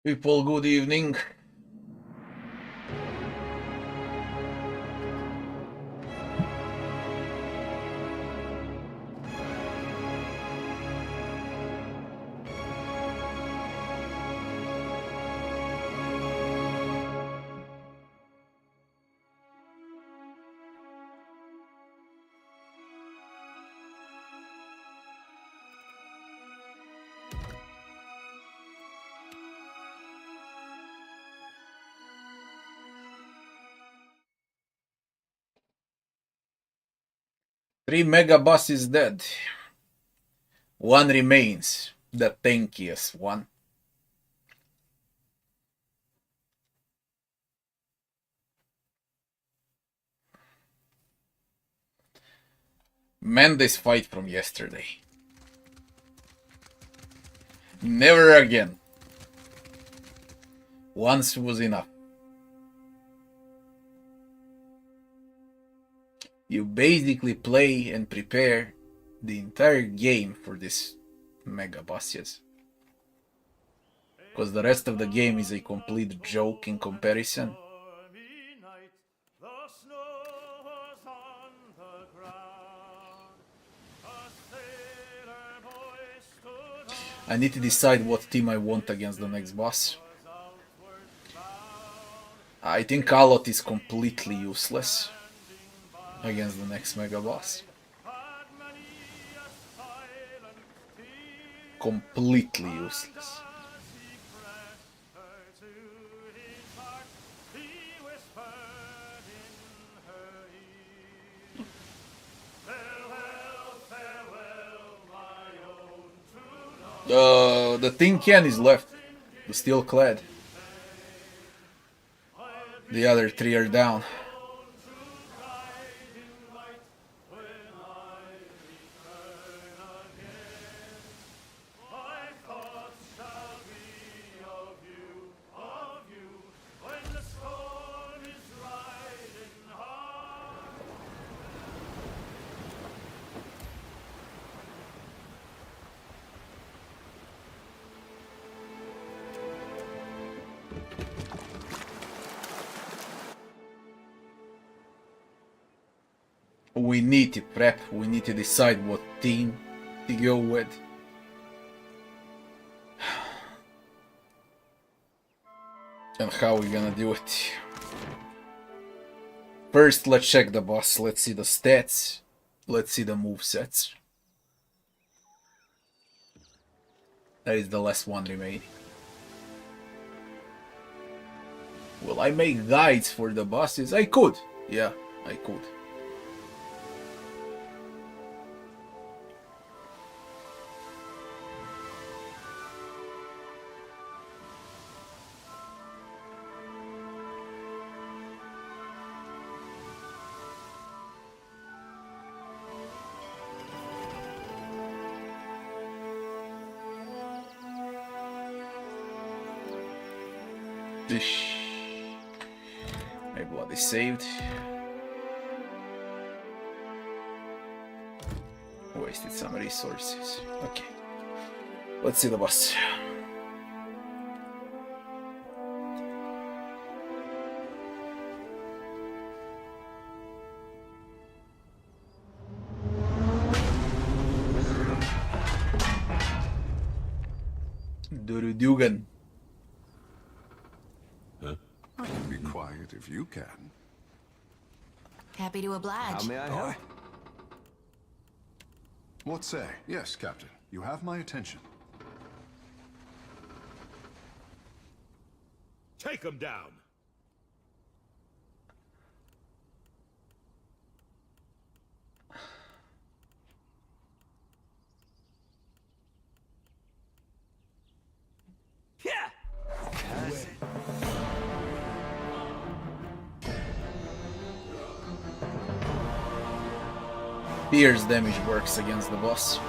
People, good evening. Three mega boss is dead. One remains, the tankiest one. Man, this fight from yesterday. Never again. Once was enough. You basically play and prepare the entire game for this mega bosses. Because the rest of the game is a complete joke in comparison. I need to decide what team I want against the next boss. I think Alot is completely useless against the next mega boss. Completely useless. The Tin Can is left, the Steel Clad. The other three are down. We need to prep, we need to decide what team to go with. And how we're gonna do it. First, let's check the boss, let's see the stats, let's see the movesets. That is the last one remaining. Will I make guides for the bosses? I could, yeah, I could. My blood is saved. Wasted some resources. Okay. Let's see the boss. Durudugan. I can be quiet if you can. Happy to oblige. How may I help? What say? Yes, Captain. You have my attention. Take him down. Yeah. Pierce damage works against the boss.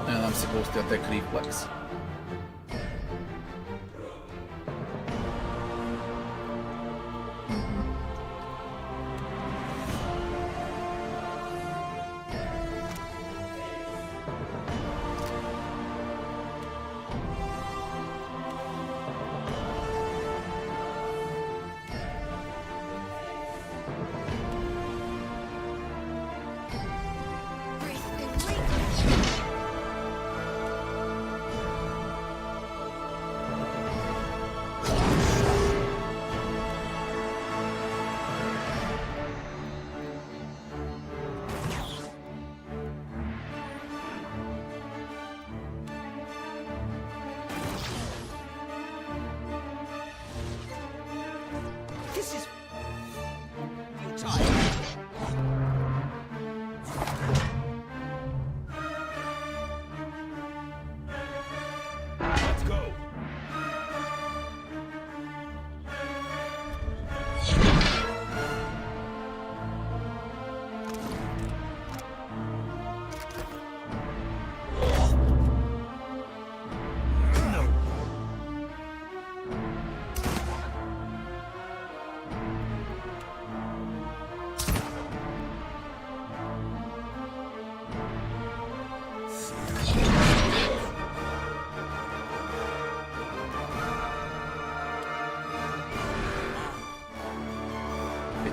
And I'm supposed to attack reflex.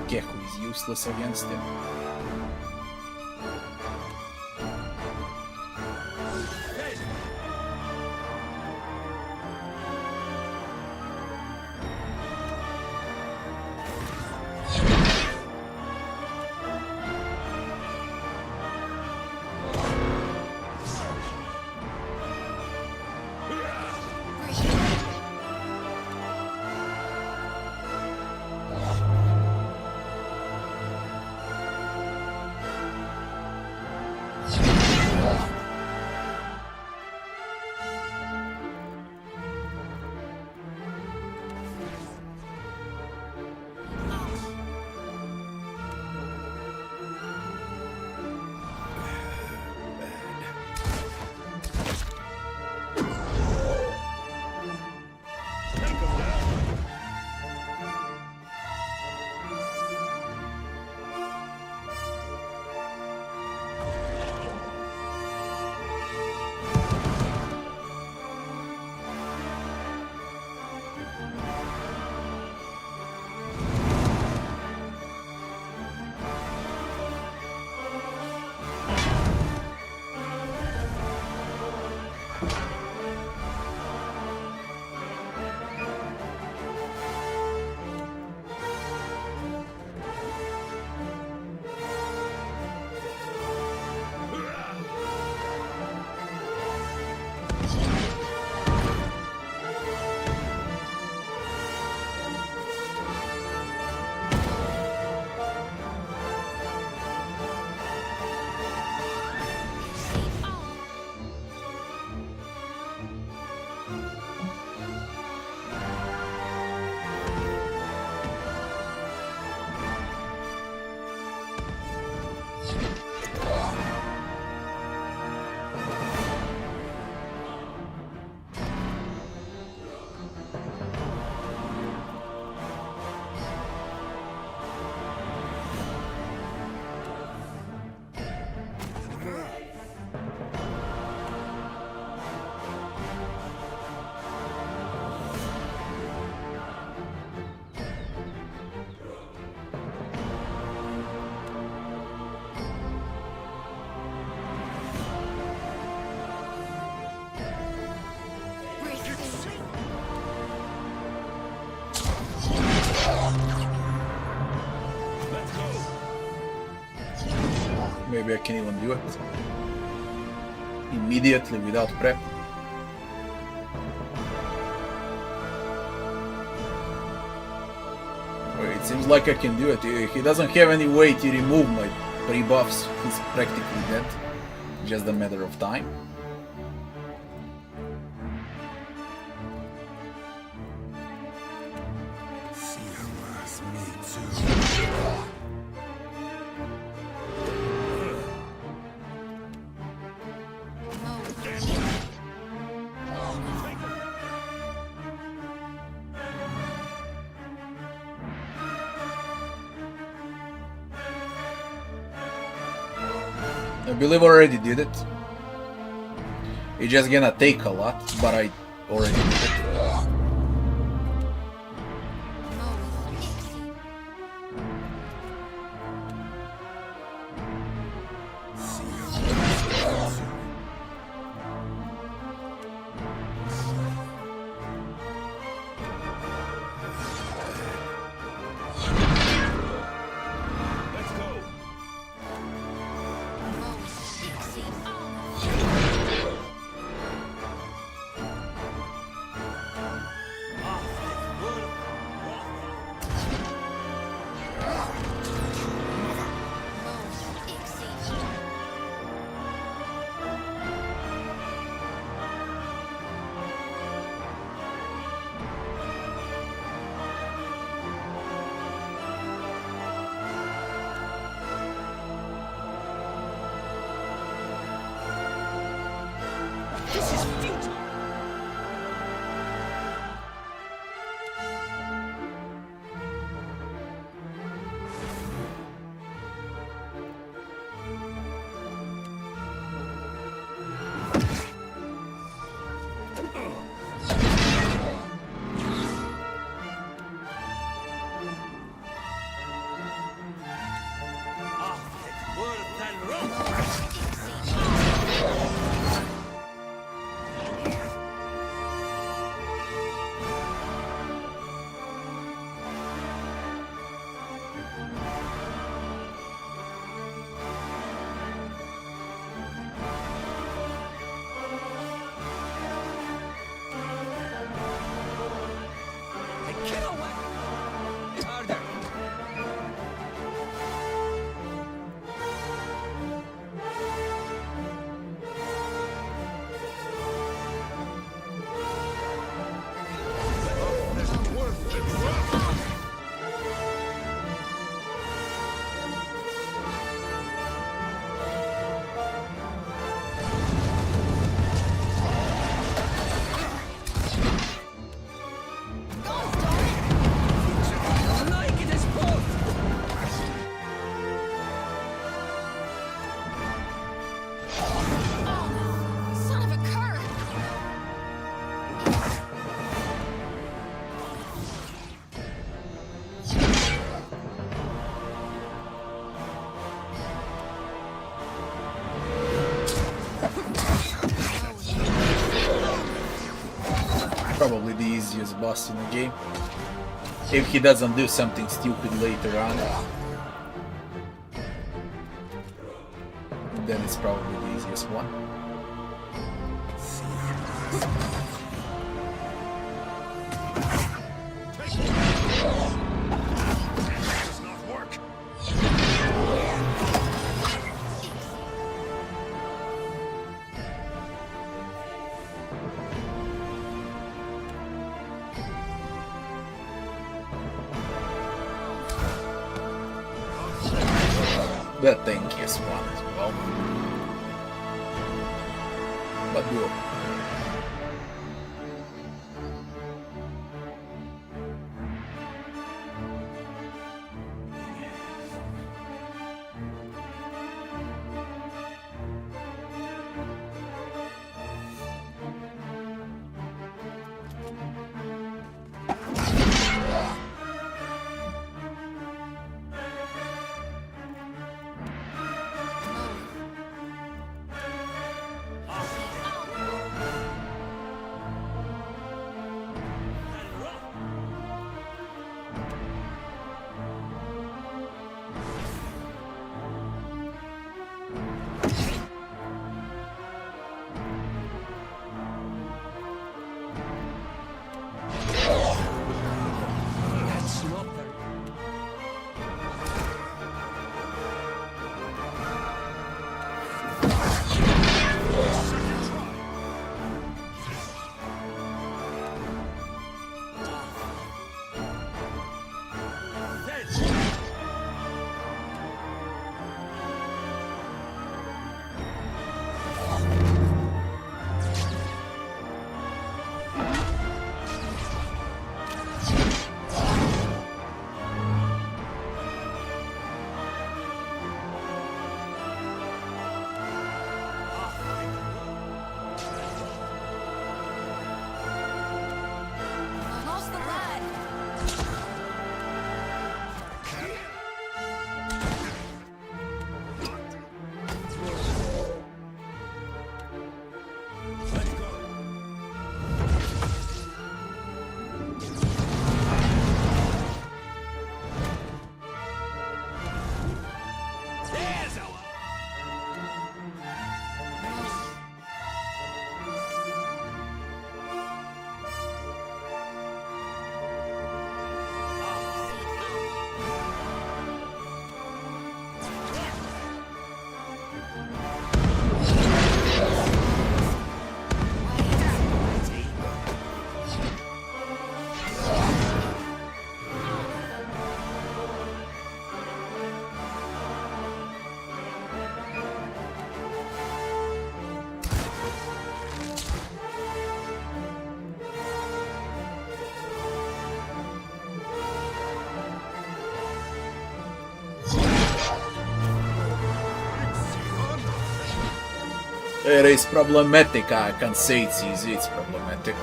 Gecko is useless against him. Maybe I can even do it immediately without prep. Well, it seems like I can do it. He doesn't have any way to remove my pre-buffs. He's practically dead. Just a matter of time. I believe I already did it. It's just gonna take a lot, but I already did it. easiest boss in the game. If he doesn't do something stupid later on, then it's probably the easiest one. The tankiest one as well. But good. It is problematic, I can't say it's easy, it's problematic.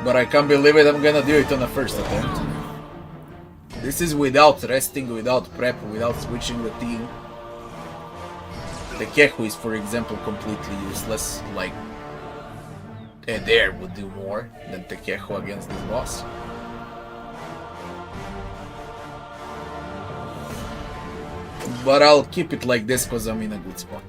But I can't believe it, I'm gonna do it on the first attempt. This is without resting, without prep, without switching the team. The Kehu is, for example, completely useless, like Eder would do more than Tekehu against this boss. But I'll keep it like this because I'm in a good spot.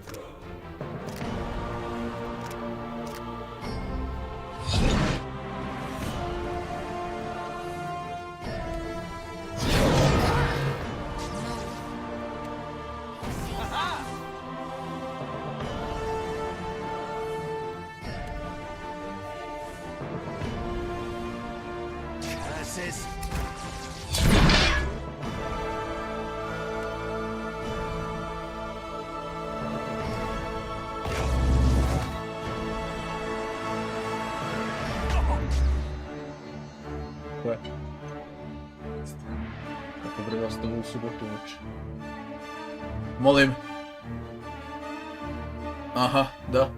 Kako bi vas u subotu uči? Molim. Aha, da.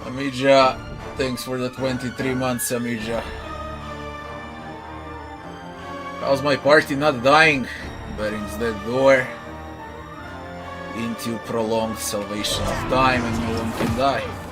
Amija, thanks for the 23 months, Amija. How's my party not dying? Bearings that door into prolonged salvation of time and no one can die.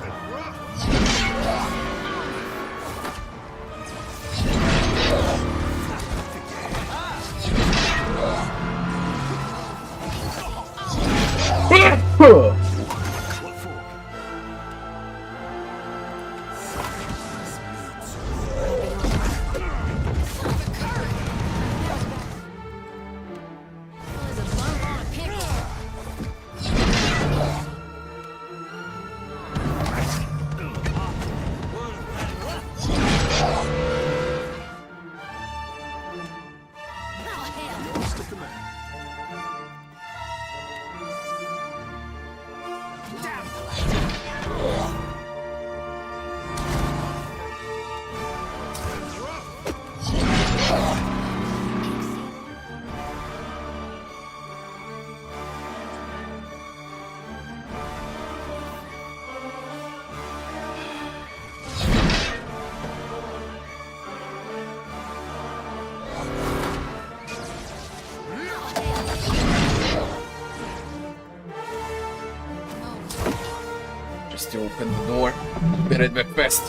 Just to open the door, get it back fast.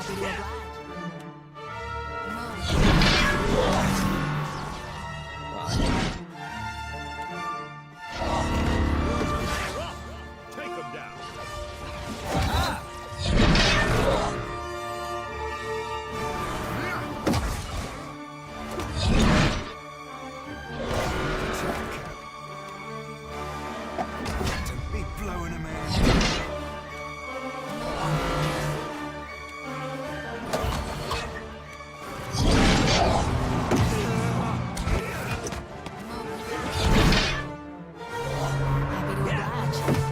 Happy to oblige. Take them down. To be blowing a man. Happy to oblige. Happy to oblige.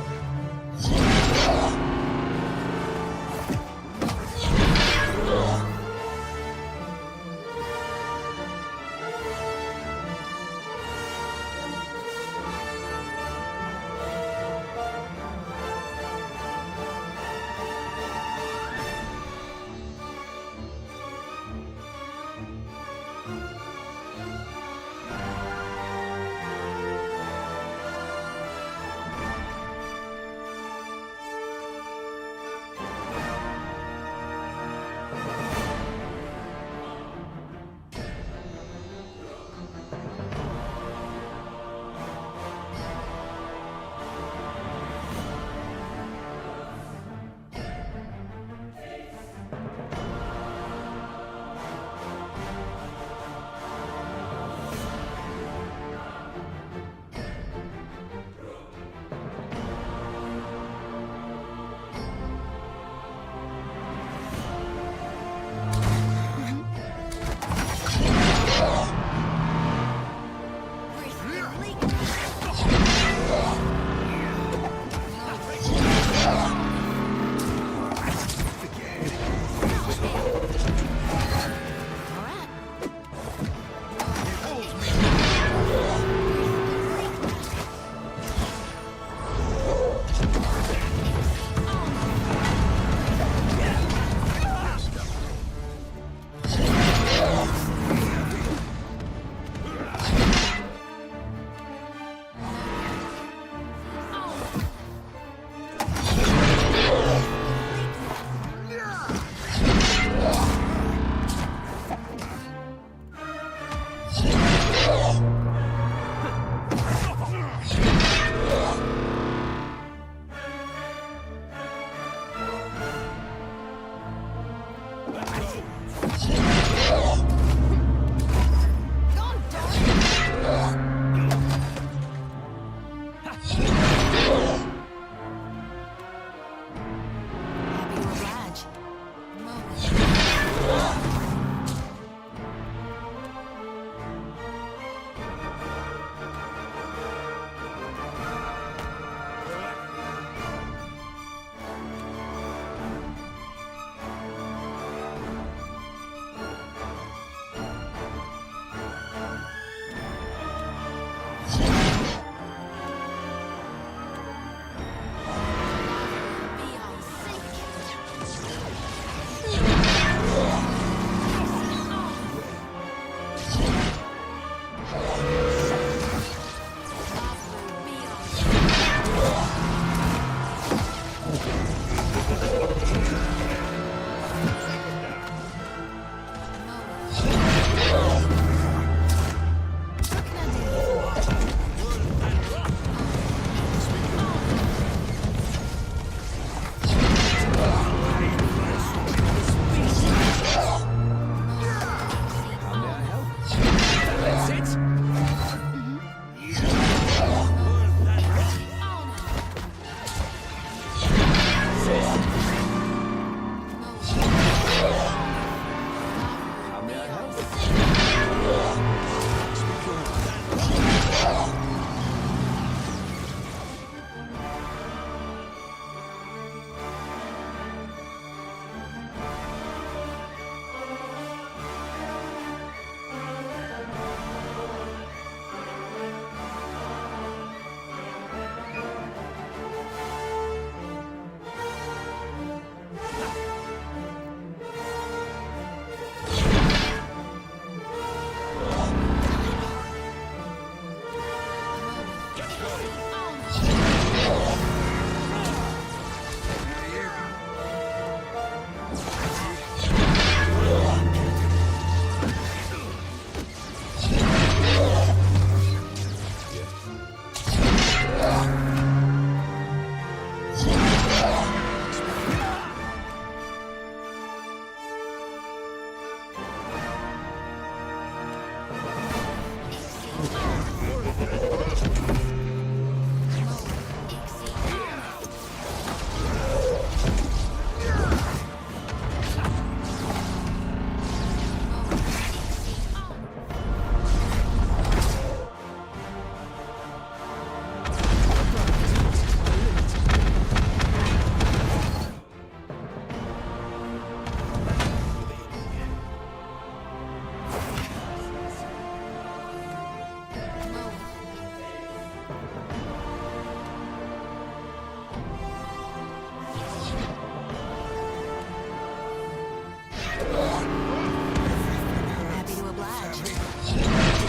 Happy to oblige.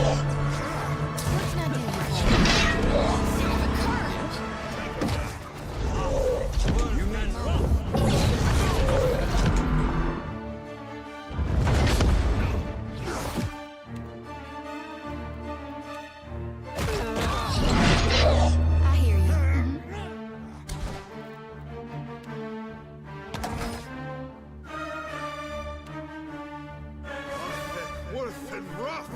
What can I do you for? I hear you. Worth and rough.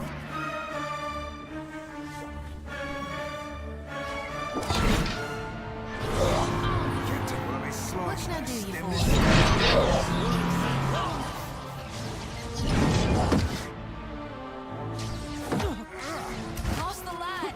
Captain, will be slow. What can I do you Stem for? this- Cross the line.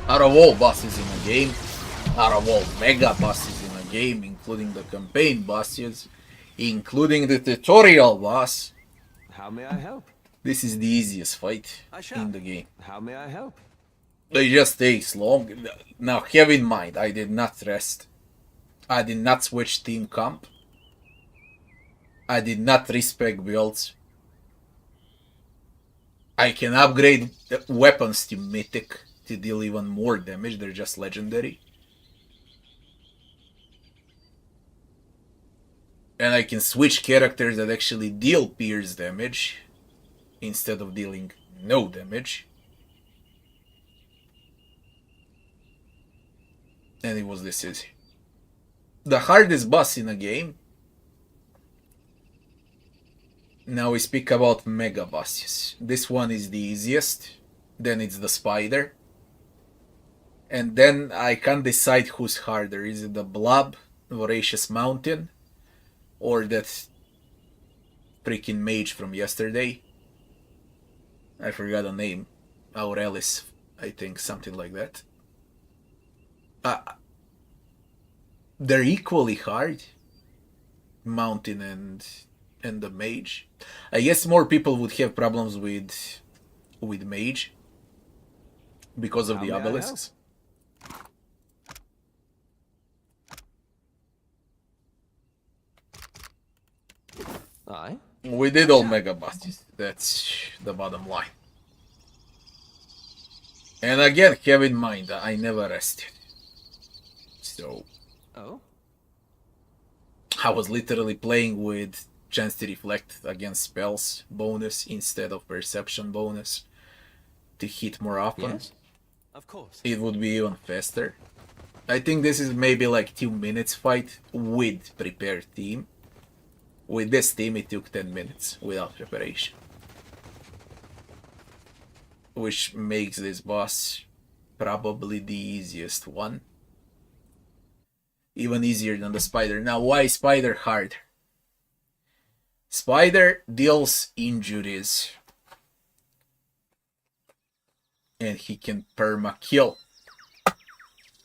Out of all bosses in a game, out of all mega bosses in a game, including the campaign bosses, including the tutorial boss, How may I help? this is the easiest fight I shall. in the game. How may I help? It just takes long. Now have in mind, I did not rest. I did not switch team comp. I did not respec builds. I can upgrade the weapons to mythic to deal even more damage. They're just legendary. And I can switch characters that actually deal pierce damage instead of dealing no damage. And it was this easy. The hardest boss in a game. Now we speak about mega bosses. This one is the easiest. Then it's the spider. And then I can't decide who's harder. Is it the blob, voracious mountain, or that freaking mage from yesterday? I forgot the name. Aurelis, I think, something like that. They're equally hard. Mountain and the mage. I guess more people would have problems with mage because of How the may I obelisks. Aye. We did all mega bosses. That's the bottom line. And again, have in mind, I never rested. So Oh? I was literally playing with chance to reflect against spells bonus instead of perception bonus to hit more often. Yes? Of course. It would be even faster. I think this is maybe like 2 minutes fight with prepared team. With this team it took 10 minutes without preparation. Which makes this boss probably the easiest one. Even easier than the spider. Now why spider hard? Spider deals injuries. And he can perma kill.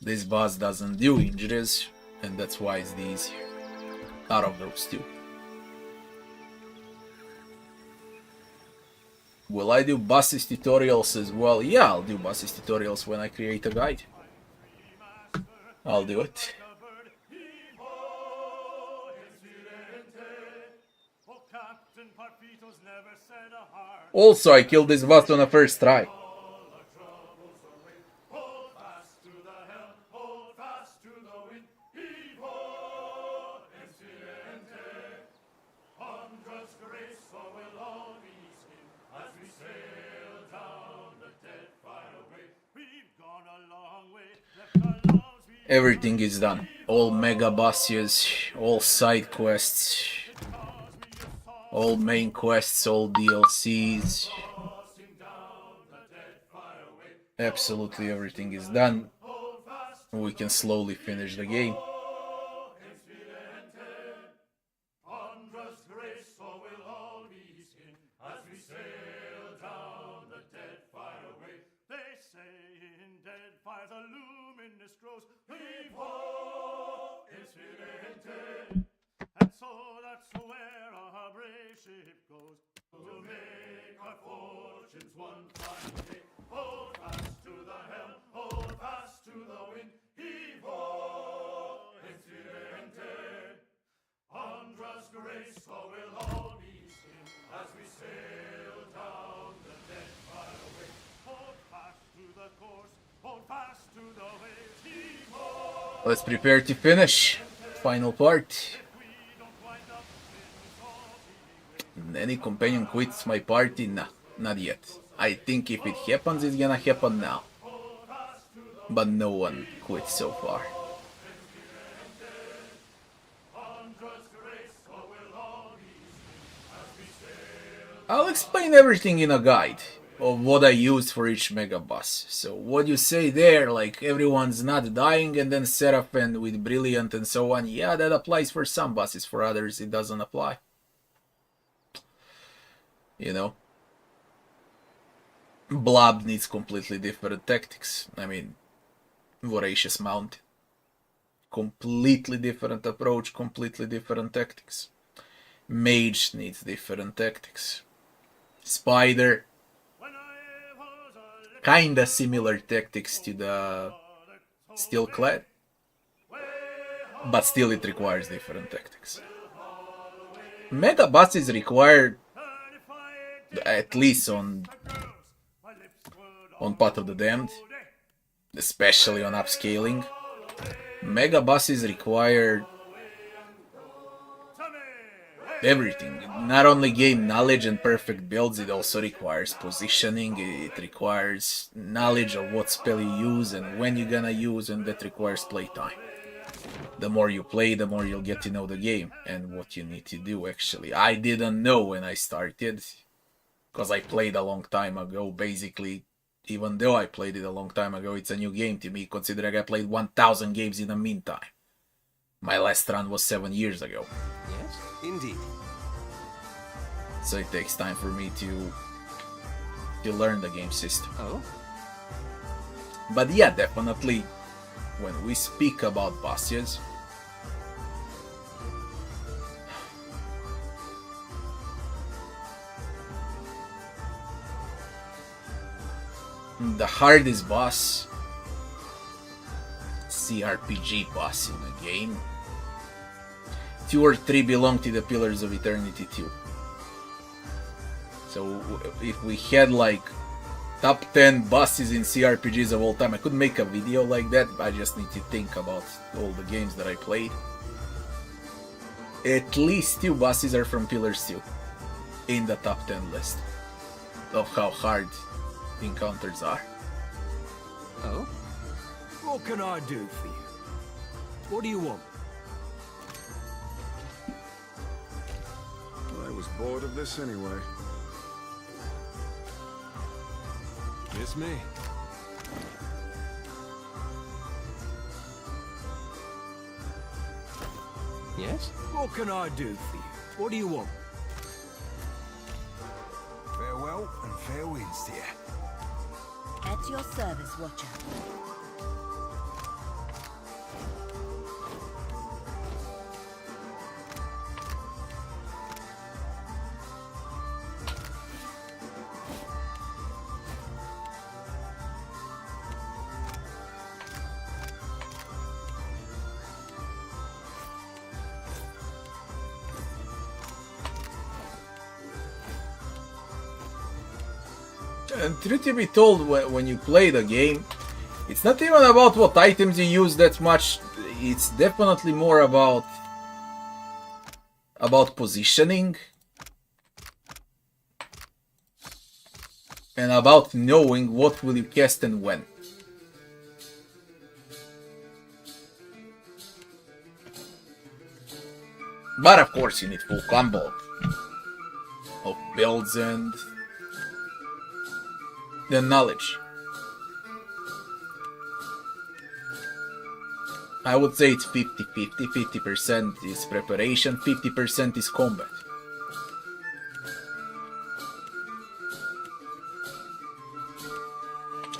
This boss doesn't do injuries, and that's why it's the easier out of those two. Will I do bosses tutorials as well? Yeah, I'll do bosses tutorials when I create a guide. I'll do it. Also, I killed this boss on the first try. Everything is done. All mega bosses, all side quests, all main quests, all DLCs. Absolutely everything is done. We can slowly finish the game. And so that's where our brave ship goes to make our fortunes one fine day. Hold fast to the helm, hold fast to the wind. Heave-ho, Infiltrating. Andra's grace, so we'll all be skin as we sail down the Deadfire way. Hold fast to the course, hold fast to the waves. Heave-ho. Let's prepare to finish. Final part. Any companion quits my party? Nah, not yet. I think if it happens, it's gonna happen now. But no one quit so far. I'll explain everything in a guide of what I used for each mega boss. So what you say there, like everyone's not dying and then Seraphim with Brilliant and so on, yeah, that applies for some bosses, for others it doesn't apply. You know? Blob needs completely different tactics. I mean, Voracious Mountain. Completely different approach, completely different tactics. Mage needs different tactics. Spider, kinda similar tactics to the Steelclad, but still it requires different tactics. Mega bosses require, at least on Path of the Damned, especially on Upscaling, mega bosses require everything. Not only gain knowledge and perfect builds, it also requires positioning, it requires knowledge of what spell you use and when you're gonna use, and that requires playtime. The more you play, the more you'll get to know the game and what you need to do actually. I didn't know when I started, because I played a long time ago. Basically, even though I played it a long time ago, it's a new game to me, considering I played 1000 games in the meantime. My last run was 7 years ago. Yes, indeed. So it takes time for me to learn the game system. Oh? But yeah, definitely, when we speak about bosses, the hardest boss, CRPG boss in the game, 2 or 3 belong to the Pillars of Eternity too. So if we had like top 10 bosses in CRPGs of all time, I could make a video like that, but I just need to think about all the games that I played. At least 2 bosses are from Pillars 2 in the top 10 list of how hard encounters are. Oh? What can I do for you? What do you want? I was bored of this anyway. It's me. Yes? What can I do for you? What do you want? Farewell and fair winds to you. At your service, Watcher. And truth to be told, when you play the game, it's not even about what items you use that much. It's definitely more about positioning and about knowing what will you cast and when. But of course you need full combo of builds and the knowledge. I would say it's 50-50. 50% is preparation, 50% is combat.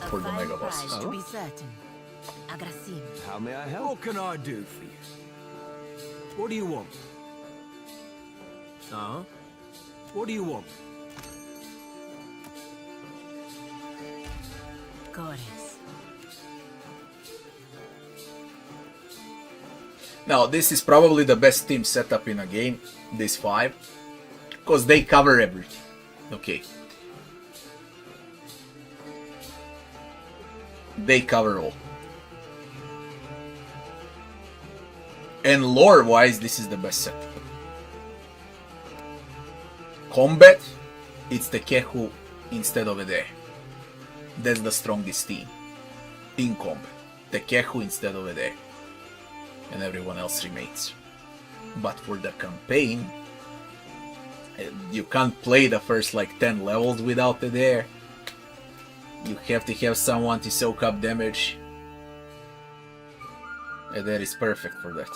For the mega bosses. To be certain. Agrasim. How may I help? What can I do for you? What do you want? Huh? What do you want? Goddess. Now, this is probably the best team setup in a game, these 5, because they cover everything. Okay. They cover all. And lore-wise, this is the best setup. Combat, it's the Kehu instead of Ede. That's the strongest team in combat. The Kehu instead of Ede. And everyone else remains. But for the campaign, you can't play the first like 10 levels without Ede. You have to have someone to soak up damage. And that is perfect for that.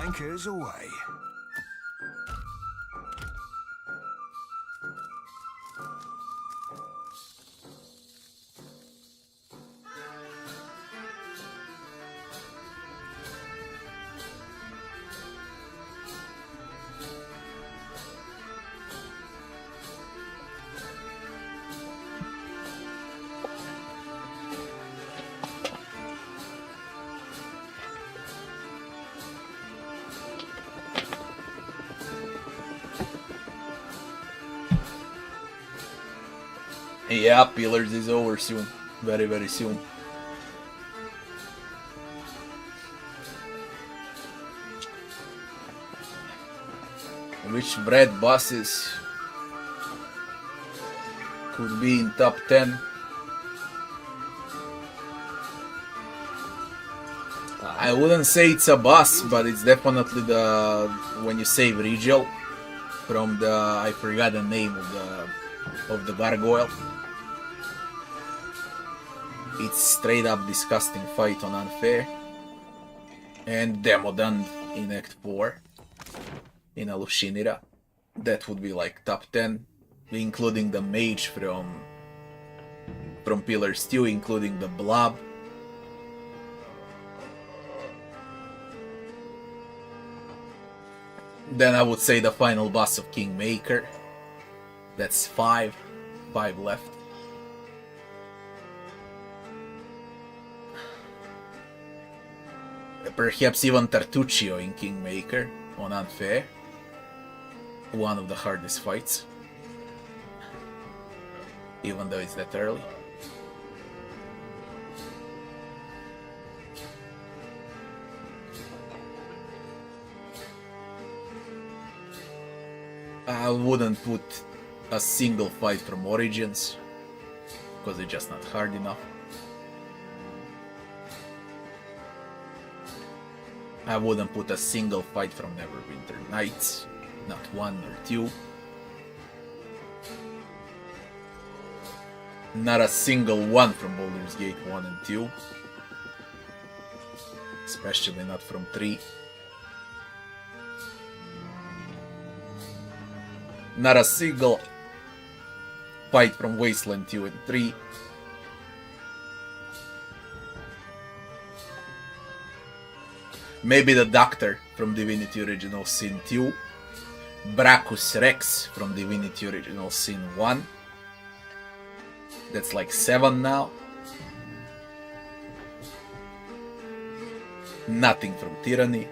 Anchors away. Yeah, Pillars is over soon. Very, very soon. Which bread bosses could be in top 10? I wouldn't say it's a boss, but it's definitely the when you save Regal from the I forgot the name of the gargoyle. It's straight up disgusting fight on Unfair. And Demodon in Act 4. In Alushinira. That would be like top 10. Including the mage from Pillars 2, including the blob. Then I would say the final boss of Kingmaker. That's 5. 5 left. Perhaps even Tartuccio in Kingmaker on Unfair. One of the hardest fights. Even though it's that early. I wouldn't put a single fight from Origins, because it's just not hard enough. I wouldn't put a single fight from Neverwinter Nights, not one or two. Not a single one from Baldur's Gate 1 and 2. Especially not from 3. Not a single fight from Wasteland 2 and 3. Maybe the Doctor from Divinity Original Sin 2. Brachus Rex from Divinity Original Sin 1. That's like 7 now. Nothing from Tyranny.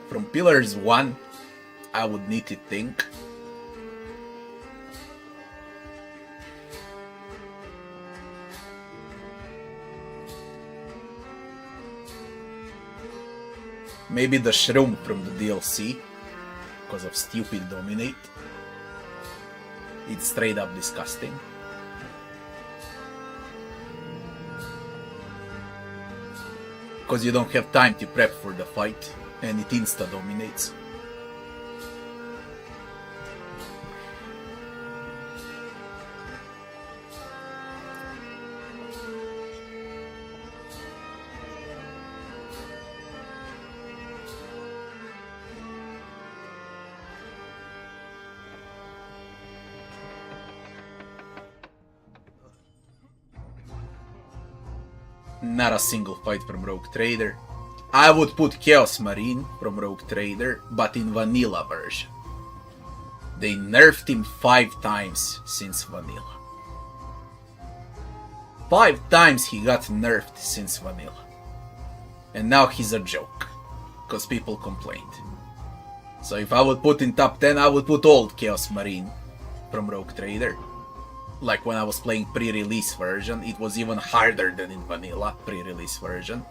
From Pillars 1, I would need to think. Maybe the Shroom from the DLC, because of stupid Dominate. It's straight up disgusting. Because you don't have time to prep for the fight, and it insta-dominates. Not a single fight from Rogue Trader. I would put Chaos Marine from Rogue Trader, but in vanilla version. They nerfed him 5 times since vanilla. 5 times he got nerfed since vanilla. And now he's a joke, because people complained. So if I would put in top 10, I would put old Chaos Marine from Rogue Trader. Like when I was playing pre-release version, it was even harder than in vanilla pre-release version.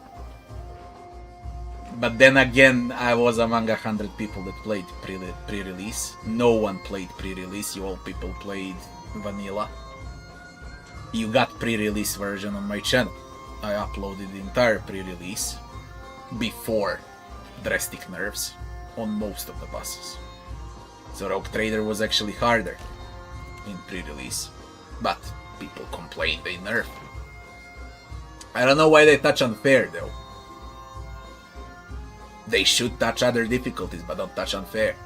But then again, I was among 100 people that played pre-release. No one played pre-release, you all people played vanilla. You got pre-release version on my channel. I uploaded the entire pre-release before drastic nerfs on most of the bosses. So Rogue Trader was actually harder in pre-release. But people complained they nerfed. I don't know why they touch unfair though. They should touch other difficulties, but don't touch unfair.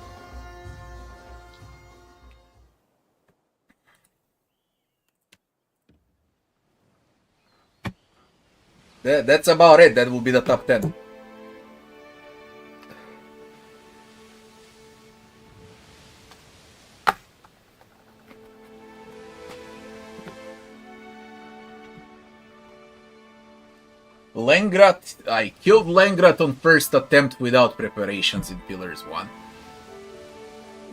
That's about it. That will be the top 10. Lengrat, I killed Lengrat on first attempt without preparations in Pillars 1.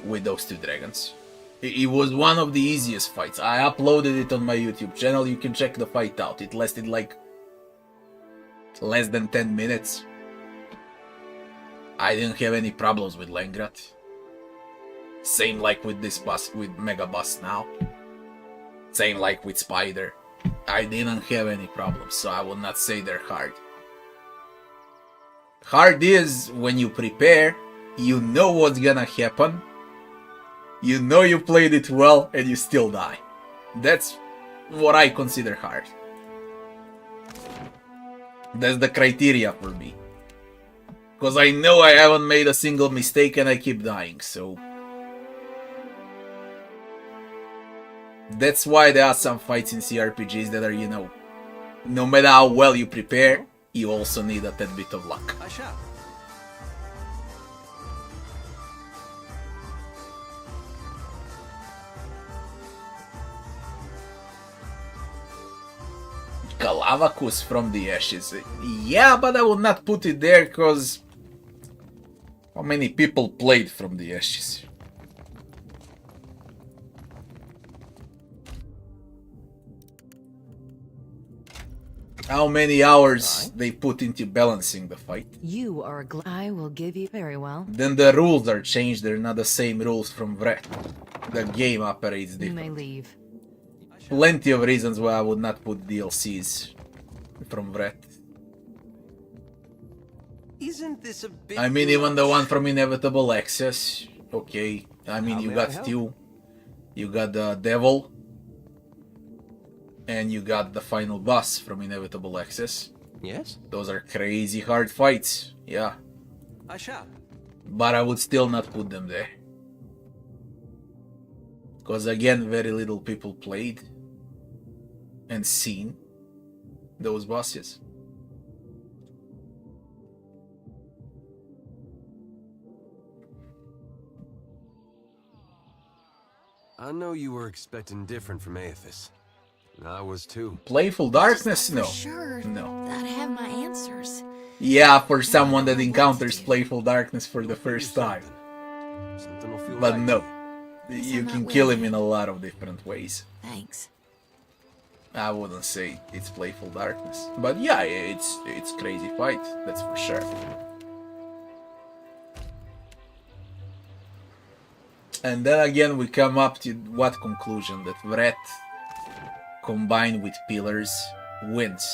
With those two dragons. It was one of the easiest fights. I uploaded it on my YouTube channel, you can check the fight out. It lasted like less than 10 minutes. I didn't have any problems with Lengrat. Same like with this boss, with Mega Boss now. Same like with Spider. I didn't have any problems, so I will not say they're hard. Hard is when you prepare, you know what's gonna happen, you know you played it well, and you still die. That's what I consider hard. That's the criteria for me. Because I know I haven't made a single mistake and I keep dying, so... That's why there are some fights in CRPGs that are, you know, no matter how well you prepare, you also need a tad bit of luck. I shall. Galavakus from the Ashes. Yeah, but I will not put it there because... How many people played from the Ashes? How many hours they put into balancing the fight. You are I will give you very well. Then the rules are changed, they're not the same rules from Vret. The game operates You may different. leave. Plenty of reasons why I would not put DLCs from Vret. Isn't this a bit I mean, even the much? one from Inevitable Access. Okay, I mean, How you may I got help? two. You got the Devil. And you got the final boss from Inevitable Access. Yes, Those are crazy hard fights, yeah. I shall. But I would still not put them there. Because again, very little people played and seen those bosses. I know you were expecting different from Aethys. I was too. Playful Darkness? No. For sure No. that I have my answers. Yeah, for someone that encounters Playful Darkness for the first time. Something will feel But right no. to you. You I'm can not kill willing. him in a lot of different ways. Thanks. I wouldn't say it's Playful Darkness. But yeah, it's crazy fight, that's for sure. And then again we come up to what conclusion? That Vret combined with Pillars wins.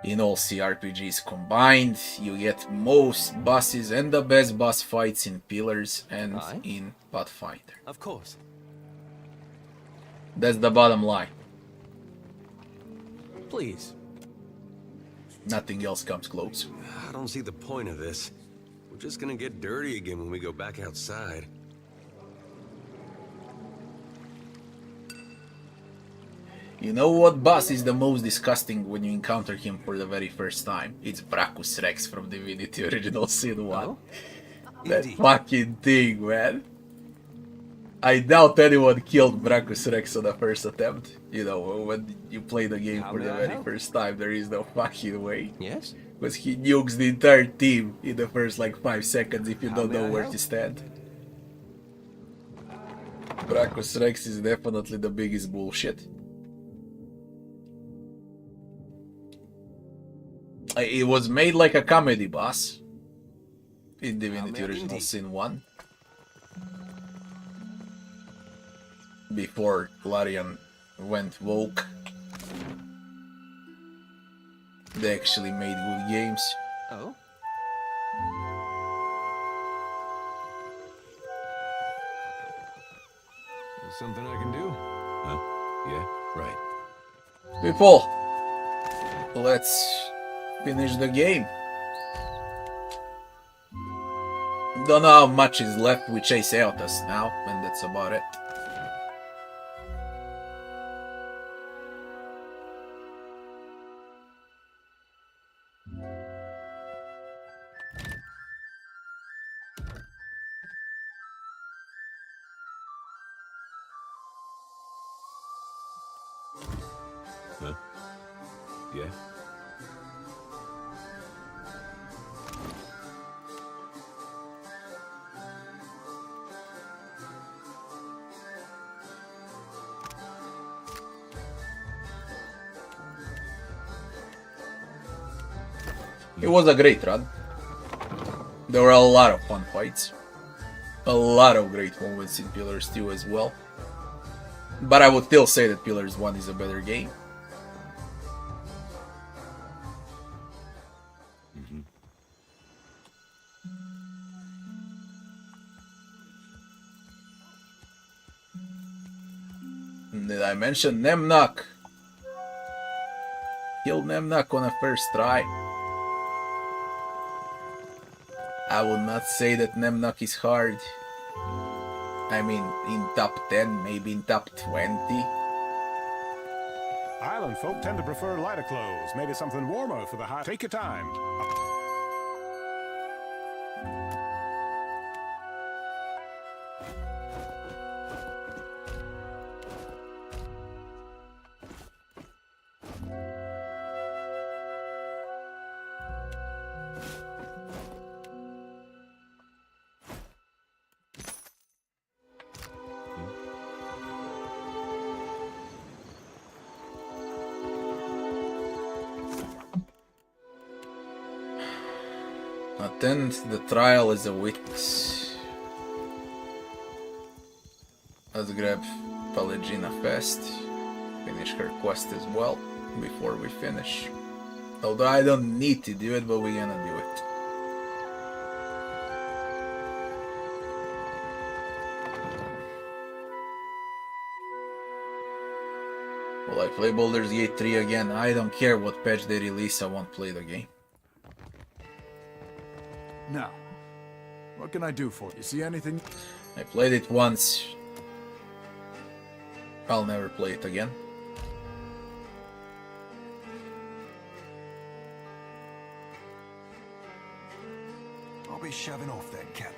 In all CRPGs combined, you get most bosses and the best boss fights in Pillars and Aye. in Pathfinder. Of course. That's the bottom line. Please. Nothing else comes close. I don't see the point of this. We're just gonna get dirty again when we go back outside. You know what boss is the most disgusting when you encounter him for the very first time? It's Brachus Rex from Divinity Original Sin 1. Oh? That Indeed. fucking thing, man. I doubt anyone killed Brachus Rex on the first attempt. You know, when you play the game How for may the I very help? first time, there is no fucking way. Yes? Because he nukes the entire team in the first like 5 seconds if you How don't may know I where help? to stand. Brachus Rex is definitely the biggest bullshit. It was made like a comedy boss in Divinity Amen, Original indeed. Sin 1. Before Larian went woke. They actually made good games. Oh? There's something I can do. Huh? Yeah, right. People, let's finish the game. Don't know how much is left with Chase Eotas now, and that's about it. Huh? Yeah? It was a great run. There were a lot of fun fights. A lot of great moments in Pillars 2 as well. But I would still say that Pillars 1 is a better game. Did I mention Nemnak? Killed Nemnak on a first try. I would not say that Nemnak is hard. I mean, in top 10, maybe in top 20. Island folk tend to prefer lighter clothes. Maybe something warmer for the high. Take your time. Attend the trial as a witness. Let's grab Pelagina fast. Finish her quest as well before we finish. Although I don't need to do it, but we're gonna do it. Will I play Baldur's Gate 3 again? I don't care what patch they release, I won't play the game. Now, what can I do for you? See anything? I played it once. I'll never play it again. I'll be shoving off then, Cap.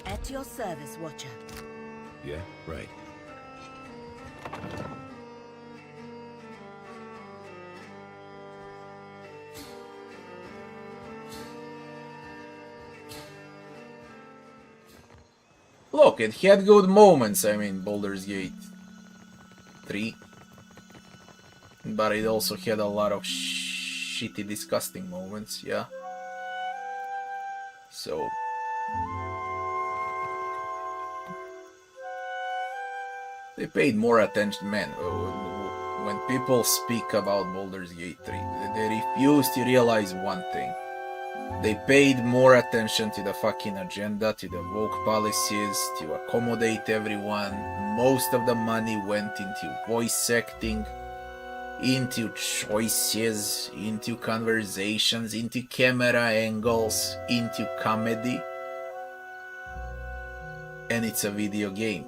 At your service, Watcher. Yeah, right. Look, it had good moments, I mean, Baldur's Gate 3. But it also had a lot of shitty, disgusting moments, yeah. So... they paid more attention, man. When people speak about Baldur's Gate 3, they refuse to realize one thing. They paid more attention to the fucking agenda, to the woke policies, to accommodate everyone. Most of the money went into voice acting, into choices, into conversations, into camera angles, into comedy. And it's a video game.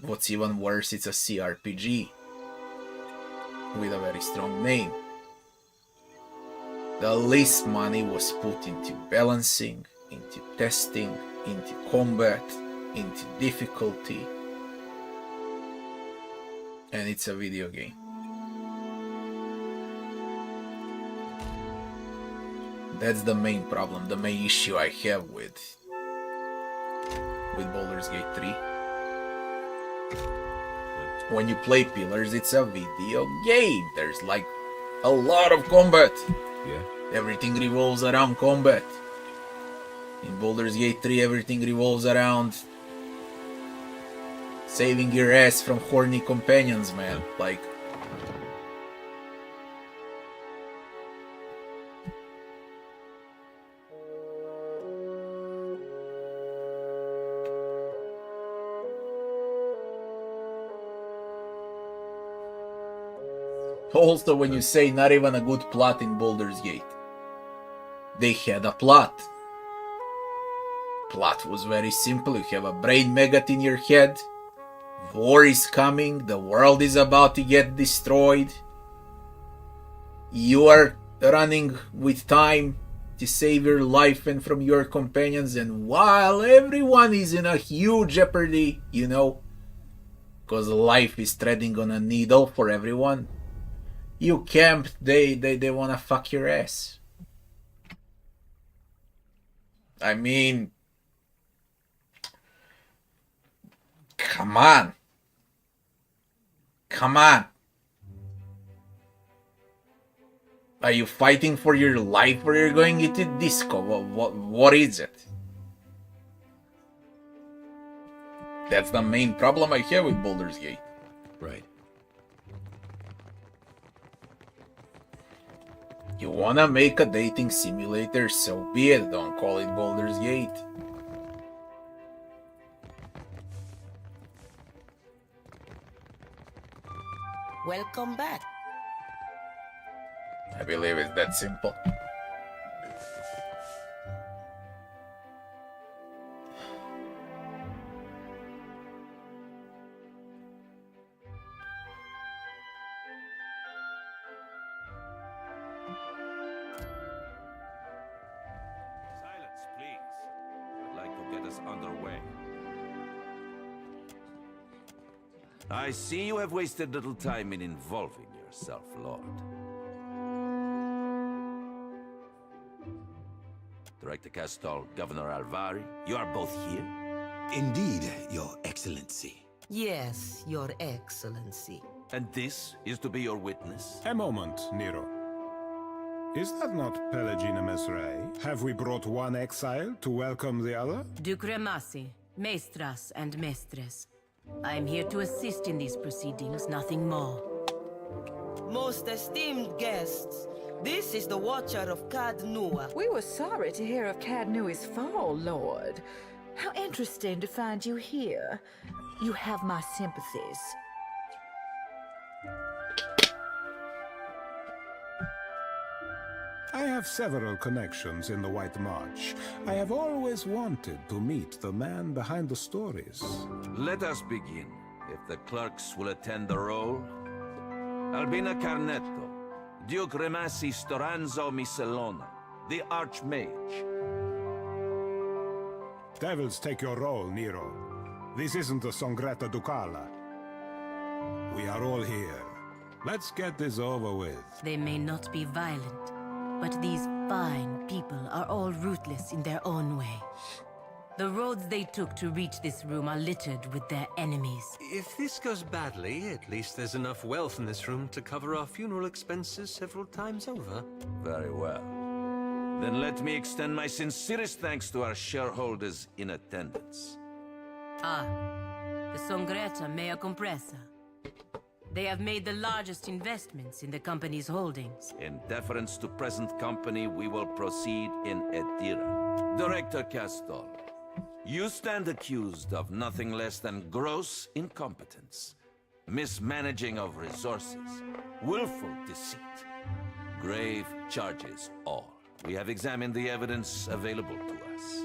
What's even worse, it's a CRPG with a very strong name. The least money was put into balancing, into testing, into combat, into difficulty. And it's a video game. That's the main problem, the main issue I have with Baldur's Gate 3. When you play Pillars, it's a video game. There's like a lot of combat. Yeah. Everything revolves around combat. In Baldur's Gate 3, everything revolves around saving your ass from horny companions, man. Like... Also, when you say not even a good plot in Baldur's Gate, they had a plot. Plot was very simple. You have a brain maggot in your head. War is coming. The world is about to get destroyed. You are running with time to save your life and from your companions, and while everyone is in a huge jeopardy, you know, because life is treading on a needle for everyone, you camp, they wanna fuck your ass. I mean, come on. Come on. Are you fighting for your life or you're going into disco? What is it? That's the main problem I have with Baldur's Gate. Right. You wanna make a dating simulator, so be it. Don't call it Baldur's Gate. Welcome back. I believe it's that simple. Silence, please. I'd like to get us underway. I see you have wasted little time in involving yourself, Lord. Director Castal, Governor Alvari, you are both here? Indeed, Your Excellency. Yes, Your Excellency. And this is to be your witness? A moment, Nero. Is that not Pelagina Mesray? Have we brought one exile to welcome the other? Duke Remasi, Maestras and Mestres. I am here to assist in these proceedings, nothing more. Most esteemed guests, this is the Watcher of Cadnua. We were sorry to hear of Cadnui's fall, Lord. How interesting to find you here. You have my sympathies. I have several connections in the White March. I have always wanted to meet the man behind the stories. Let us begin. If the clerks will attend the roll. Albina Carnetto, Duke Remasi Storanzo Miscelona, the Archmage. Devils take your role, Nero. This isn't a Songretta Ducala. We are all here. Let's get this over with. They may not be violent, but these fine people are all ruthless in their own way. The roads they took to reach this room are littered with their enemies. If this goes badly, at least there's enough wealth in this room to cover our funeral expenses several times over. Very well. Then let me extend my sincerest thanks to our shareholders in attendance. Ah, the Songretta Mea Compressa. They have made the largest investments in the company's holdings. In deference to present company, we will proceed in Edira. Director Castal, you stand accused of nothing less than gross incompetence, mismanaging of resources, willful deceit, grave charges all. We have examined the evidence available to us.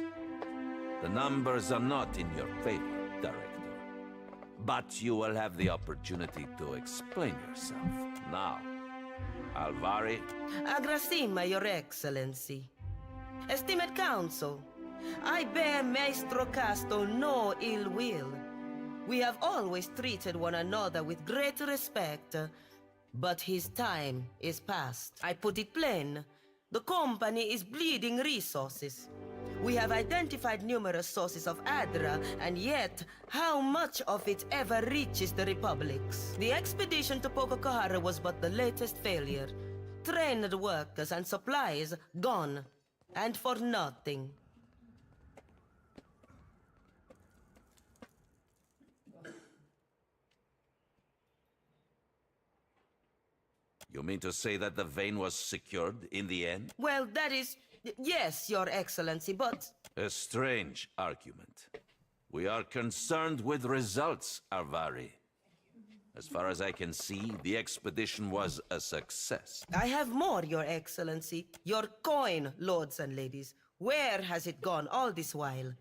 The numbers are not in your favor, Director. But you will have the opportunity to explain yourself. Now, Alvari. Agrasima, Your Excellency. Esteemed Council, I bear Maestro Castle no ill will. We have always treated one another with great respect, but his time is past. I put it plain. The company is bleeding resources. We have identified numerous sources of Adra, and yet, how much of it ever reaches the Republics? The expedition to Pococahara was but the latest failure. Trained workers and supplies gone, and for nothing. You mean to say that the vein was secured in the end? Well, that is... yes, Your Excellency, but... A strange argument. We are concerned with results, Alvari. As far as I can see, the expedition was a success. I have more, Your Excellency. Your coin, lords and ladies. Where has it gone all this while?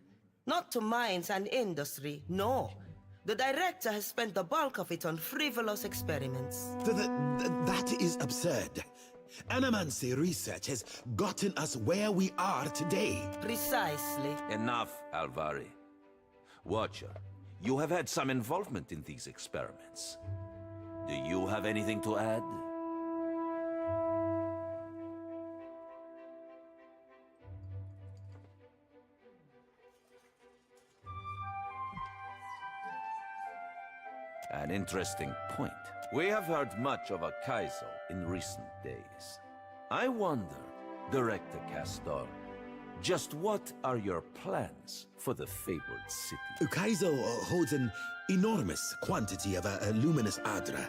Not to mines and industry, no. The director has spent the bulk of it on frivolous experiments. That is absurd. Animancy research has gotten us where we are today. Precisely. Enough, Alvari. Watcher, you have had some involvement in these experiments. Do you have anything to add? An interesting point. We have heard much of Ukaizo in recent days. I wonder, Director Castor, just what are your plans for the fabled city? Ukaizo holds an enormous quantity of luminous Adra.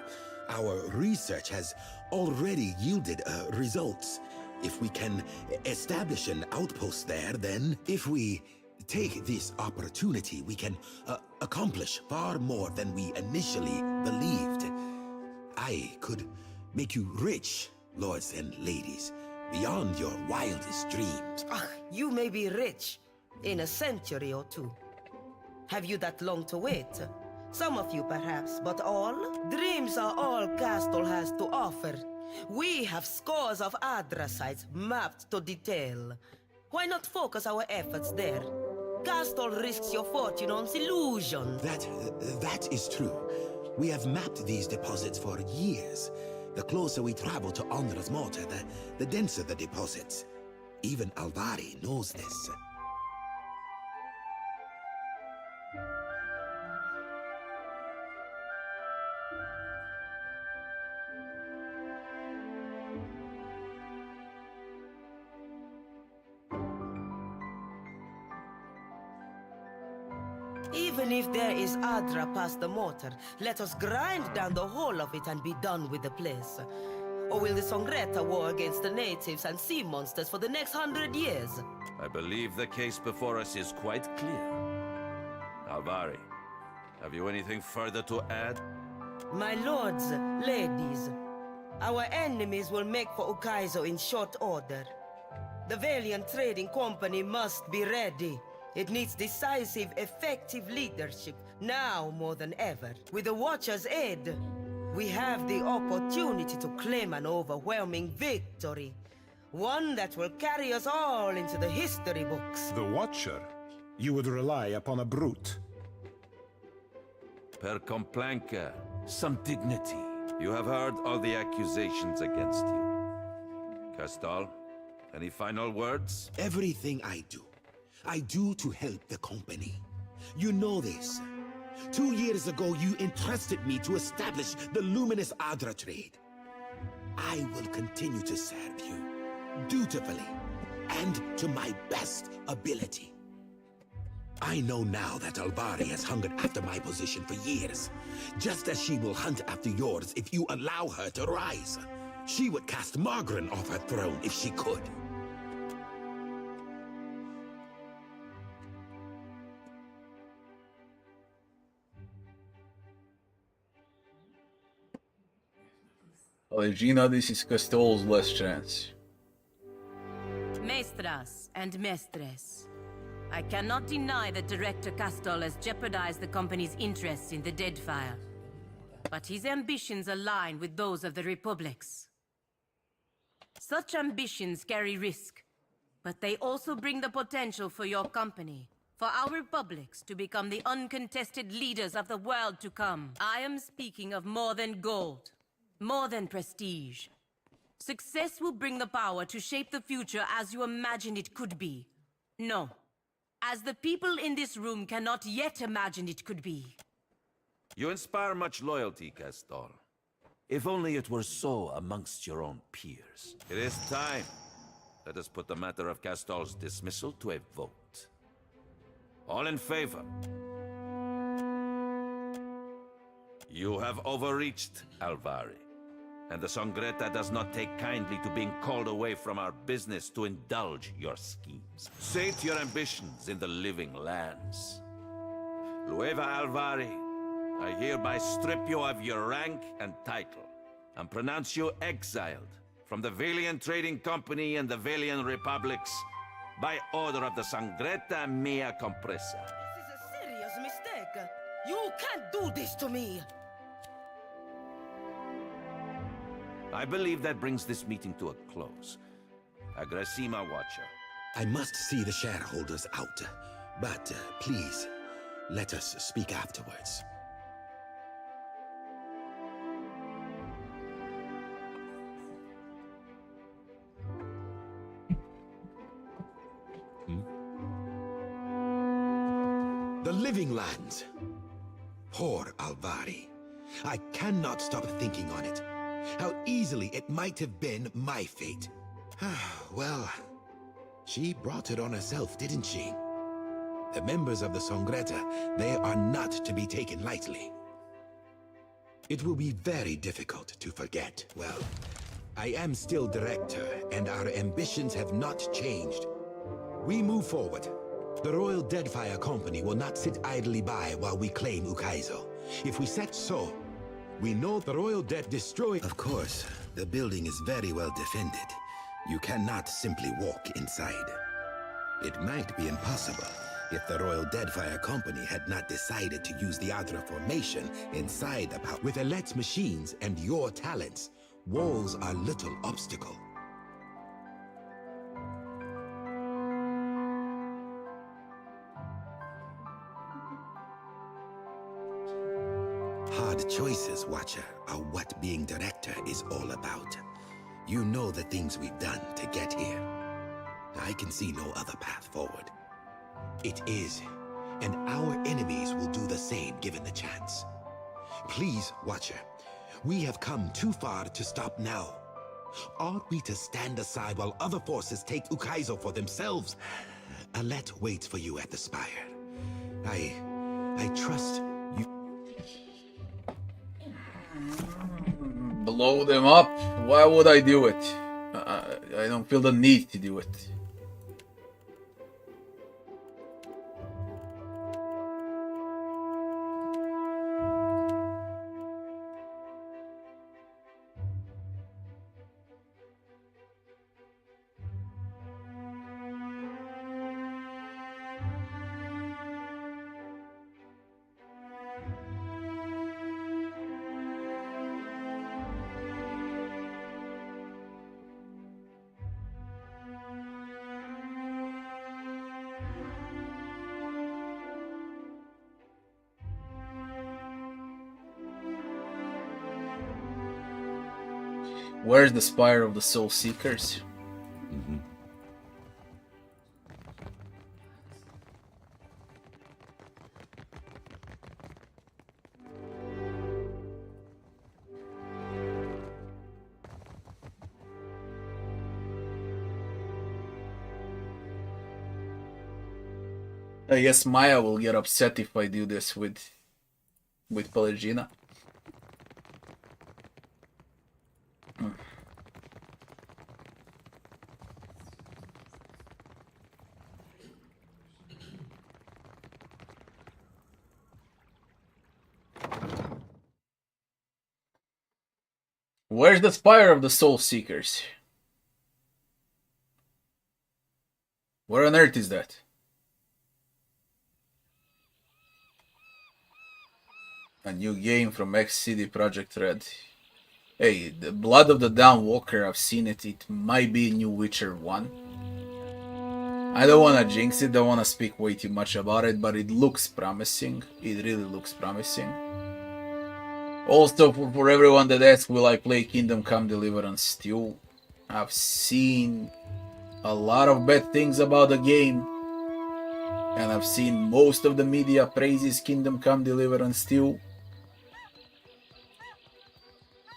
Our research has already yielded results. If we can establish an outpost there, then if we take this opportunity, we can accomplish far more than we initially believed. I could make you rich, lords and ladies, beyond your wildest dreams. You may be rich in a century or two. Have you that long to wait? Some of you perhaps, but all? Dreams are all Castle has to offer. We have scores of Adra sites mapped to detail. Why not focus our efforts there? Castle risks your fortune on illusion. That is true. We have mapped these deposits for years. The closer we travel to Onra's mortar, the denser the deposits. Even Alvari knows this. Even if there is Adra past the mortar, let us grind down the whole of it and be done with the place. Or will the Songreta war against the natives and sea monsters for the next 100 years? I believe the case before us is quite clear. Alvari, have you anything further to add? My lords, ladies, our enemies will make for Ukaizo in short order. The Valian Trading Company must be ready. It needs decisive, effective leadership, now more than ever. With the Watcher's aid, we have the opportunity to claim an overwhelming victory. One that will carry us all into the history books. The Watcher? You would rely upon a brute. Per complanca, some dignity. You have heard all the accusations against you. Castal, any final words? Everything I do to help the company. You know this. 2 years ago, you entrusted me to establish the Luminous Adra trade. I will continue to serve you, dutifully, and to my best ability. I know now that Alvari has hungered after my position for years, just as she will hunt after yours if you allow her to rise. She would cast Margaret off her throne if she could. Regina, this is Castel's last chance. Maestras and mestres, I cannot deny that Director Castel has jeopardized the company's interests in the Deadfire. But his ambitions align with those of the Republic's. Such ambitions carry risk, but they also bring the potential for your company, for our republics to become the uncontested leaders of the world to come. I am speaking of more than gold. More than prestige. Success will bring the power to shape the future as you imagine it could be. No. As the people in this room cannot yet imagine it could be. You inspire much loyalty, Castor. If only it were so amongst your own peers. It is time. Let us put the matter of Castor's dismissal to a vote. All in favor? You have overreached, Alvari. And the Songreta does not take kindly to being called away from our business to indulge your schemes. Sate your ambitions in the living lands. Lueva Alvari, I hereby strip you of your rank and title, and pronounce you exiled from the Valian Trading Company and the Valian Republics by order of the Sangreta Mea Compressa. This is a serious mistake. You can't do this to me. I believe that brings this meeting to a close. Agrasima Watcher. I must see the shareholders out, but please, let us speak afterwards. The Living Lands. Poor Alvari. I cannot stop thinking on it. How easily it might have been my fate. Well, she brought it on herself, didn't she? The members of the Sangreta, they are not to be taken lightly. It will be very difficult to forget. Well, I am still director, and our ambitions have not changed. We move forward. The Royal Deadfire Company will not sit idly by while we claim Ukaizo. If we set so, we know the Royal Dead destroyed. Of course, the building is very well defended. You cannot simply walk inside. It might be impossible if the Royal Deadfire Company had not decided to use the Adra formation inside the power. With Alet's machines and your talents, walls are little obstacle. Hard choices, Watcher, are what being director is all about. You know the things we've done to get here. I can see no other path forward. It is, and our enemies will do the same given the chance. Please, Watcher, we have come too far to stop now. Ought we to stand aside while other forces take Ukaizo for themselves? Alet waits for you at the spire. I trust you. Blow them up? Why would I do it? I don't feel the need to do it. Where's the Spire of the Soul Seekers? I guess Maya will get upset if I do this with Pelagina. Where's the Spire of the Soul Seekers? Where on earth is that? A new game from X-CD Projekt Red. Hey, the Blood of the Dawnwalker, I've seen it. It might be New Witcher 1. I don't want to jinx it, don't want to speak way too much about it, but it looks promising. It really looks promising. Also, for everyone that asks, will I play Kingdom Come Deliverance 2? I've seen a lot of bad things about the game. And I've seen most of the media praises Kingdom Come Deliverance 2.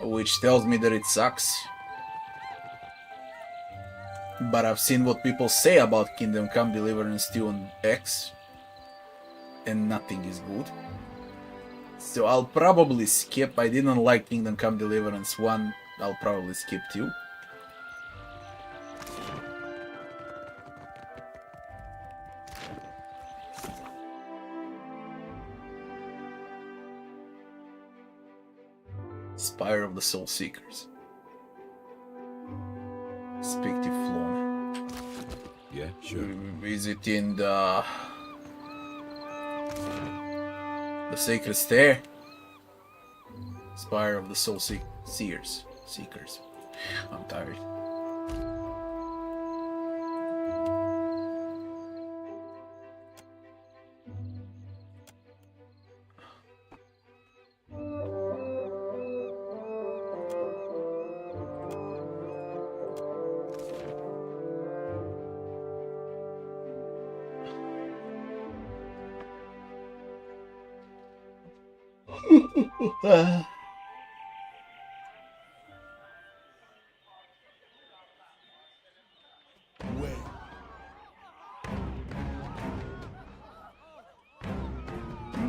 Which tells me that it sucks. But I've seen what people say about Kingdom Come Deliverance 2 on X. And nothing is good. So I'll probably skip. I didn't like Kingdom Come Deliverance 1. I'll probably skip 2. Spire of the Soul Seekers. Speak to Flown. Yeah, sure. Visiting the Sacred Stair. Spire of the Soul Seekers. I'm tired.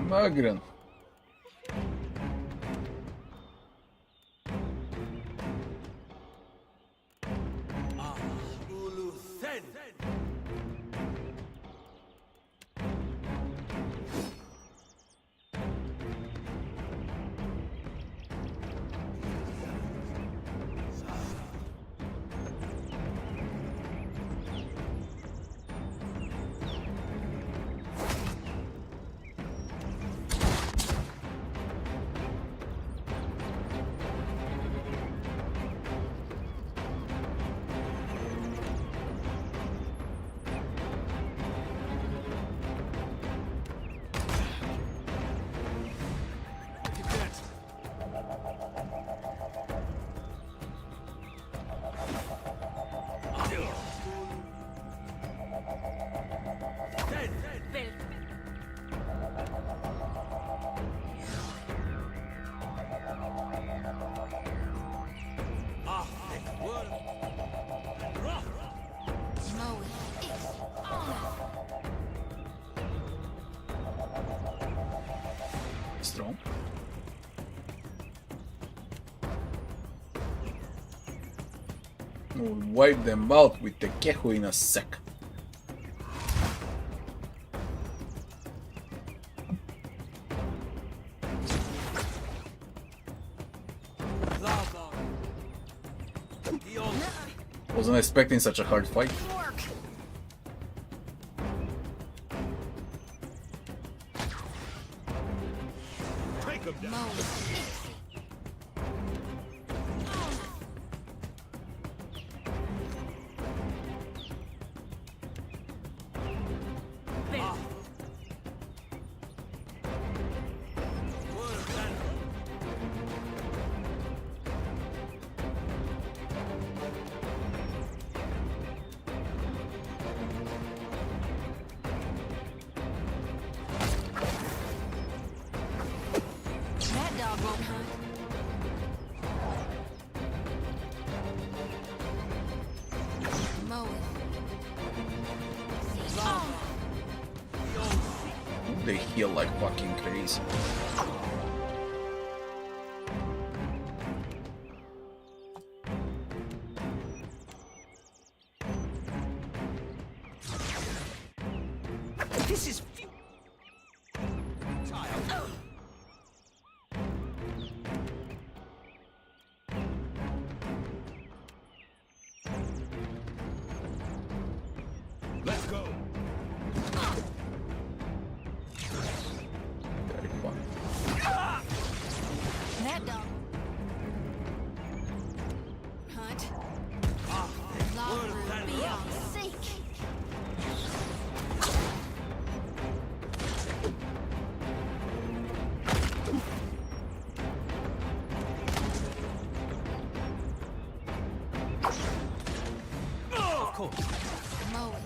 Magran. Strong. We'll wipe them out with the Kehu in a sec. Wasn't expecting such a hard fight. They heal like fucking crazy. This is Let's go. Very fun. That dog. Hunt. Longplay beyond seek. of course. Mow it.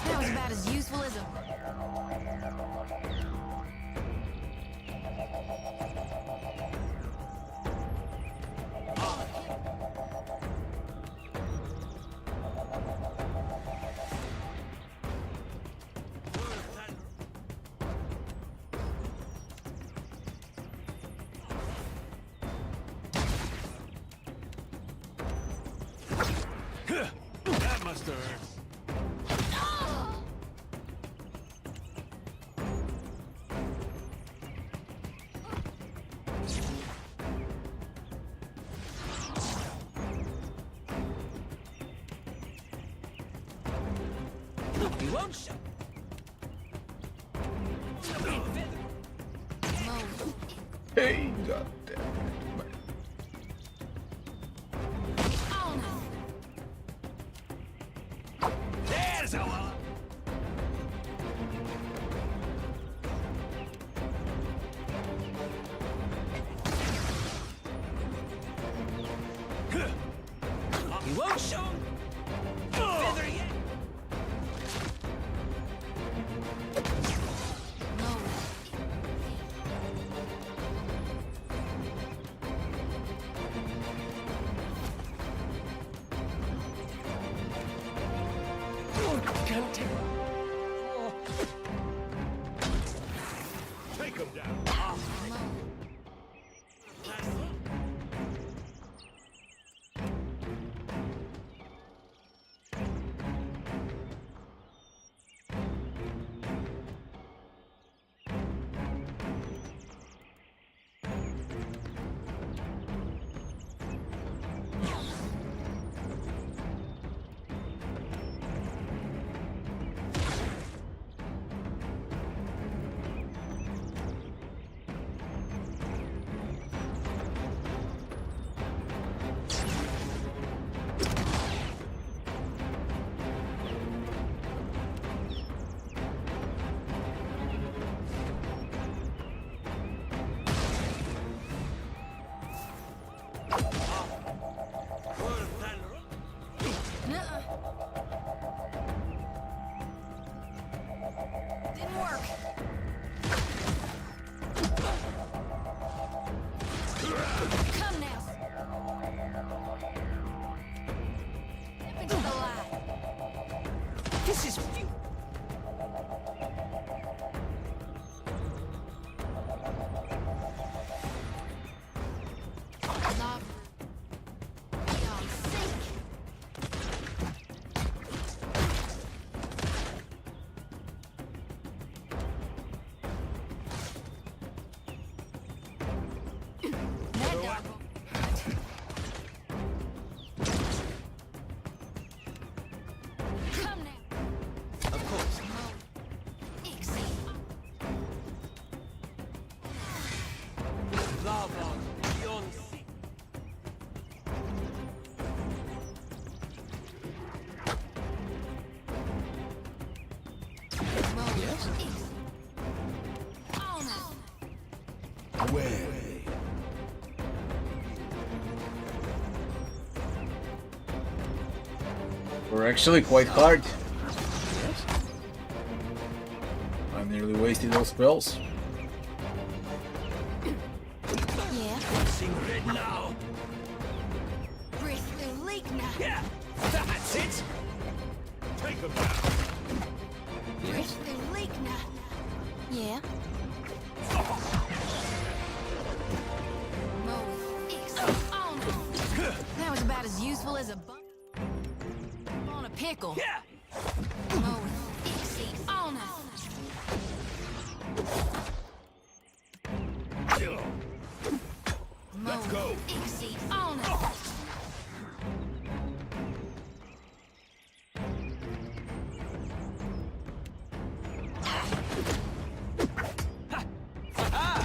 That was about as useful as a... faster. You won't show. Hey, goddamn. There's a one. You won't show. Feather yet. Take him down. Didn't work. Come now. Step into the light. This is you. Lava. Y'all sink. That dark. Come now. Of course. Exit. Lava beyond sea. Yes? On us. Away. We're actually quite hard. I nearly wasted those spells. Yeah. Sing red now. Breathe through leak now. Yeah, that's it. Take him down. Breathe through leak now. Yeah. Move. Exit. On us. That was about as useful as a bump on a pickle. Yeah. Move. Exit. On us. Let's go. Exit. On us.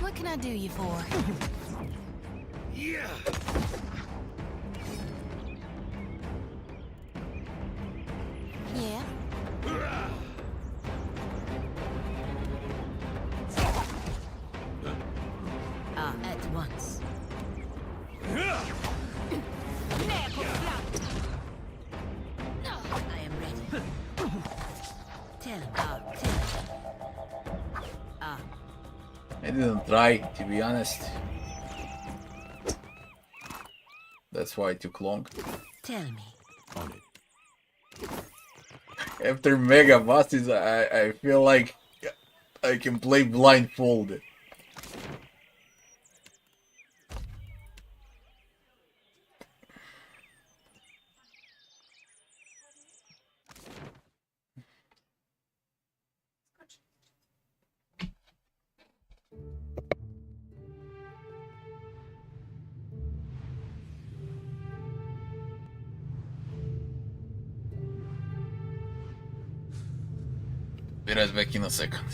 What can I do you for? Yeah. Yeah. At once. I am ready. Tell me. Tell me. I didn't try, to be honest. That's why it took long. Tell me. On it. After Mega Bosses, I feel like I can play blindfolded. Be right back in a second.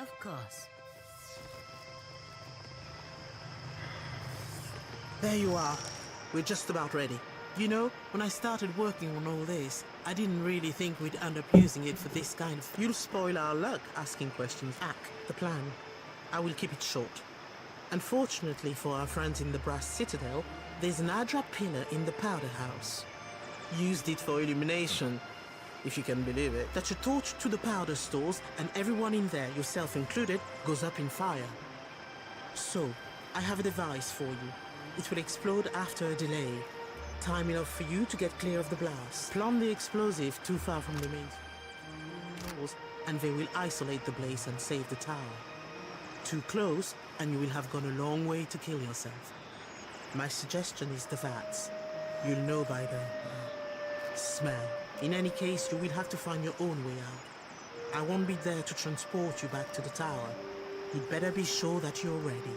Of course. There you are. We're just about ready. You know, when I started working on all this, I didn't really think we'd end up using it for this kind of... You'll spoil our luck asking questions. The plan. I will keep it short. Unfortunately for our friends in the Brass Citadel, there's an Adra pillar in the powder house. Used it for illumination, if you can believe it. That's a torch to the powder stores, and everyone in there, yourself included, goes up in fire. So, I have a device for you. It will explode after a delay. Time enough for you to get clear of the blast. Plant the explosive too far from the main doors, and they will isolate the blaze and save the tower. Too close, and you will have gone a long way to kill yourself. My suggestion is the vats. You'll know by the smell. In any case, you will have to find your own way out. I won't be there to transport you back to the tower. You'd better be sure that you're ready.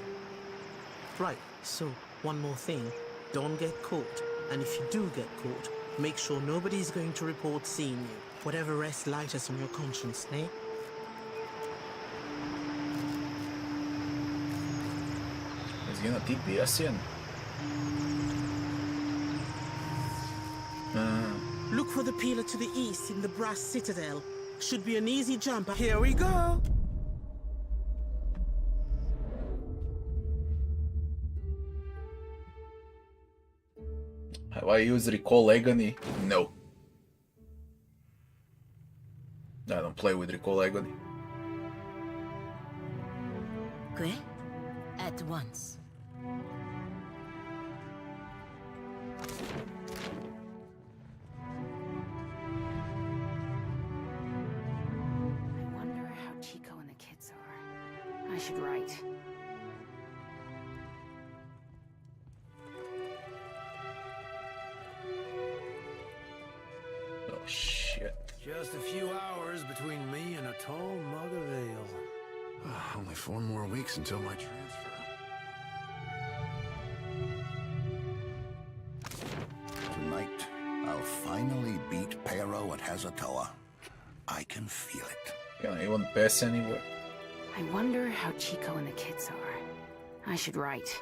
Right, so, one more thing. Don't get caught. And if you do get caught, make sure nobody's going to report seeing you. Whatever rests lightest on your conscience, eh? He's gonna TP us in. Look for the pillar to the east in the Brass Citadel. Should be an easy jump. Here we go! Have I used Recall Agony? No. I don't play with Recall Agony. Okay? At once. I wonder how Chico and the kids are. I should write. Oh shit. Just a few hours between me and a tall mug of ale. Only 4 more weeks until my transfer. Tonight, I'll finally beat Pero at Hazatoa. I can feel it. Can I even pass anywhere? I wonder how Chico and the kids are. I should write.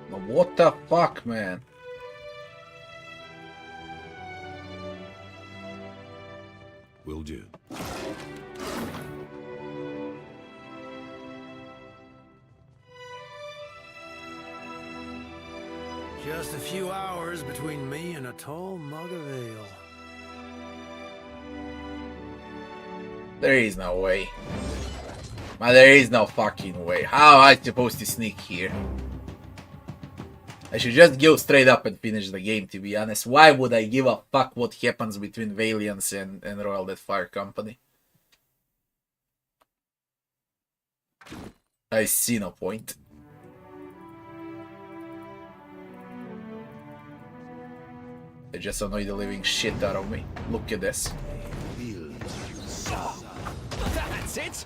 But what the fuck, man? Will do. Just a few hours between me and a tall mug of ale. There is no way. Man, there is no fucking way. How am I supposed to sneak here? I should just go straight up and finish the game, to be honest. Why would I give a fuck what happens between Valians and Royal Deadfire Company? I see no point. They just annoy the living shit out of me. Look at this. That's it?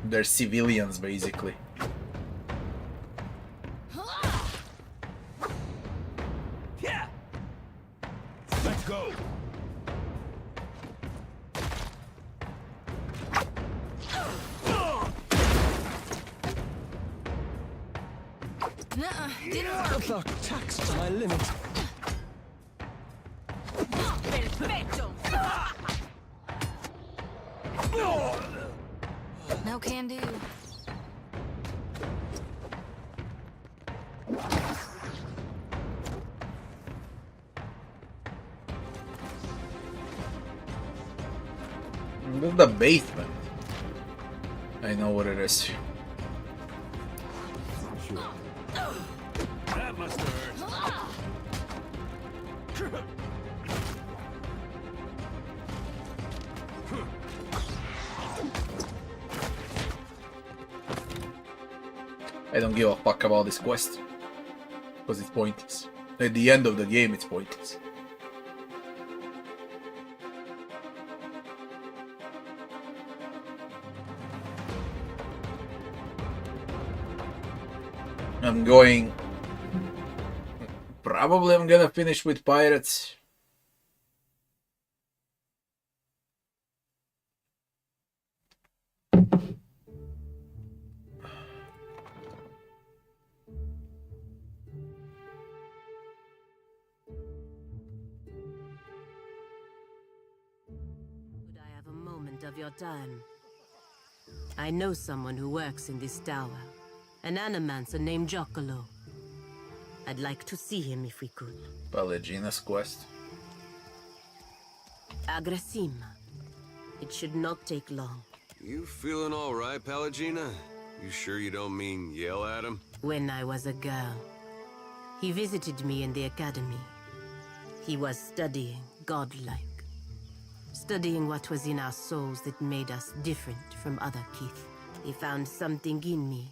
They're civilians, basically. Yeah. Let's go. Nuh-uh, didn't work. The luck taxed to my limit. Perfecto. No can do. This is the basement. I know what it is. That must have hurt. I don't give a fuck about this quest. Because it's pointless. At the end of the game, it's pointless. I'm going... Probably I'm gonna finish with pirates. of your time. I know someone who works in this tower. An animancer named Giacomo. I'd like to see him if we could. Pallegina's quest. Agrasima. It should not take long. You feeling all right, Pallegina? You sure you don't mean yell at him? When I was a girl, he visited me in the academy. He was studying godlike. Studying what was in our souls that made us different from other Keith. He found something in me.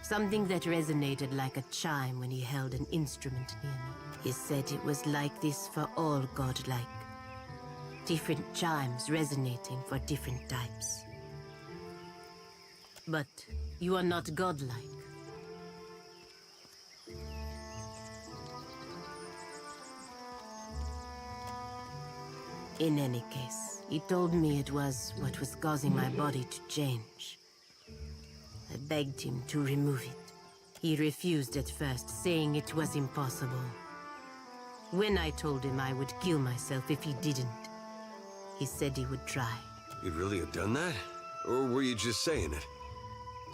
Something that resonated like a chime when he held an instrument near me. He said it was like this for all godlike. Different chimes resonating for different types. But you are not godlike. In any case, he told me it was what was causing my body to change. I begged him to remove it. He refused at first, saying it was impossible. When I told him I would kill myself if he didn't, he said he would try. You'd really have done that? Or were you just saying it?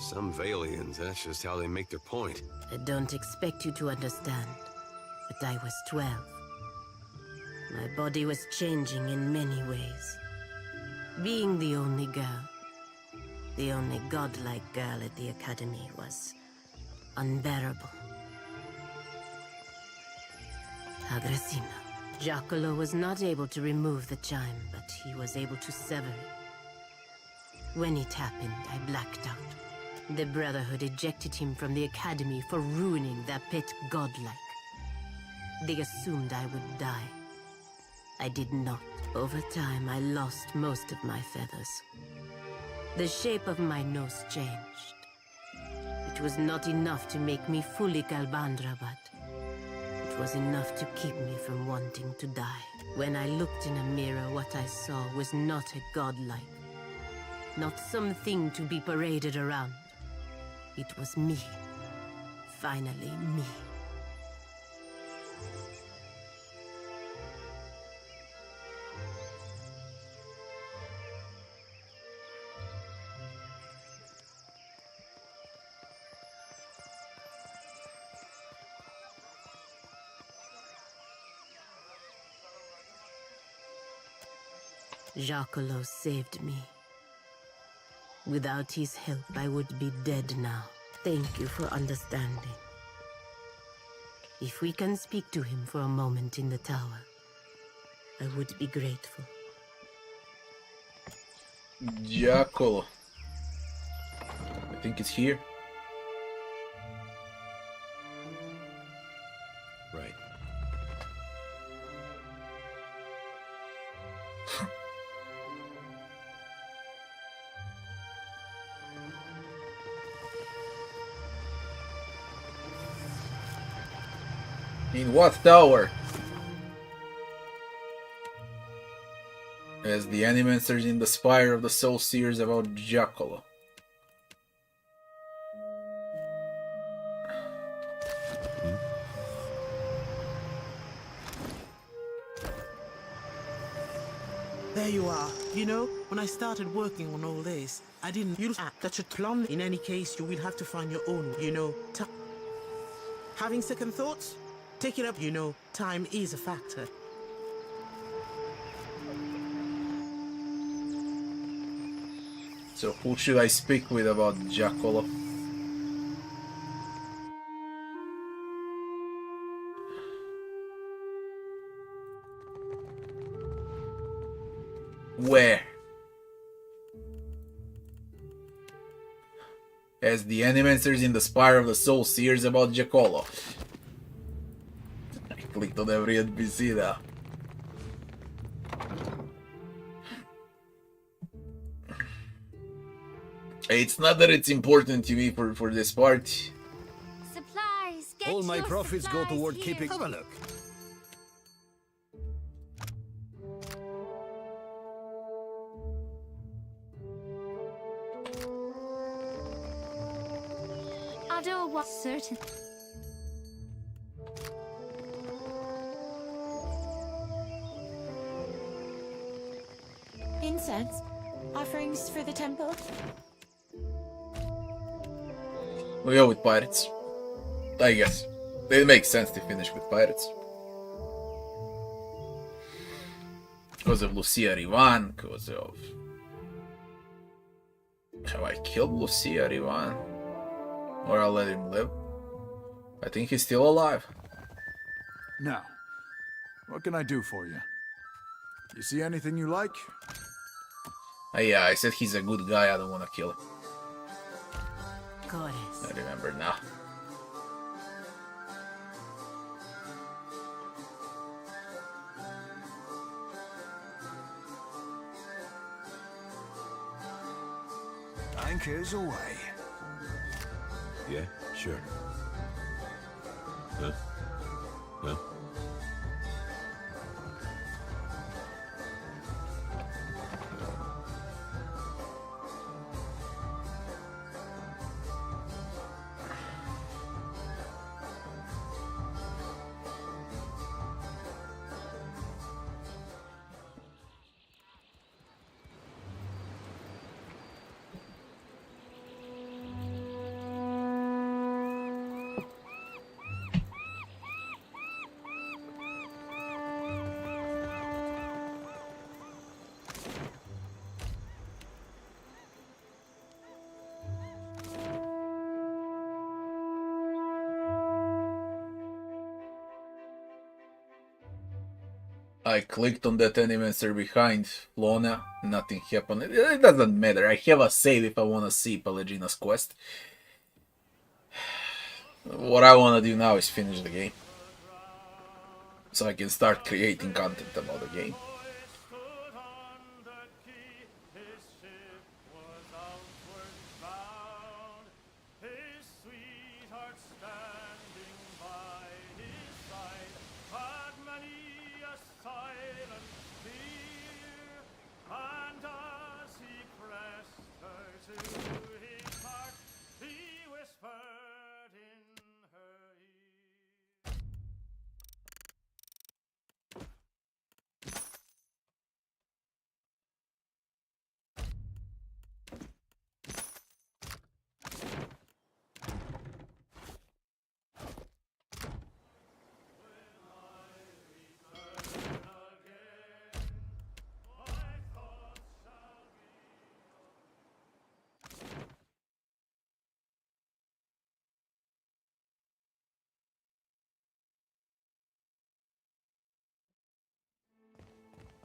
Some Valians, that's just how they make their point. I don't expect you to understand, but I was 12. My body was changing in many ways. Being the only girl, the only godlike girl at the academy, was unbearable. Agrasima. Giacomo was not able to remove the chime, but he was able to sever it. When it happened, I blacked out. The Brotherhood ejected him from the academy for ruining their pet godlike. They assumed I would die. I did not. Over time, I lost most of my feathers. The shape of my nose changed. It was not enough to make me fully Kalbandra, but it was enough to keep me from wanting to die. When I looked in a mirror, what I saw was not a godlike. Not something to be paraded around. It was me. Finally, me. Giacomo saved me. Without his help, I would be dead now. Thank you for understanding. If we can speak to him for a moment in the tower, I would be grateful. Giacomo. I think it's here. Right. In what tower? As the animancers in the spire of the soul seers about Giacomo. There you are. You know, when I started working on all this, I didn't use such a plan. In any case, you will have to find your own, Having second thoughts? Take it up, time is a factor. So who should I speak with about Giacomo? Where? As the animancers in the spire of the soul seers about Giacomo. I clicked on every NPC now. It's not that it's important to me for this part. Supplies. Get All my your profits go supplies toward here. keeping. Have a look. Ado was certain. Incense? Offerings for the temple? We go with pirates. I guess. It makes sense to finish with pirates. Because of Lucia Rivan, because of... Have I killed Lucia Rivan? Or I'll let him live? I think he's still alive. Now, what can I do for you? You see anything you like? Yeah, I said he's a good guy, I don't want to kill him. Goddess. I remember now. Anchors away. Yeah, sure. Huh? Huh? I clicked on that animator behind Lona, nothing happened. It doesn't matter, I have a save if I want to see Pelagina's quest. What I want to do now is finish the game. So I can start creating content about the game.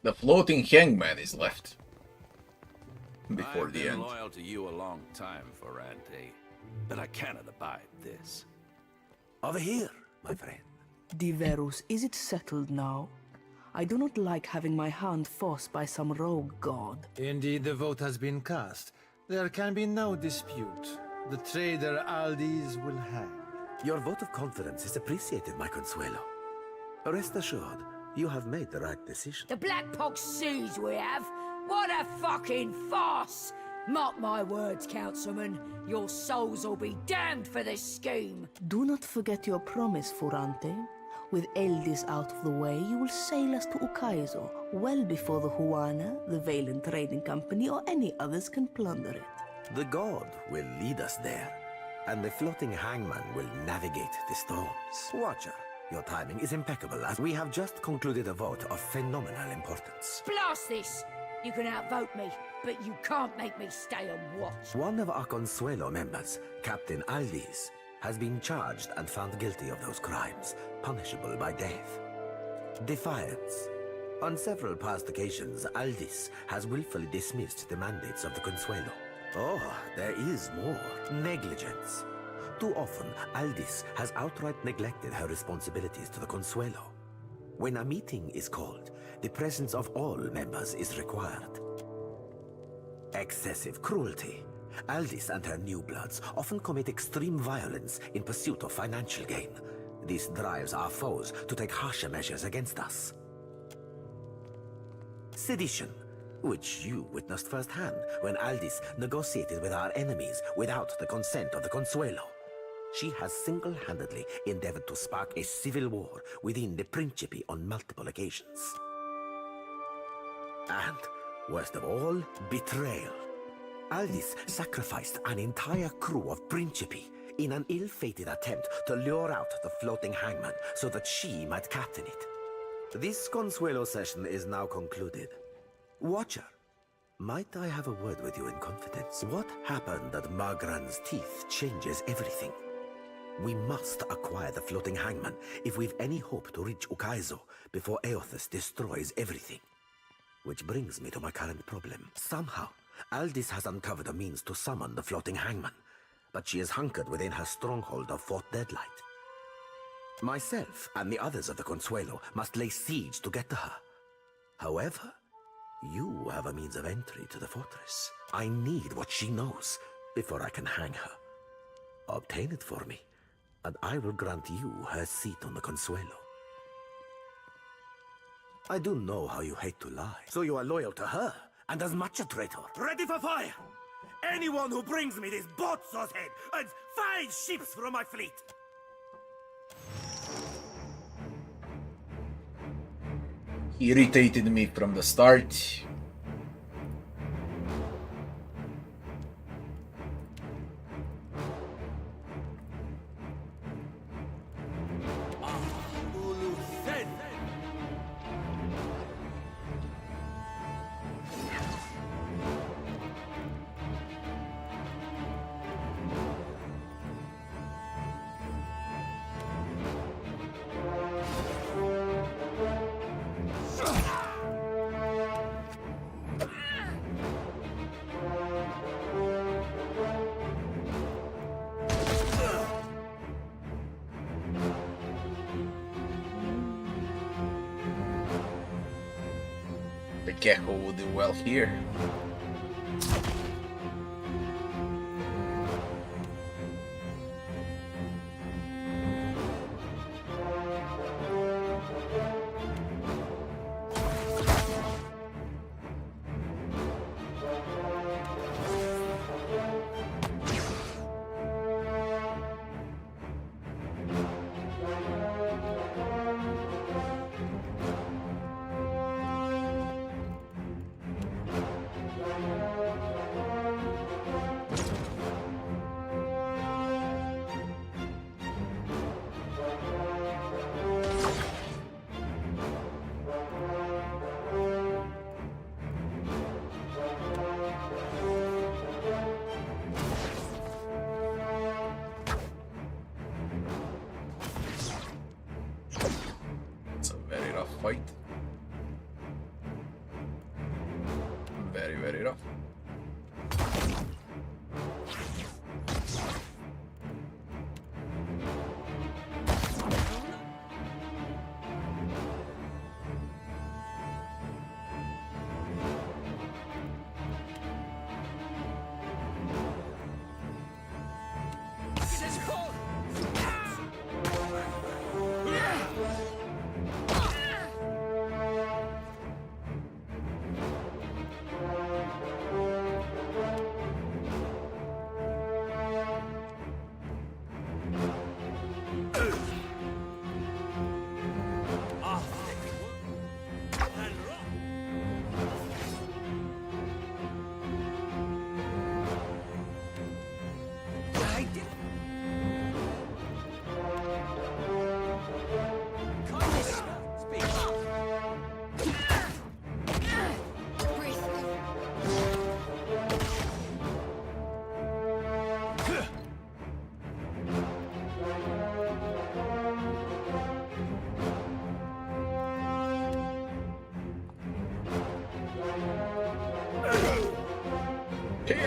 The floating hangman is left before I've the been end. loyal to you a long time, Ferrante, but I cannot abide this. Over here, my friend. Diverus, is it settled now? I do not like having my hand forced by some rogue god. Indeed, the vote has been cast. There can be no dispute. The traitor Aldis will hang. Your vote of confidence is appreciated, my Consuelo. Rest assured, you have made the right decision. The Black Pox siege we have? What a fucking farce! Mark my words, Councilman. Your souls will be damned for this scheme. Do not forget your promise, Ferrante. With Eldis out of the way, you will sail us to Ukaizo, well before the Huana, the Valian Trading Company, or any others can plunder it. The god will lead us there, and the floating hangman will navigate the storms. Watcher, your timing is impeccable, as we have just concluded a vote of phenomenal importance. Blast this! You can outvote me, but you can't make me stay and watch. One of our Consuelo members, Captain Aldis, has been charged and found guilty of those crimes, punishable by death. Defiance. On several past occasions, Aldis has willfully dismissed the mandates of the Consuelo. Oh, there is more. Negligence. Too often, Aldis has outright neglected her responsibilities to the Consuelo. When a meeting is called, the presence of all members is required. Excessive cruelty. Aldis and her new bloods often commit extreme violence in pursuit of financial gain. This drives our foes to take harsher measures against us. Sedition, which you witnessed firsthand when Aldis negotiated with our enemies without the consent of the Consuelo. She has single-handedly endeavored to spark a civil war within the Principe on multiple occasions. And Worst of all, betrayal. Aldis sacrificed an entire crew of Principi in an ill-fated attempt to lure out the floating hangman so that she might captain it. This Consuelo session is now concluded. Watcher, might I have a word with you in confidence? What happened at Magran's teeth changes everything. We must acquire the floating hangman if we've any hope to reach Ukaizo before Eothas destroys everything. Which brings me to my current problem. Somehow, Aldis has uncovered a means to summon the floating hangman, but she is hunkered within her stronghold of Fort Deadlight. Myself and the others of the Consuelo must lay siege to get to her. However, you have a means of entry to the fortress. I need what she knows before I can hang her. Obtain it for me, and I will grant you her seat on the Consuelo. I do know how you hate to lie, so you are loyal to her, and as much a traitor. Ready for fire! Anyone who brings me this Botso's head earns 5 ships from my fleet! He irritated me from the start. The gecko will do well here. Fight. Very, very rough.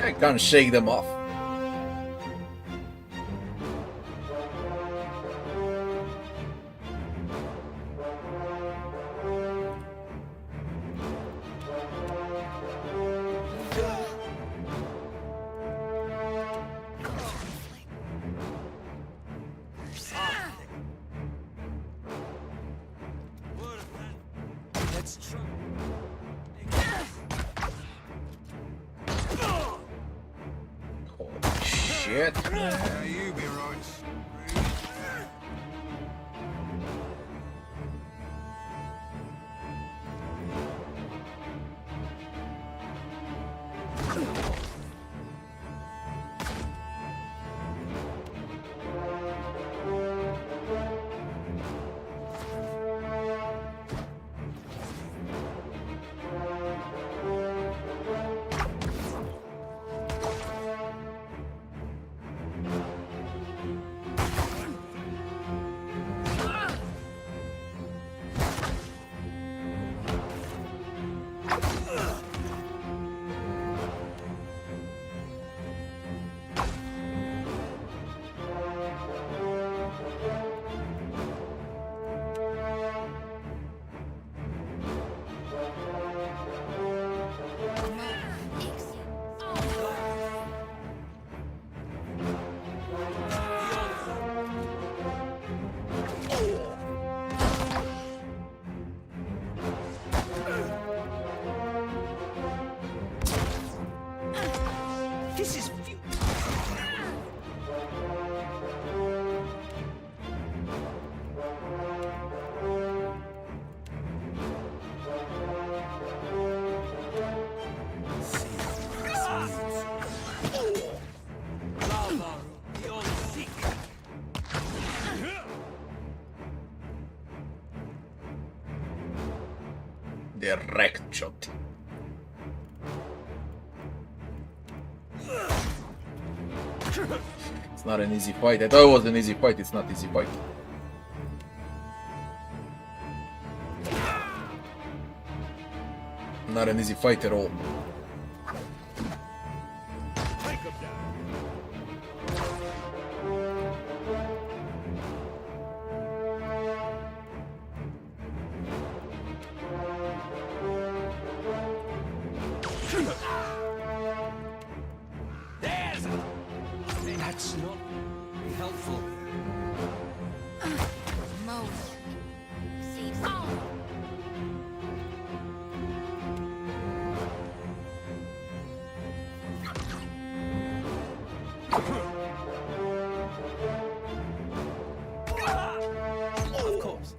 I can't shake them off. Shit. Yeah, you be right. get wrecked shot. It's not an easy fight. I thought it was an easy fight. It's not easy fight. Not an easy fight at all. That's not helpful. Of course.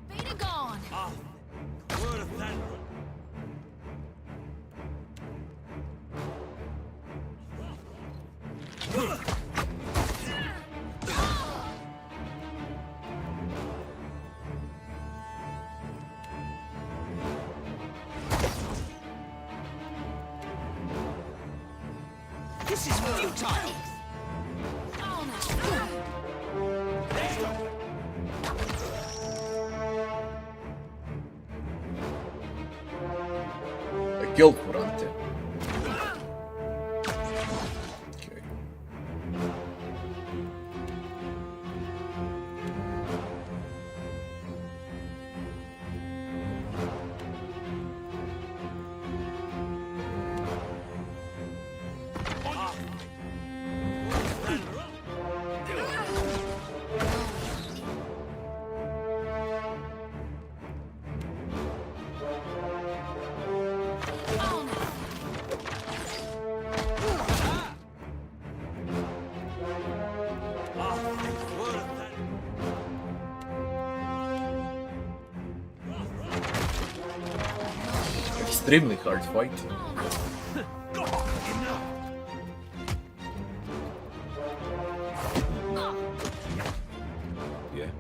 Beta gone. Word of that. This is futile. I killed Kurante. Okay. Extremely hard fight. Yeah.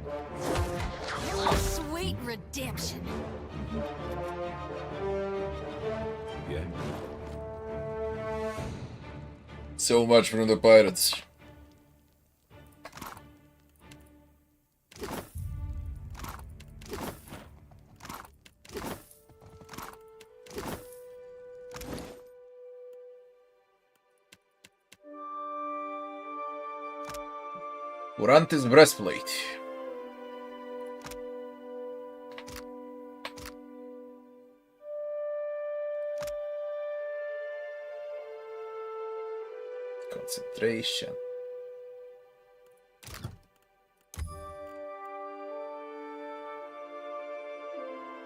Oh, sweet redemption. Yeah. So much from the pirates. Kurante's breastplate. Concentration.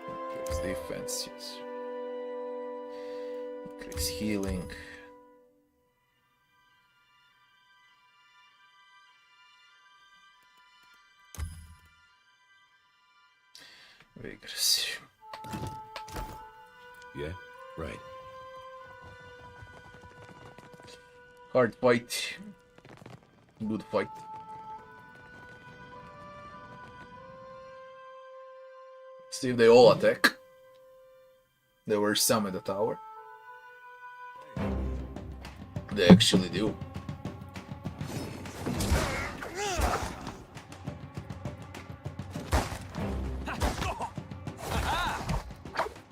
Increase defense, yes. Increase healing. Vigorous. Yeah, right. Hard fight. Good fight. See if they all attack. There were some at the tower. They actually do.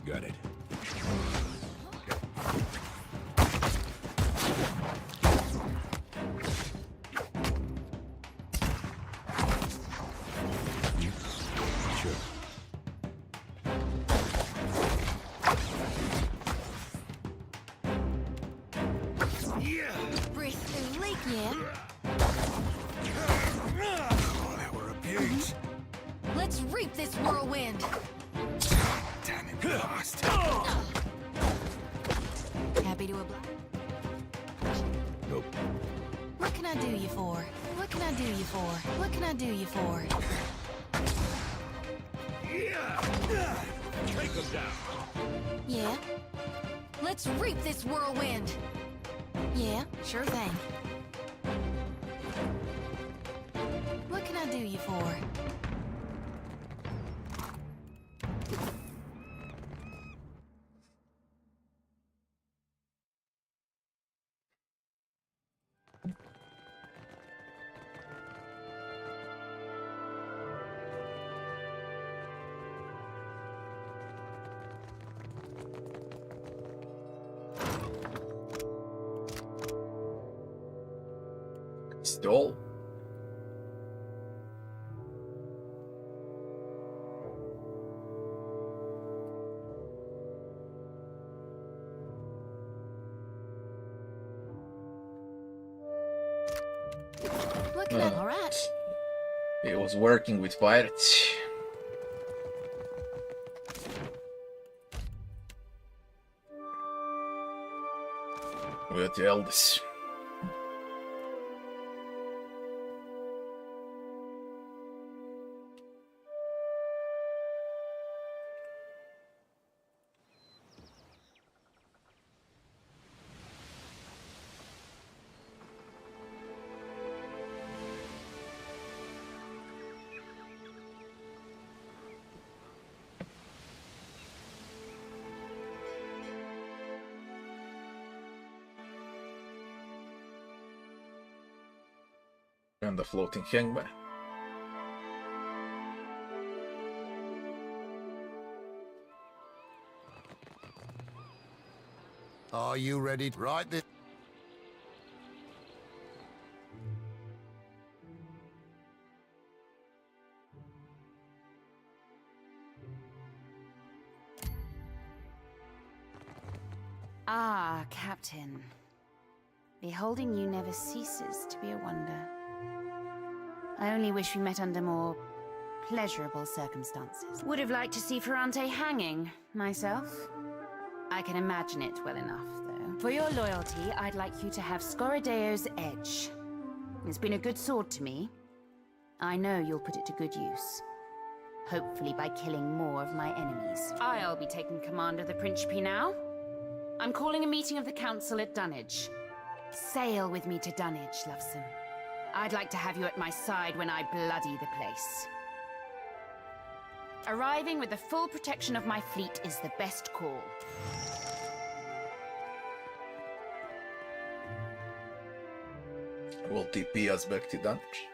Got it. Sure. Breathe through leak, yeah? Oh, that were a beaut. Let's reap this whirlwind. Damn it, lost. Happy to oblige. Nope. What can I do you for? What can I do you for? What can I do you for? Take them down. Yeah? Let's reap this whirlwind. Yeah, sure thing. What can I do you for? Stole. Look at that. All right. It was working with pirates. With the eldest. And the floating Hangman. Are you ready to ride this? Ah, Captain. Beholding you never ceases to be a wonder. I only wish we met under more pleasurable circumstances. Would have liked to see Ferrante hanging, myself. I can imagine it well enough, though. For your loyalty, I'd like you to have Scoradeo's Edge. It's been a good sword to me. I know you'll put it to good use. Hopefully by killing more of my enemies. I'll be taking command of the Principe now. I'm calling a meeting of the Council at Dunwich. Sail with me to Dunwich, Lovesome. I'd like to have you at my side when I bloody the place. Arriving with the full protection of my fleet is the best call. Will TP us back to Dunwich.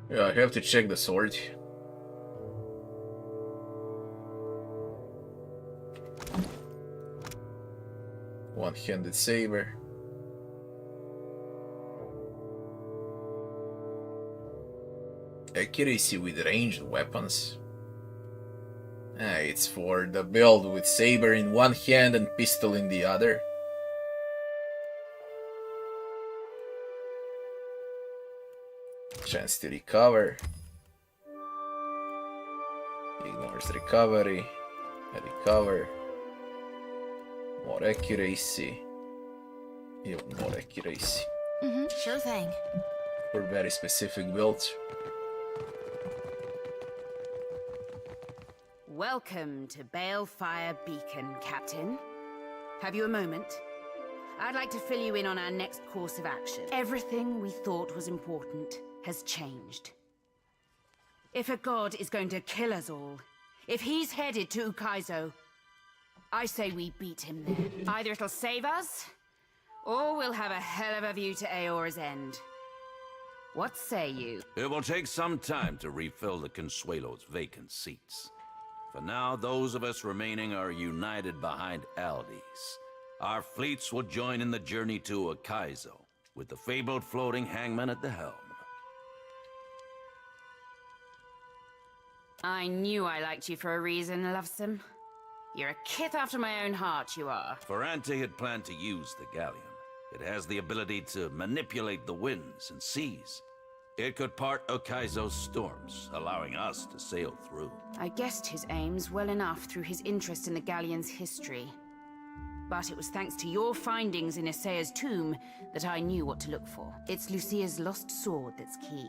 Yeah, I have to check the sword. One-handed saber. Accuracy with ranged weapons. It's for the build with saber in one hand and pistol in the other. Chance to recover. Ignores recovery. Recover. More accuracy. Even more accuracy. Sure thing. For very specific builds. Welcome to Balefire Beacon, Captain. Have you a moment? I'd like to fill you in on our next course of action. Everything we thought was important has changed. If a god is going to kill us all, if he's headed to Ukaizo, I say we beat him there. Either it'll save us, or we'll have a hell of a view to Aora's end. What say you? It will take some time to refill the Consuelo's vacant seats. For now, those of us remaining are united behind Aldis. Our fleets will join in the journey to Ukaizo, with the fabled floating Hangman at the helm. I knew I liked you for a reason, Lovesome. You're a kith after my own heart, you are. Ferrante had planned to use the galleon. It has the ability to manipulate the winds and seas. It could part Ukaizo's storms, allowing us to sail through. I guessed his aims well enough through his interest in the galleon's history. But it was thanks to your findings in Isaea's tomb that I knew what to look for. It's Lucia's lost sword that's key.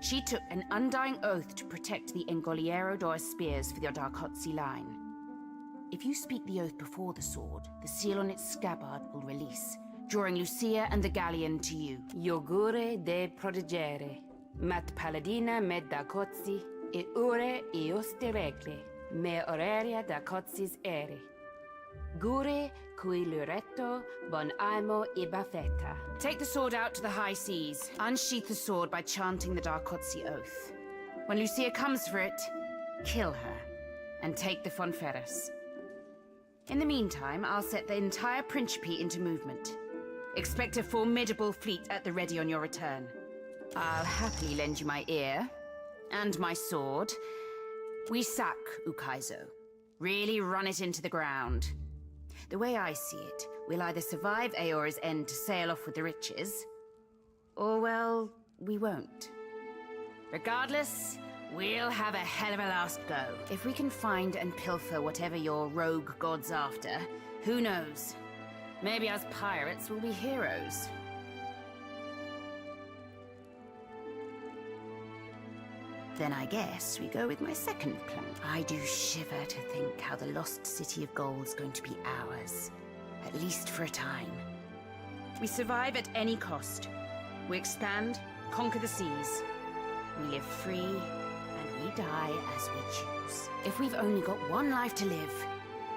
She took an undying oath to protect the Engoliero dos spears for the Darkotsi line. If you speak the oath before the sword, the seal on its scabbard will release, drawing Lucia and the galleon to you. Iogure de protegere, mat paladina med Darkotsi, e ure ioste regle, me aurelia Darkotsis ere. Gure cui luretto bon aimo ibafeta. Take the sword out to the high seas. Unsheath the sword by chanting the Darkotsi oath. When Lucia comes for it, kill her, and take the Fonferres. In the meantime, I'll set the entire Principe into movement. Expect a formidable fleet at the ready on your return. I'll happily lend you my ear, and my sword. We sack Ukaizo. Really run it into the ground. The way I see it, we'll either survive Aora's end to sail off with the riches, or, well, we won't. Regardless, we'll have a hell of a last go. If we can find and pilfer whatever your rogue god's after, who knows? Maybe us pirates will be heroes. Then I guess we go with my second plan. I do shiver to think how the lost city of gold's going to be ours. At least for a time. We survive at any cost. We expand, conquer the seas. We live free, and we die as we choose. If we've only got one life to live,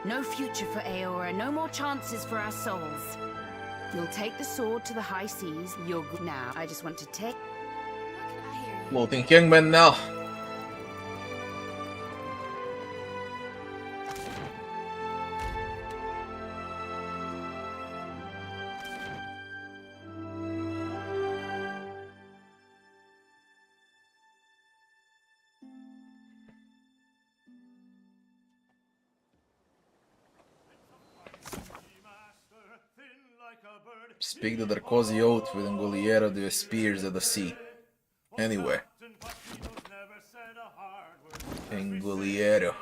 no future for Aora, no more chances for our souls. You'll take the sword to the high seas, you're good now. I just want to take... Floating Hangman now. Speak the Darkosi oath with Engoliero de spears at the sea. Anyway. Engoliero.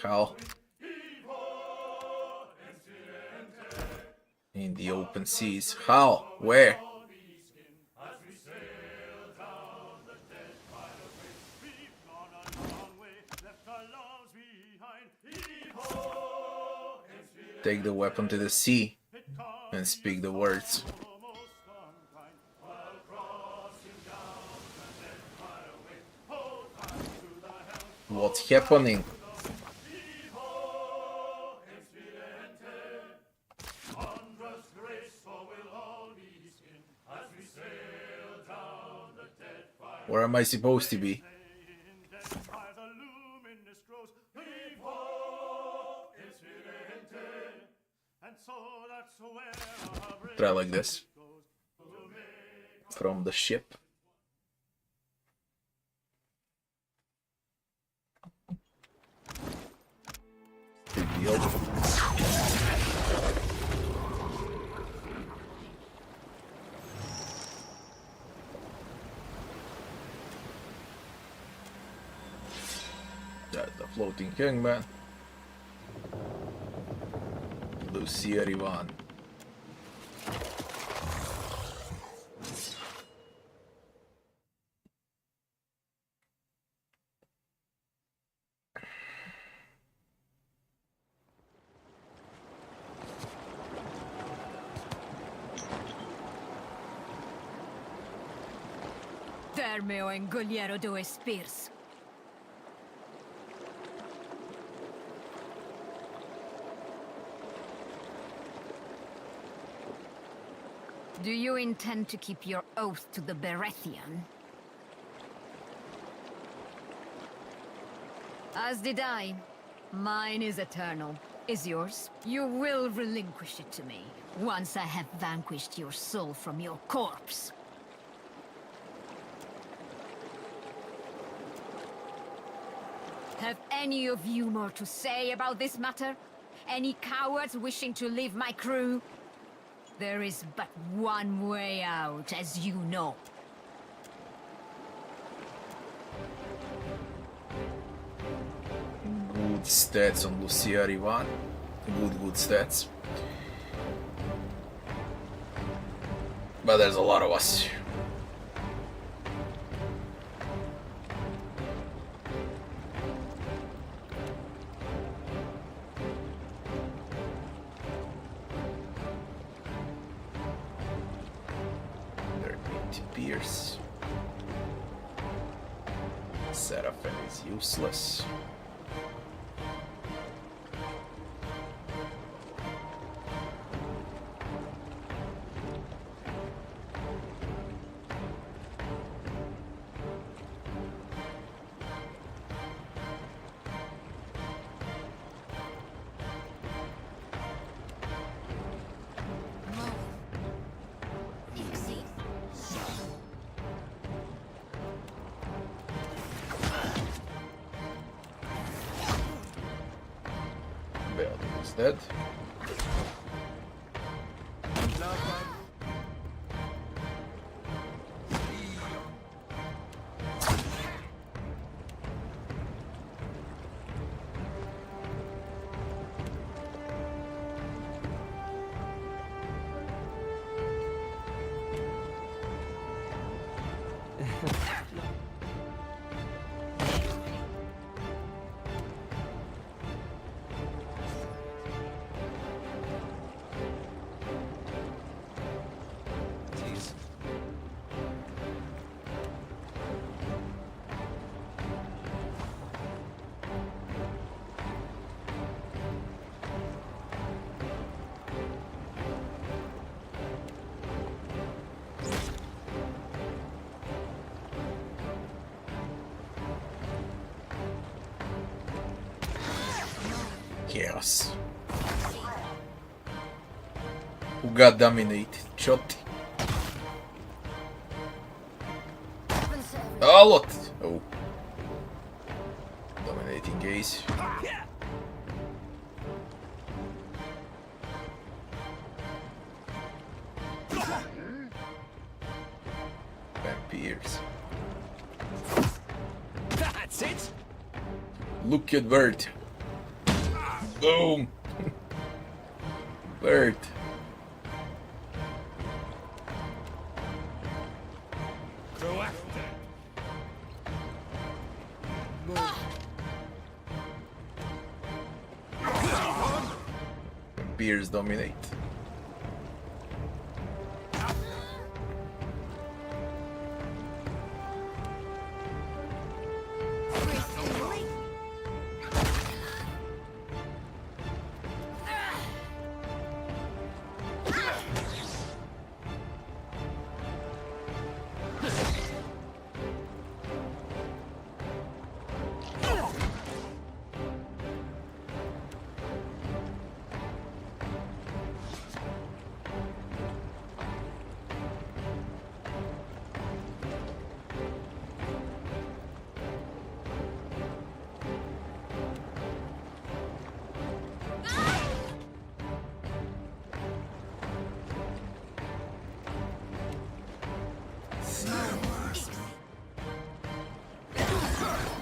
How? In the open seas. How? Where? Take the weapon to the sea and speak the words. What's happening? Where am I supposed to be? Try like this. From the ship. Big deal. That's the floating Hangman. Lucia Rivan. Vermeo Engoliero do spears. Do you intend to keep your oath to the Berethian? As did I. Mine is eternal. Is yours? You will relinquish it to me, once I have vanquished your soul from your corpse. Have any of you more to say about this matter? Any cowards wishing to leave my crew? There is but one way out, as you know. Good stats on Lucia Rivan. Good stats. But there's a lot of us. There are 80 Pierce. Seraphim is useless. Valian is dead. Chaos. Who got dominated? Chotti. A lot! Oh. Dominating gaze. Vampires. That's it! Look at Bird. Boom! Bird. Vampires dominate.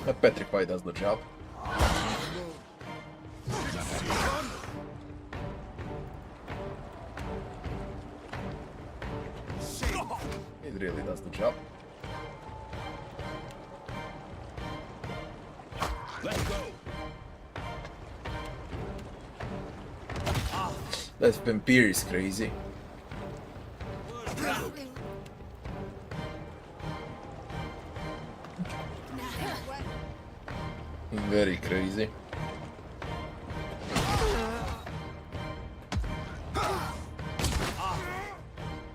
That Petrify does the job. It really does the job. Let's go. That Vampire is crazy. Very crazy.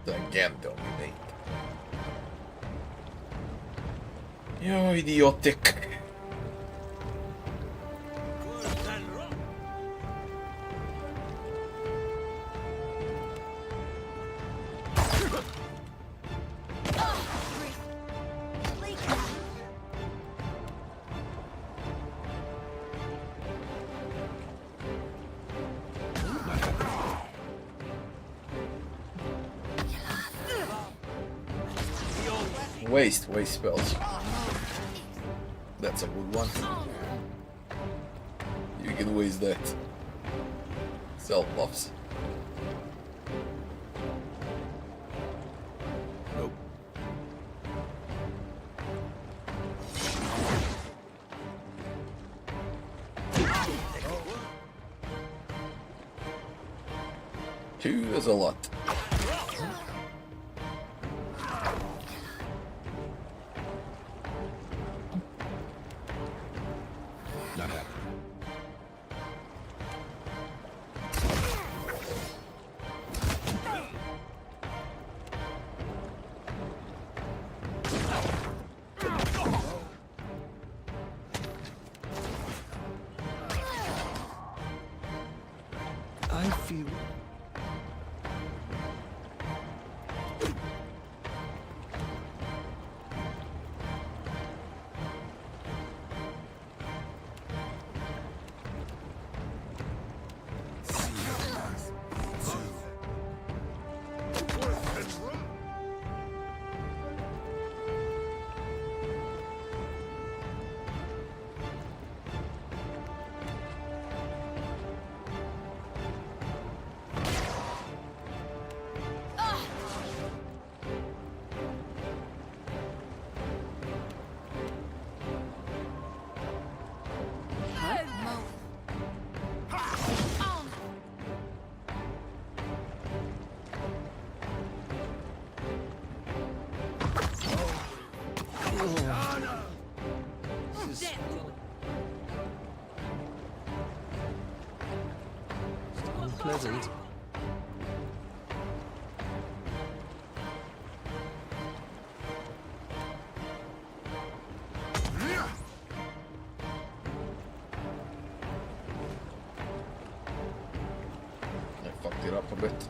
Again dominate. Yo, idiotic. Waste spells. That's a good one. You can waste that. Self buffs. Nope. Two is a lot. Not happening. I feel... Pleasant. I fucked it up a bit.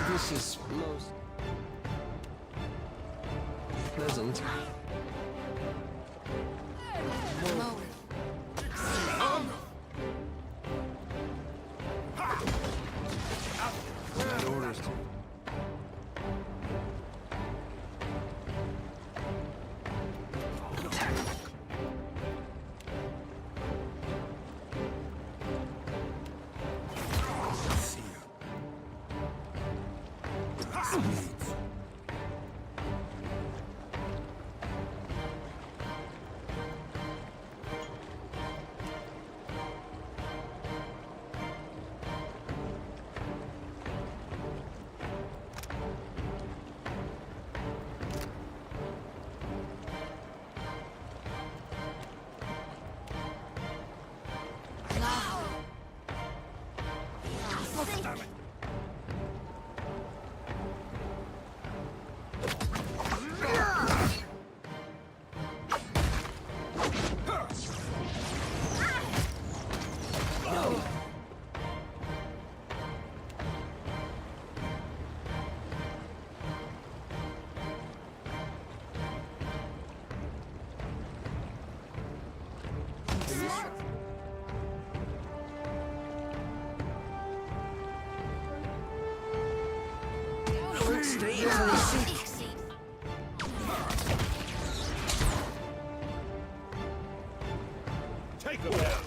This is most pleasant. Bad orders. Stay in the seat. Take him down.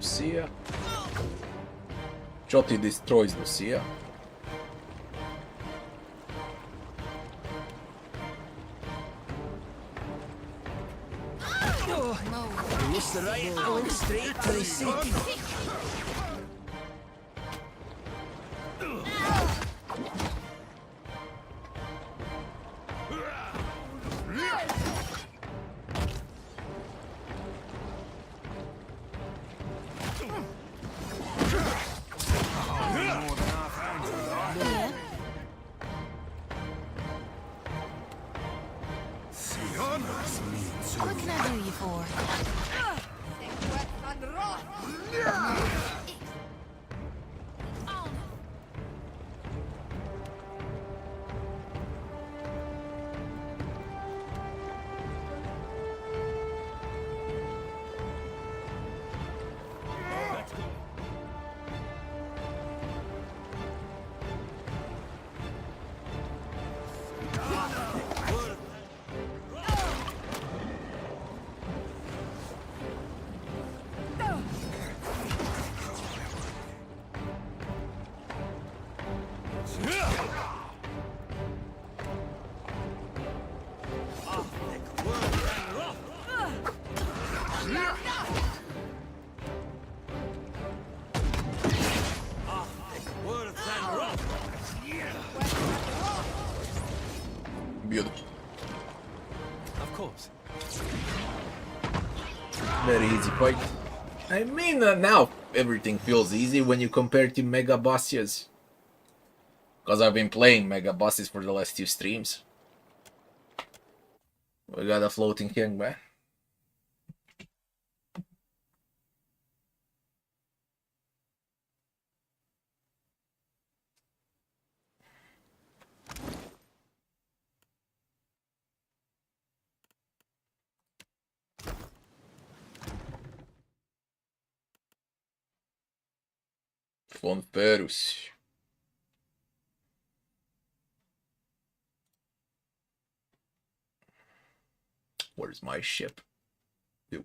Lucia. Jotty destroys Lucia. Mr. Right, I went straight to the seat. What can I do you for? Beautiful. Of course. Very easy fight. I mean, now everything feels easy when you compare to Mega Bosses. Because I've been playing Mega Bosses for the last 2 streams. We got a floating Hangman. Von Perus. Where's my ship? Ew.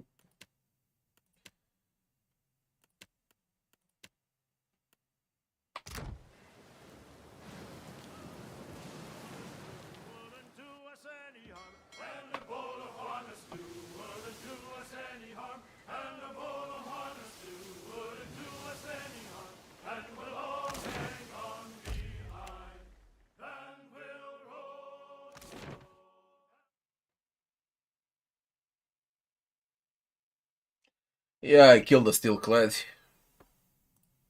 Yeah, I killed the Steel Clad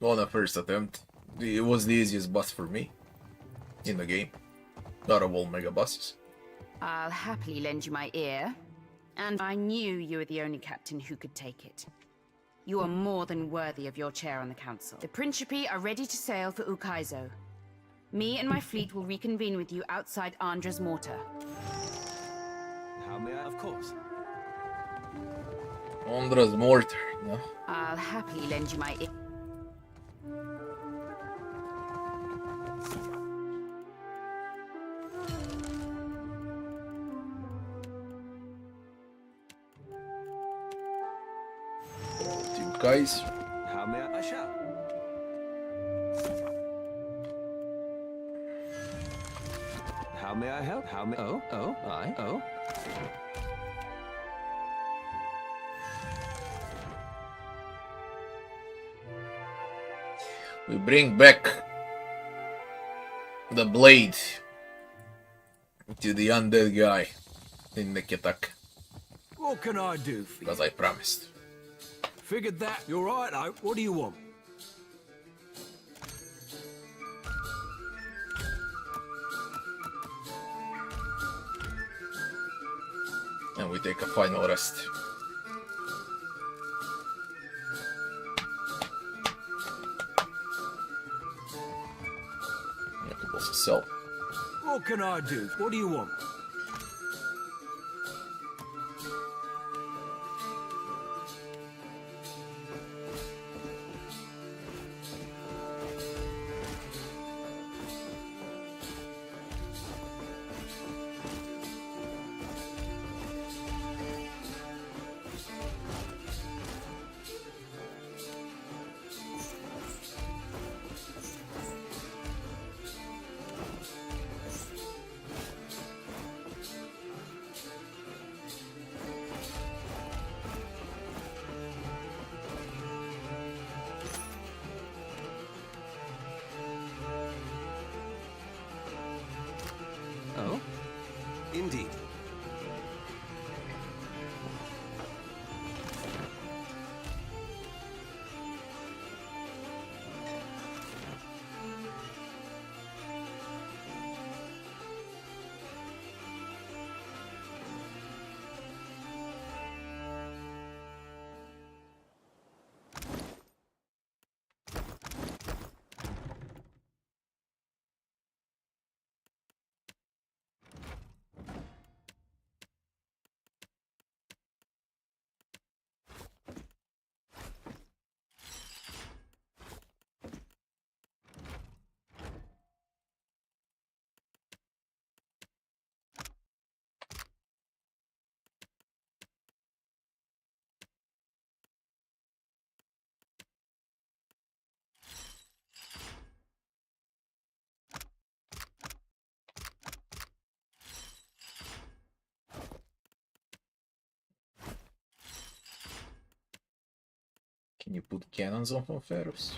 on the first attempt. It was the easiest boss for me in the game. Not of all Mega Bosses. I'll happily lend you my ear. And I knew you were the only captain who could take it. You are more than worthy of your chair on the council. The Principe are ready to sail for Ukaizo. Me and my fleet will reconvene with you outside Andra's Mortar. How may I? Of course. Andra's Mortar, no? I'll happily lend you my ear. You guys. How may I? I shall. How may I help? How may? Oh. We bring back the blade to the undead guy in the Kitak. What can I do for you? Because I promised. Figured that. You're right, though. What do you want? And we take a final rest. So, what can I do? What do you want? Can you put cannons on Fonferros?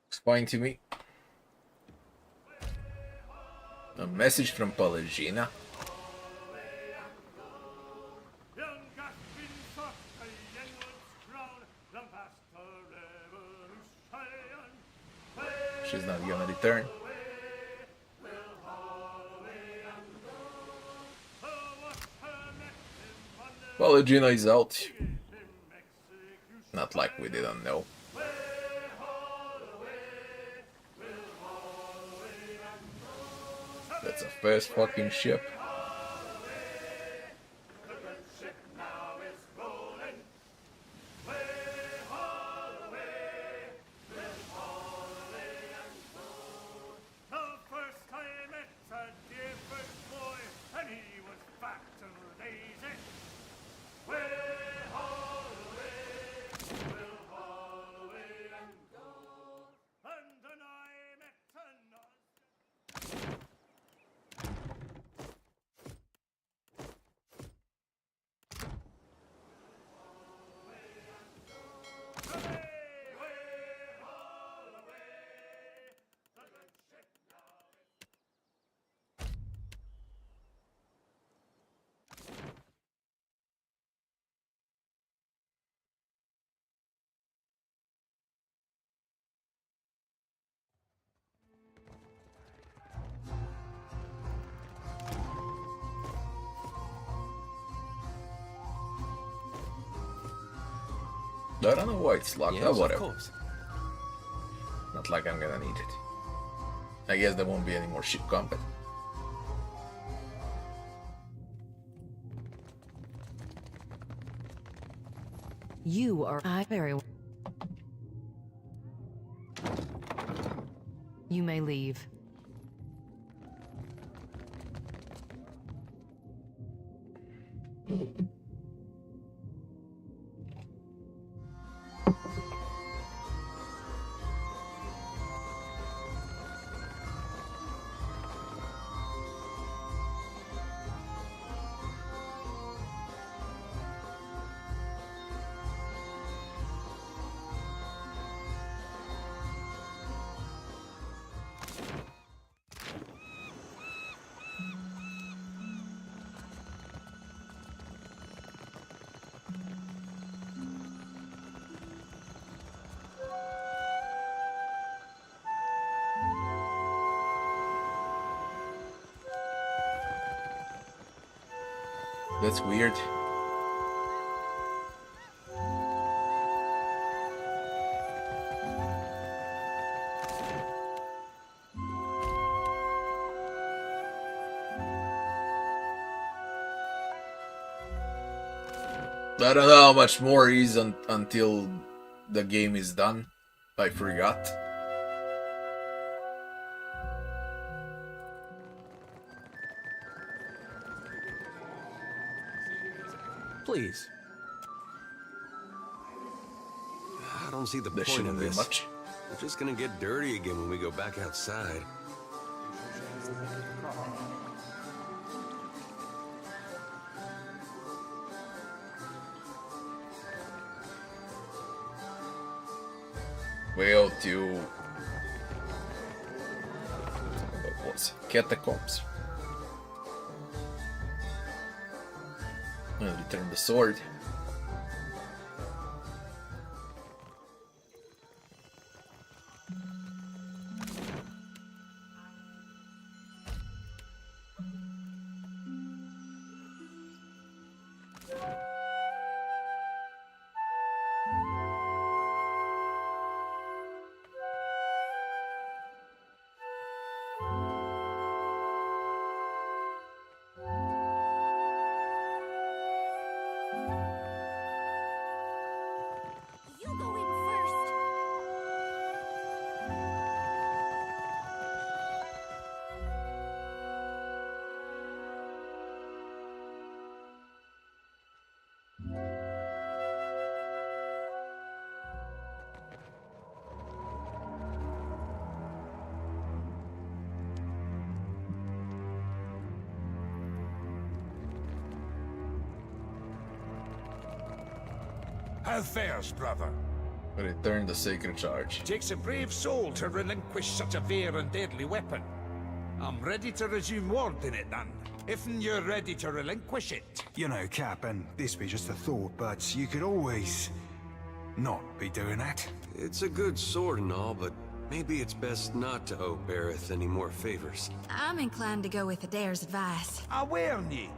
Explain to me. A message from Palagina. She's not gonna return. Palagina is out. Not like we didn't know. That's a first fucking ship. I don't know why it's locked. Yes, Oh, of whatever. course. Not like I'm gonna need it. I guess there won't be any more ship combat. You are very. You may leave. That's weird. I don't know how much more is until the game is done. I forgot. Please. I don't see the There point shouldn't of be this. much. We're just gonna get dirty again when we go back outside. Well, to what was it? Catacombs. And return the sword. How fares, brother? Return the sacred charge. Takes a brave soul to relinquish such a rare and deadly weapon. I'm ready to resume warding it then, if you're ready to relinquish it. You know, Cap, and this be just a thought, but you could always not be doing that. It's a good sword and all, but maybe it's best not to owe Bareth any more favors. I'm inclined to go with Adair's advice. I warn ye.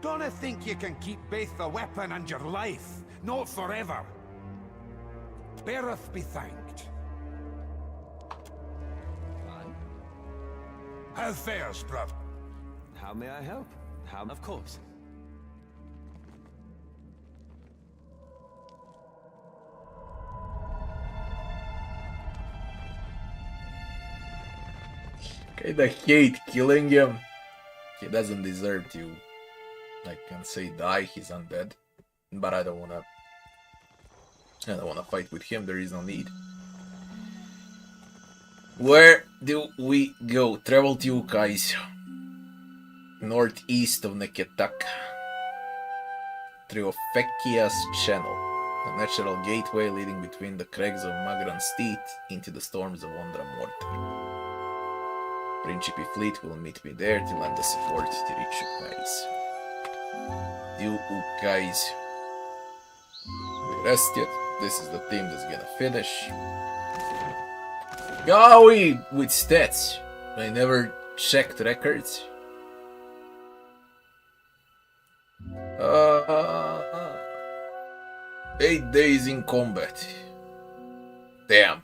Don't think you can keep both the weapon and your life. Not forever. Bareth be thanked. How fares, bruv? How may I help? How? Of course. Kinda hate killing him. He doesn't deserve to, I can say, die. He's undead, but I don't wanna fight with him. There is no need. Where do we go? Travel to Ukaizo, northeast of Neketaka, through Ophekia's Channel, a natural gateway leading between the crags of Magranstead into the storms of Ondra Mortar. Principe fleet will meet me there to lend the support to reach Ukaizo. Do Ukaizo. We rest yet. This is the team that's gonna finish. Go with stats. I never checked records. 8 days in combat. Damn.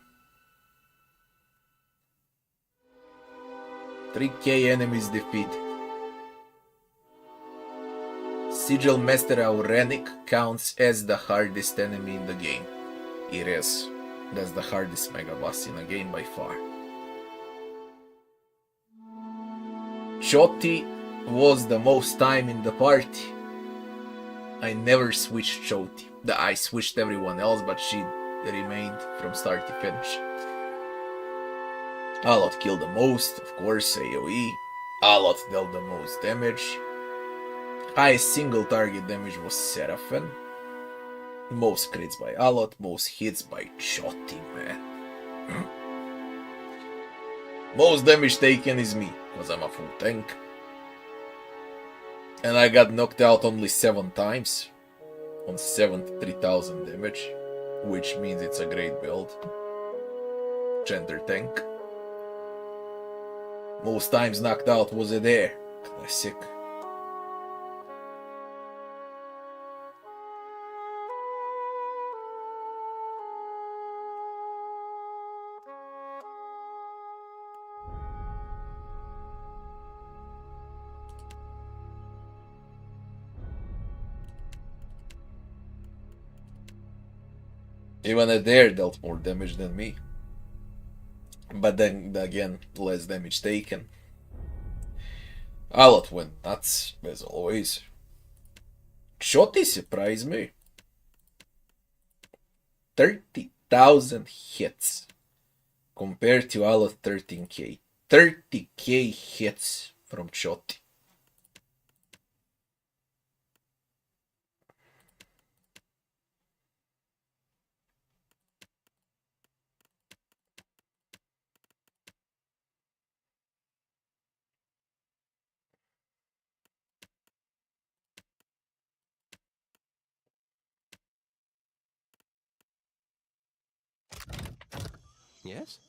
3k enemies defeated. Sigil Master Aurenic counts as the hardest enemy in the game. It is. That's the hardest mega boss in the game by far. Choti was the most time in the party. I never switched Choti. I switched everyone else, but she remained from start to finish. Alot killed the most, of course, AoE. Alot dealt the most damage. Highest single target damage was Seraphim. Most crits by Alot, most hits by Choti, man. Most damage taken is me, because I'm a full tank. And I got knocked out only 7 times, on 73,000 damage, which means it's a great build. Gender tank. Most times knocked out was Adair. Classic. Even Adair dealt more damage than me. But then again, less damage taken. Alot went nuts, as always. Choti surprised me. 30,000 hits. Compared to Alot 13k. 30k hits from Choti. Yes?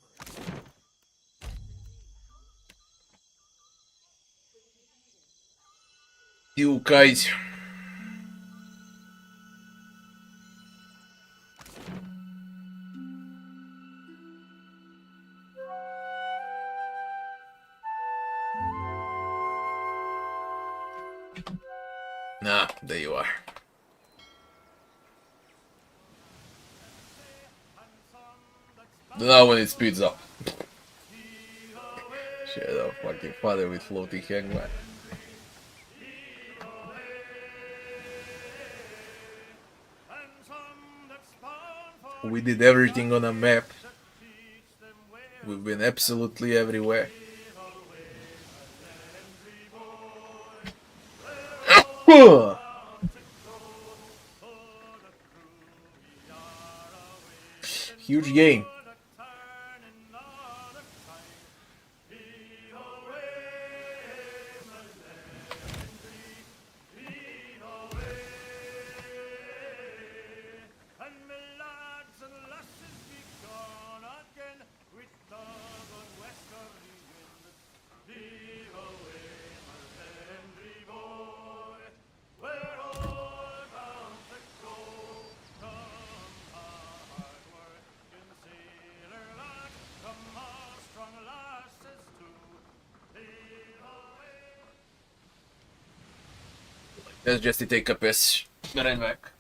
Ukaizo. Ah, there you are. Now when it speeds up. Shit, oh, fucking father with floating Hangman. We did everything on a map. We've been absolutely everywhere. Huge game. Let's just take a piss. Be right back.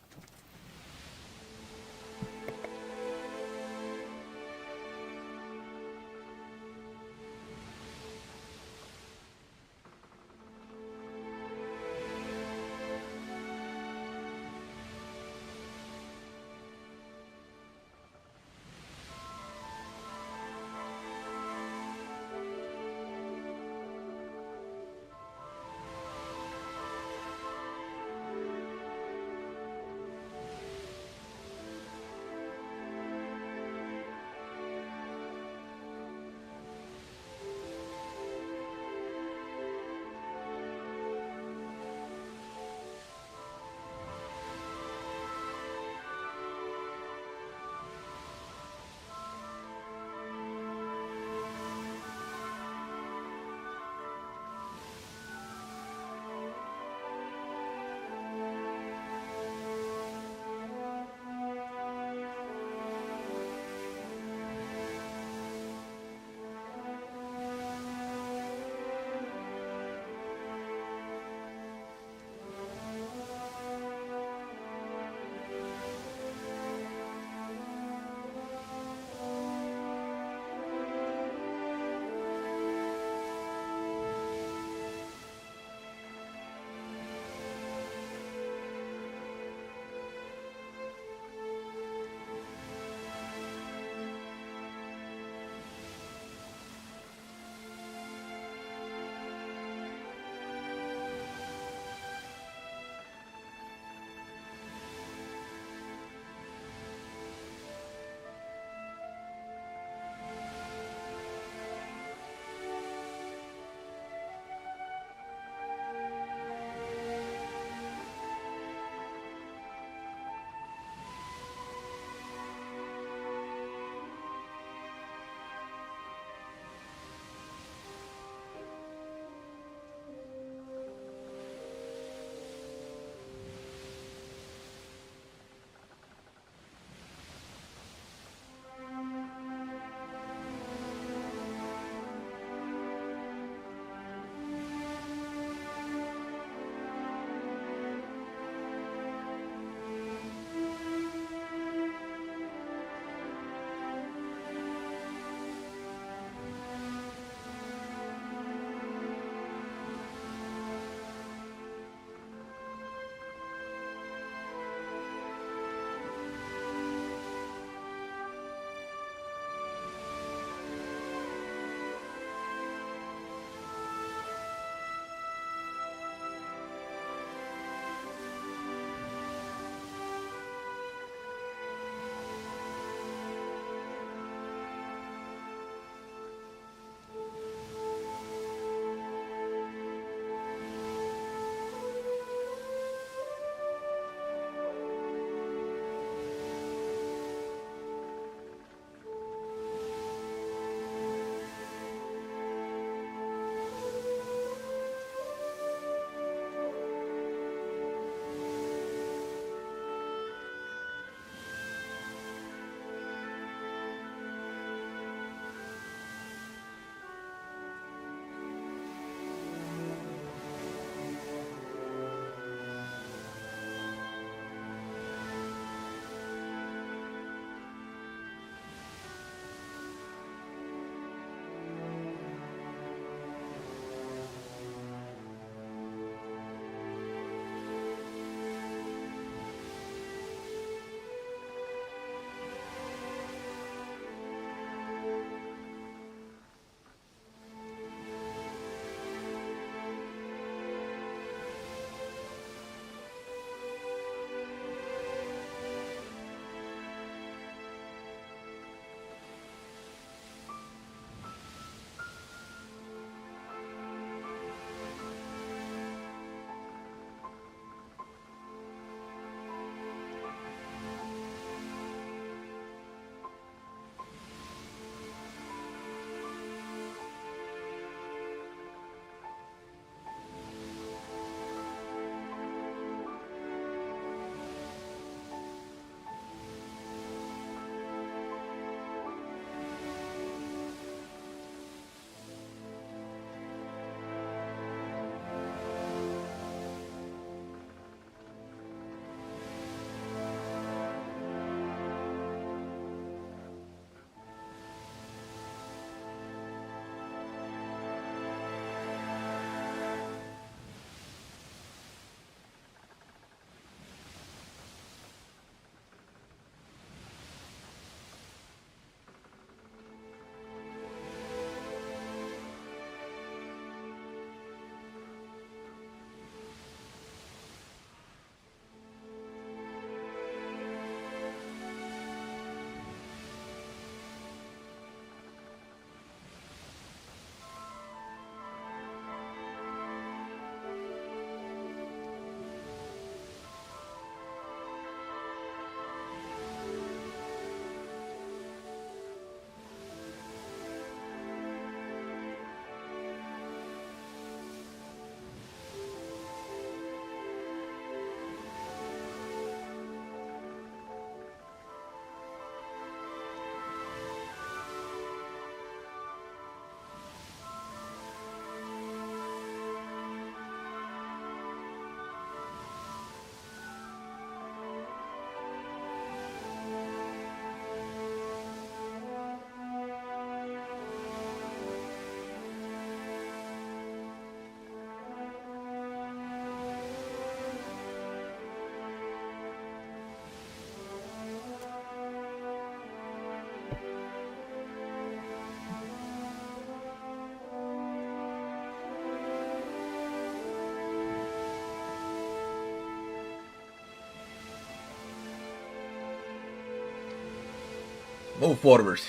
Move forward.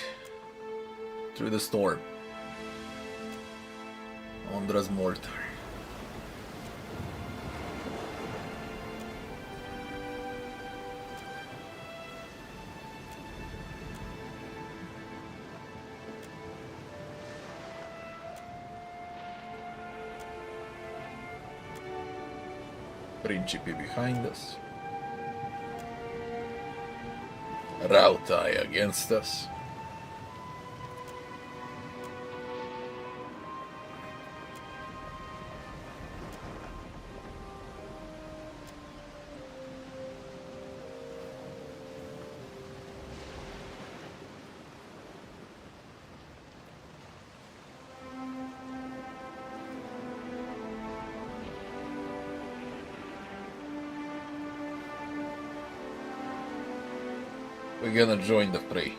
Through the storm. Ondra's mortar. Principe behind us. Rautai against us. We're gonna join the fray.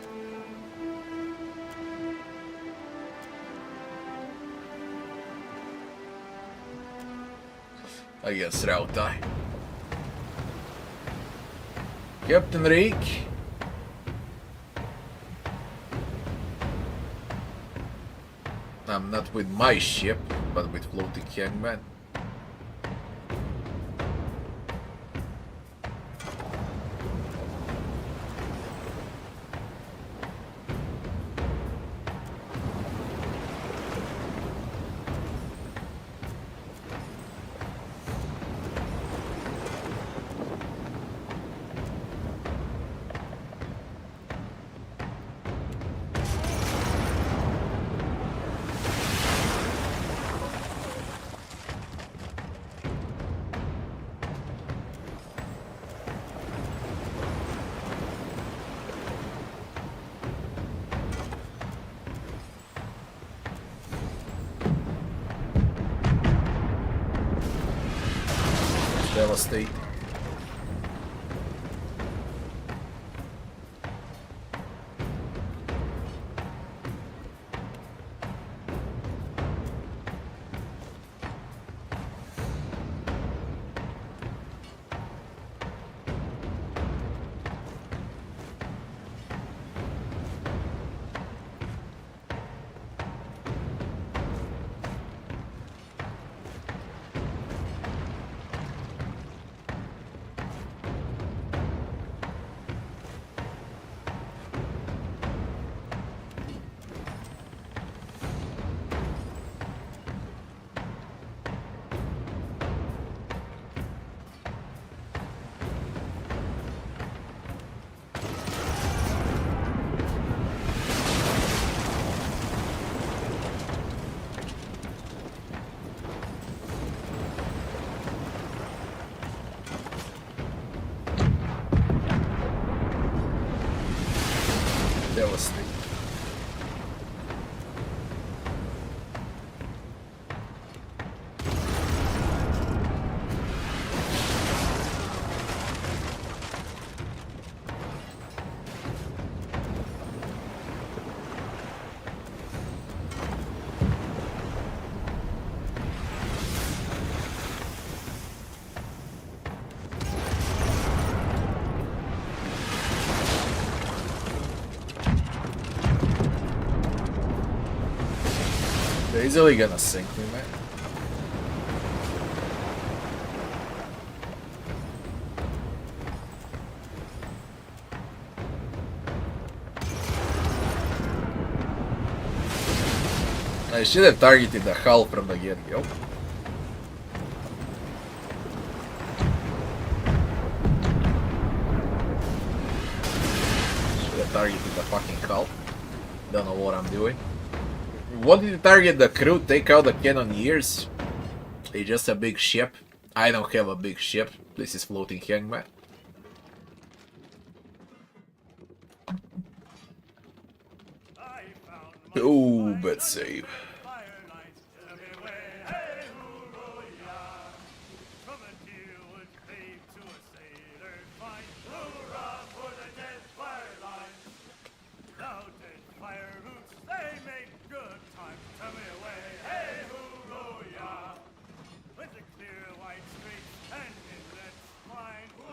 Against Rautai. Captain Reek. I'm not with my ship, but with floating Hangman. Devastating. Devastating. They're easily gonna sink me, man. I should have targeted the hull from the get-go. Should have targeted the fucking hull. Don't know what I'm doing. Wanted to target the crew, take out the cannoneers. It's just a big ship. I don't have a big ship. This is floating Hangman. Oh, bad save.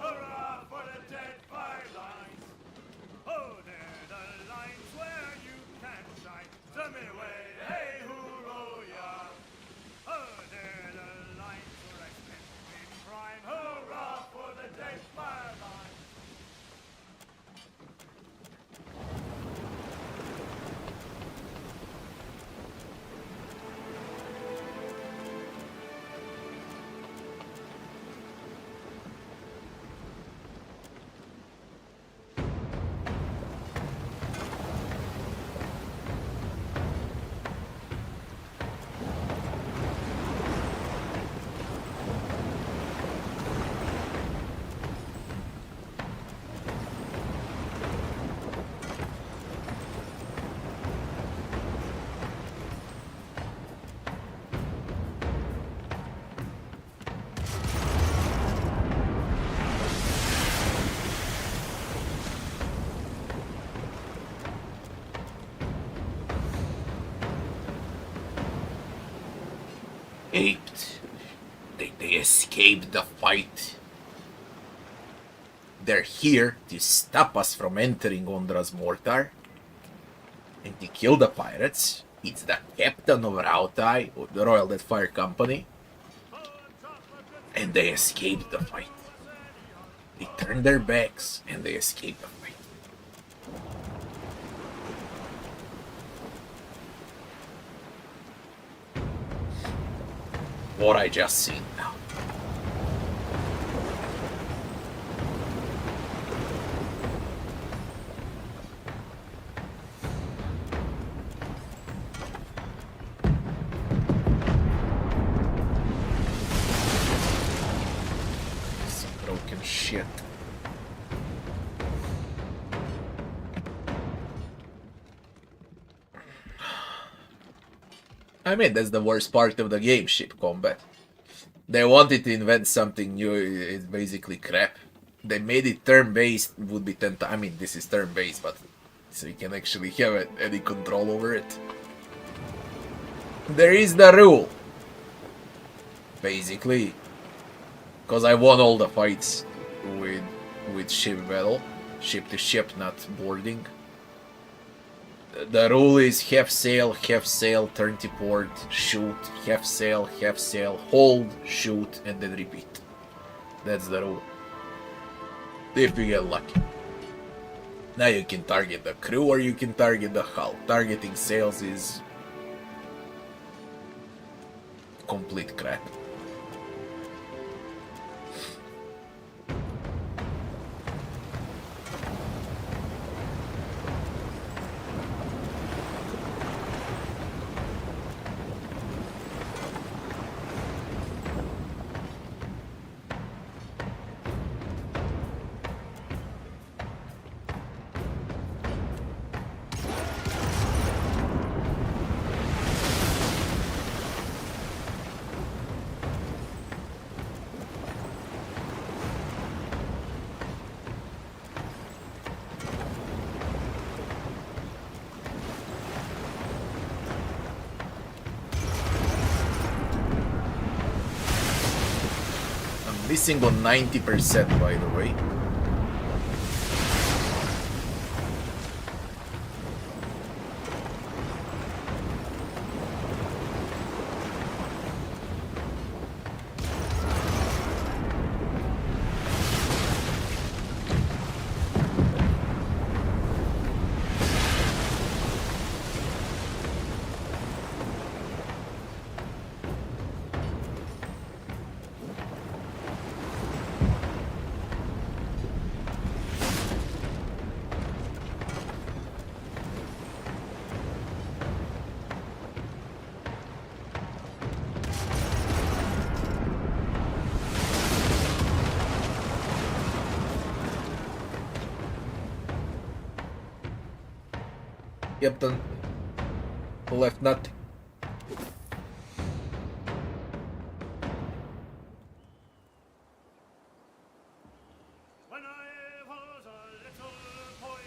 Hurrah for the Deadfire lines! Oh, they're the lines escaped. They escaped the fight. They're here to stop us from entering Ondra's mortar and to kill the pirates. It's the captain of Rautai, of the Royal Deadfire Company. And they escaped the fight. They turned their backs and they escaped the fight. What I just seen now. Some broken shit. I mean, that's the worst part of the game, ship combat. They wanted to invent something new, it's basically crap. They made it turn-based, would be 10 times. I mean, this is turn-based, but so you can actually have any control over it. There is the rule. Basically. Because I won all the fights with ship battle. Ship to ship, not boarding. The rule is half sail, turn to port, shoot, half sail, hold, shoot, and then repeat. That's the rule. If you get lucky. Now you can target the crew or you can target the hull. Targeting sails is complete crap. Missing on 90%, by the way. Captain left nothing. When I was a little boy,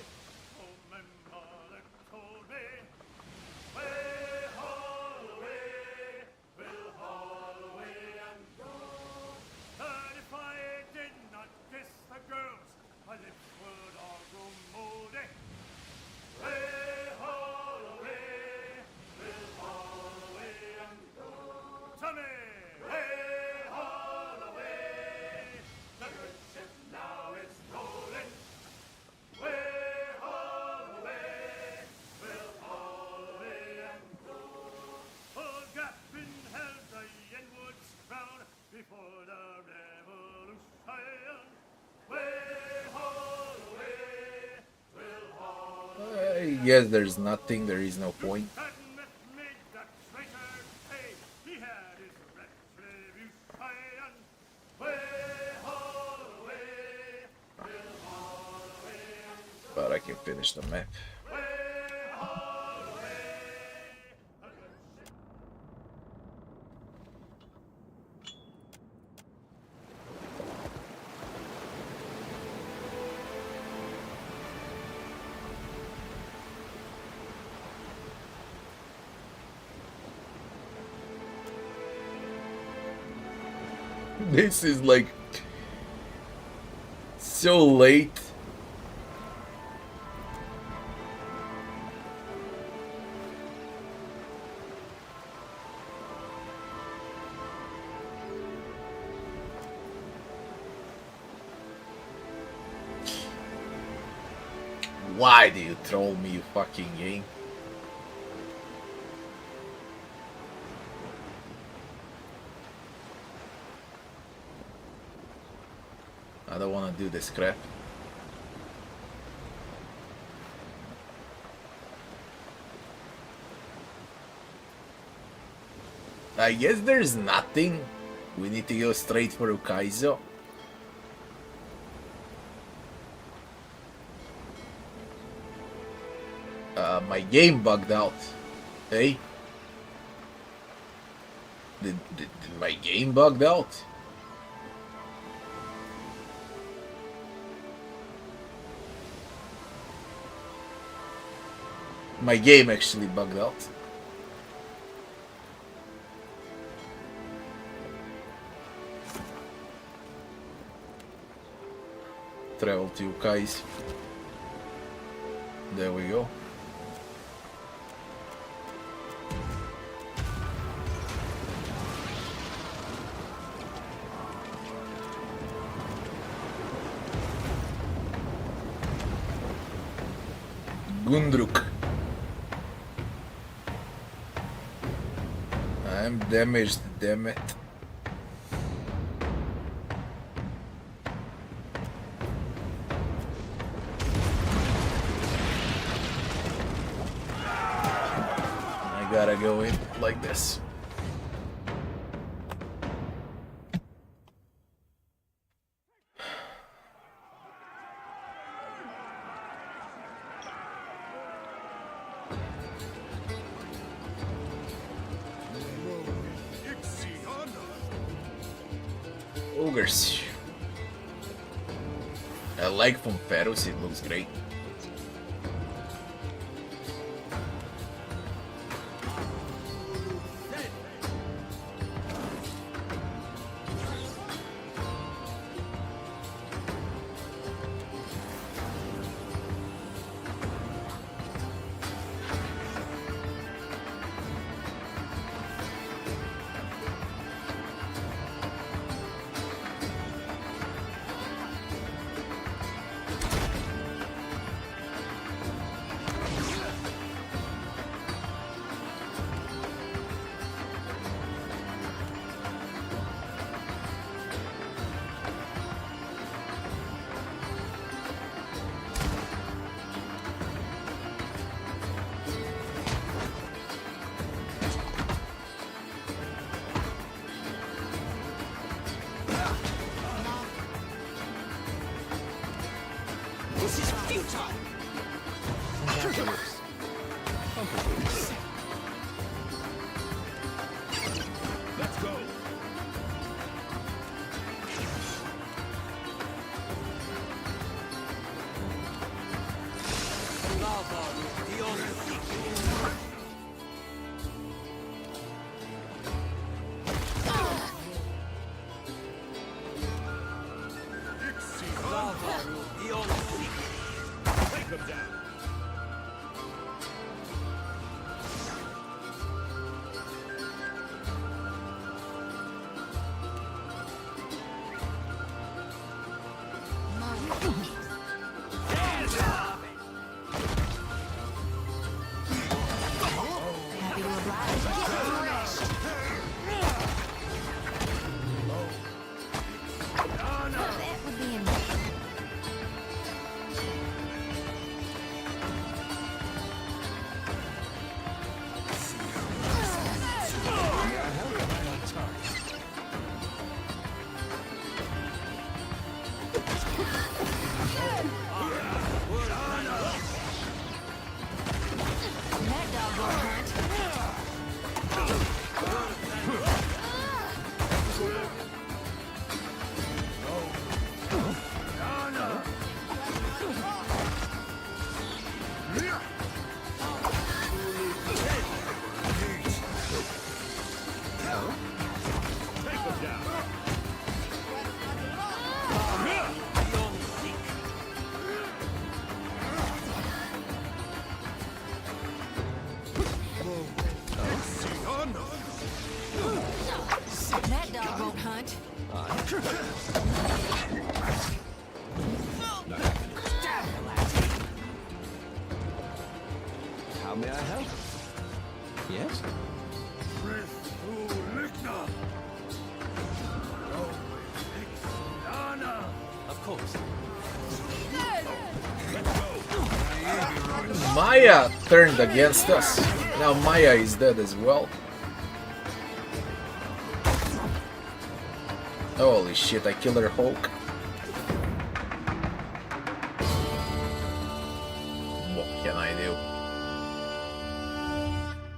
oh, my mother told me, way haul away, we'll haul away and go. And if I did not kiss the girls, my lips would all grow moldy. Way haul away, we'll haul away and go. Tommy, way haul away, the good ship now is rolling. Way haul away, we'll haul away and go. Old Gaffin held the Yenwoods crown before the revolution. Way haul away, we'll haul I guess there's nothing, there is no point. But I can finish the map. This is like so late. Why do you troll me, you fucking game? I don't want to do this crap. I guess there's nothing. We need to go straight for Ukaizo. My game bugged out. Hey? Did my game bugged out? My game actually bugged out. Travel to Ukaizo. There we go. Gundruk. I'm damaged, damn it. I gotta go in like this. Ogres. I like Pomperos, it looks great. This is futile! Let's go! Take them down! How may I help? Yes? Of course. Maya turned against us. Now Maya is dead as well. Holy shit, I killed her Hulk. What can I do?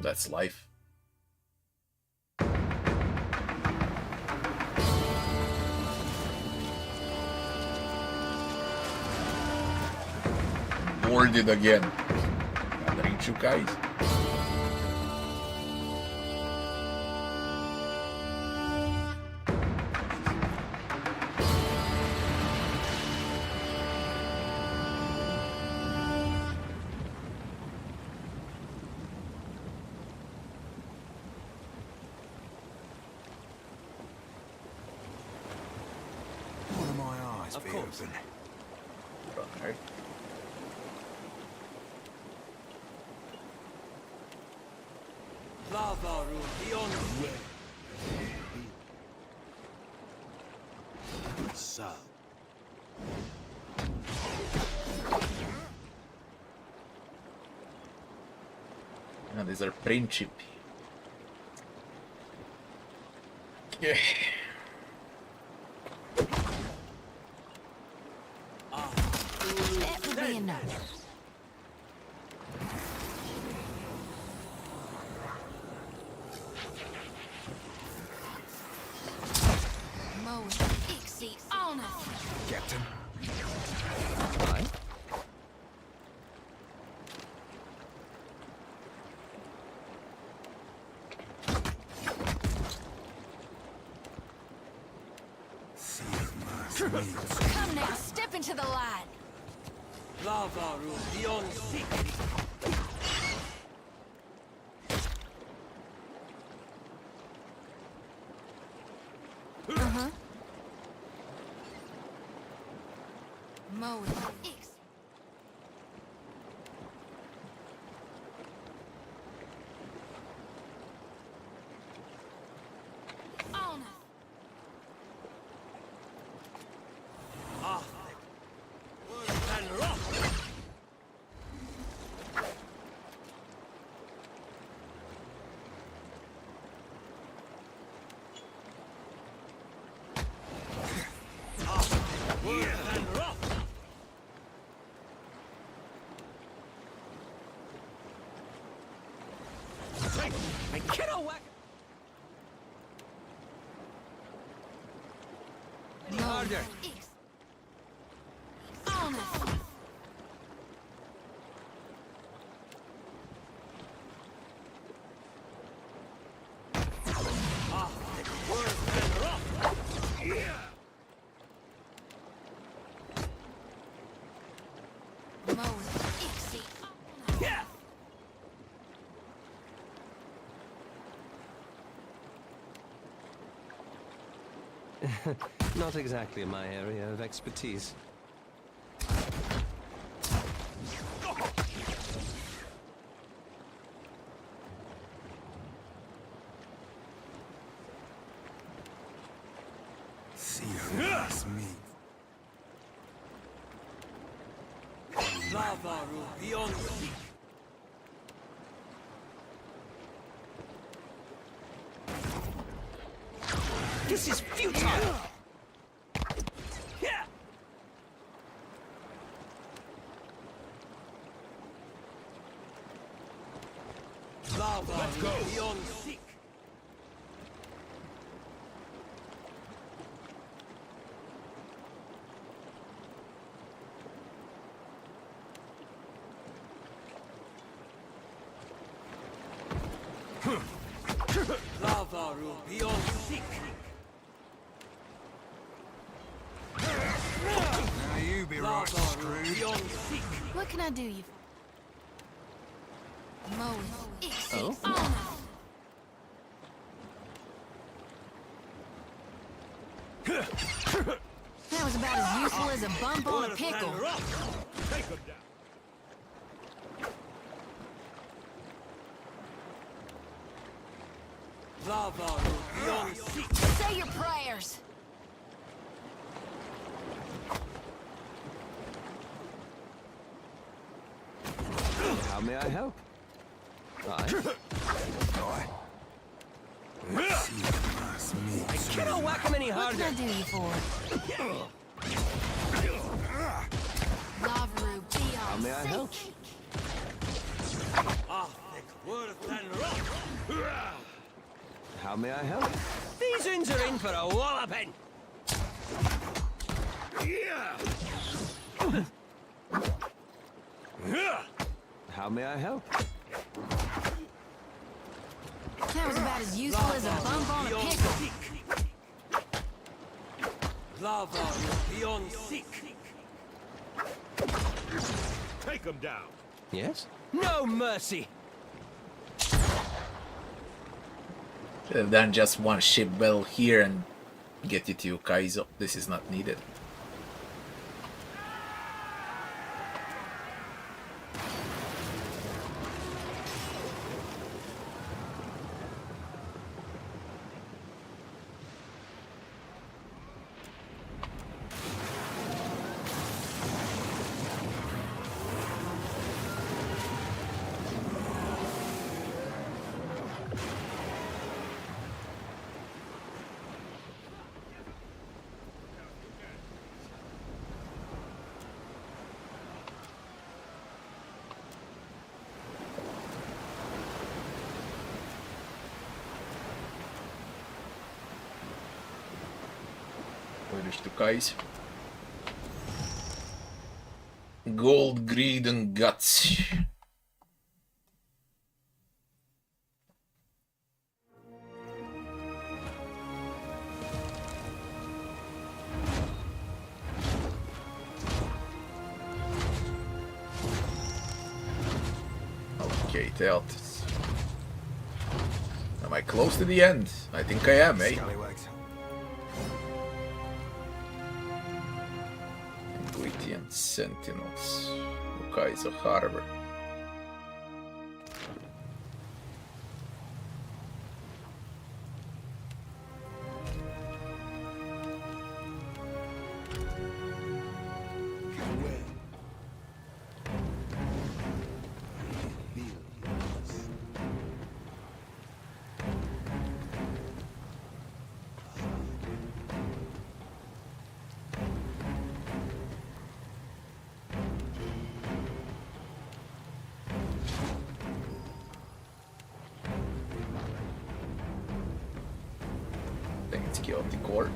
That's life. Boarded again. Gotta reach you guys. One of my eyes be open. Right. Lava room beyond So. And these are principi. Yeah. That would be enough. Captain. Aye. Come now, step into the light. Lava room beyond secret. Uh-huh. Mode X. On. Ah, worse than rock. Worse than rock. Hey, kiddo whack. Any harder? On. Ah, worse than rock. Mode X. Yeah. Not exactly my area of expertise. Serious me. Lava room beyond sea. This is futile! Yeah. Lava Let's go. beyond seek. Lava room beyond seek. Now you be right screwed. Beyond seek. What can I do you? Mode X. Oh? On. a bump on a pickle. Take him down. Say your prayers. How may I help? Aye. I cannot whack him any What harder. can I do you for? Lavaru, be How may I help? How may I help? These uns are in for a walloping. How may I help? That was about as useful as a bump on a pickle. Lava beyond seek. Take him down. Yes? No mercy. Should have done just one ship battle here and get you to Ukaizo. This is not needed. Guys, gold, greed, and guts. Okay, tell us. Am I close to the end? I think I am, eh? Sentinels, Ukaizo Harbor. Chaotic core.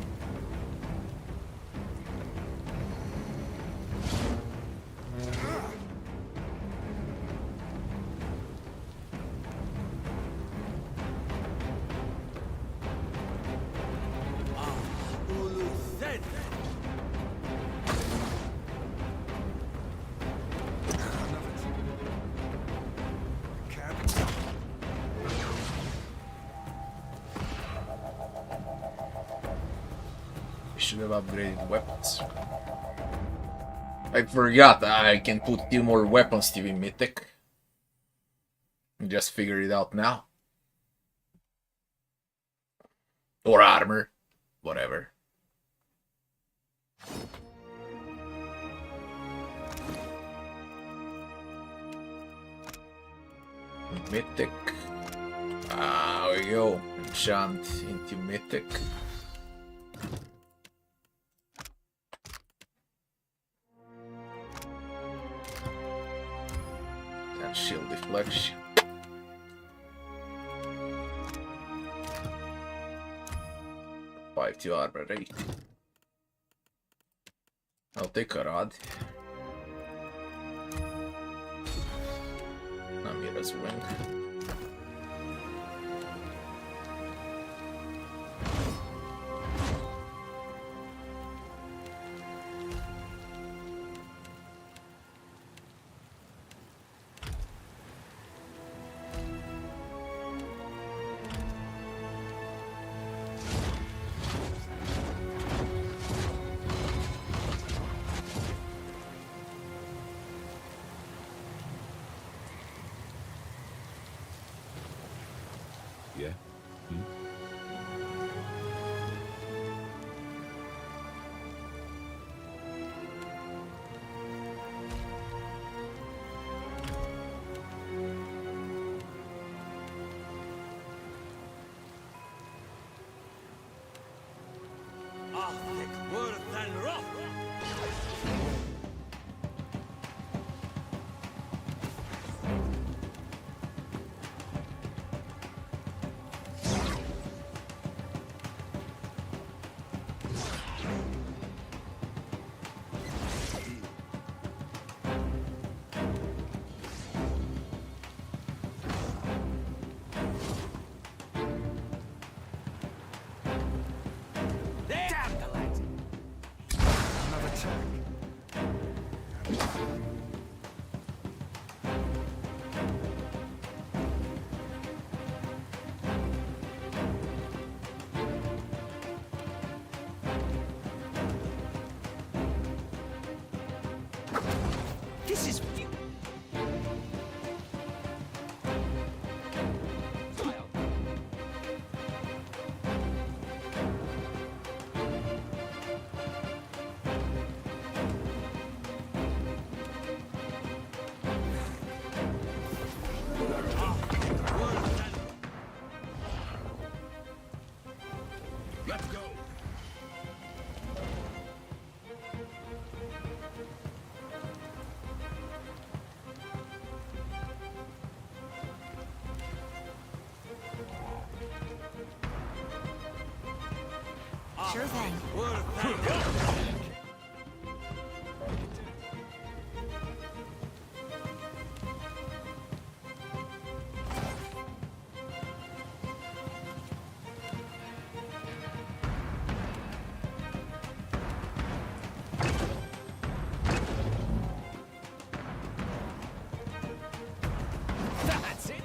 Should have upgraded weapons. I forgot I can put 2 more weapons to be mythic. Just figure it out now. Or armor. Whatever. Mythic. There we go. Enchant into mythic. And shield deflection. To armor 8. I'll take a rod. Amira's wing. Arctic worth and rock. This is... Let's go. Sure thing. That's it!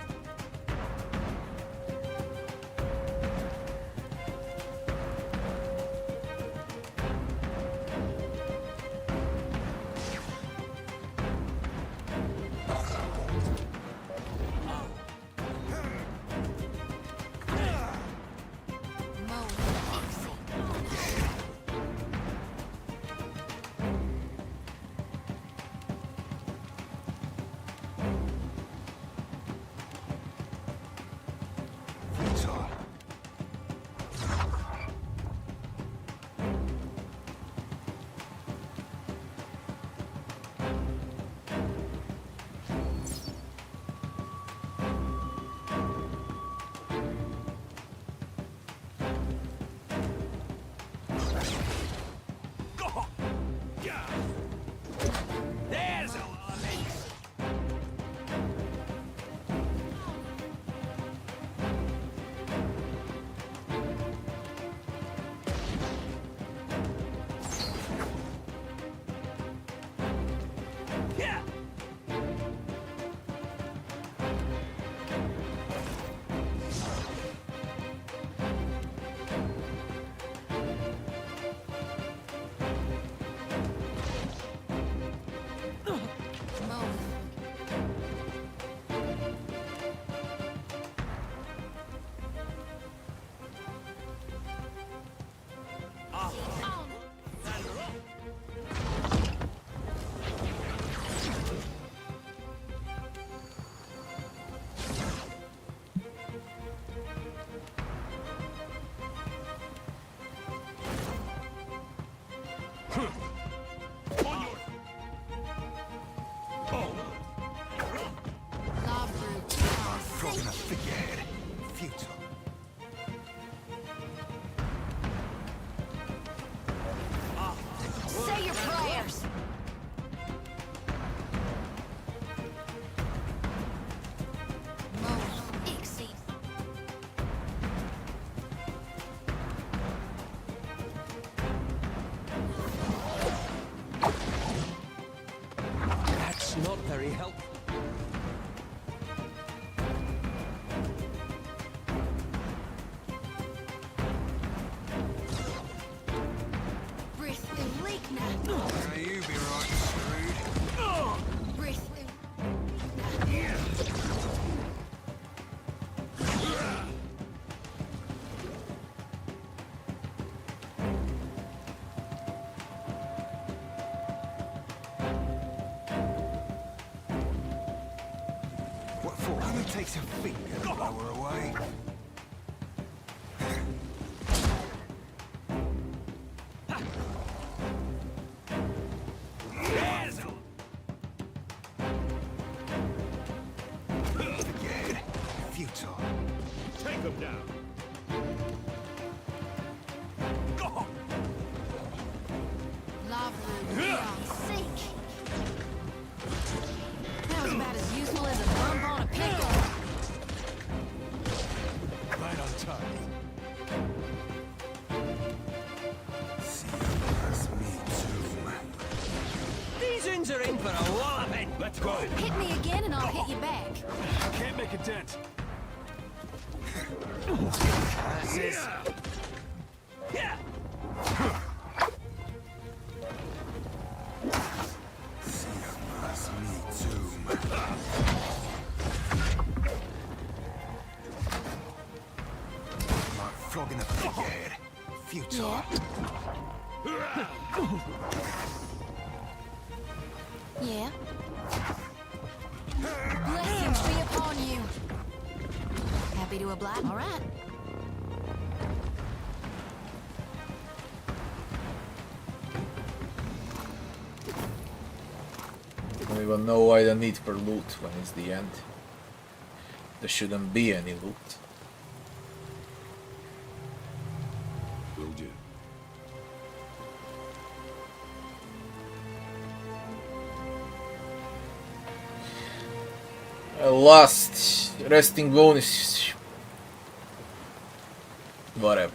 What for? Only takes a finger to blow her away. Forget it. Futile. Take them down. Lovely, neon sink. That was about as useful as a bump on a pickle. Right on time. These uns are in for a walloping. Let's go. Hit me again and I'll hit you back. Can't make a dent. Yeah. Flogging the figurehead. Futile. Yeah. Blessings be upon you. Happy to oblige. All right. I don't even know why the need for loot when it's the end. There shouldn't be any loot. Will do. Last resting bonus. Whatever.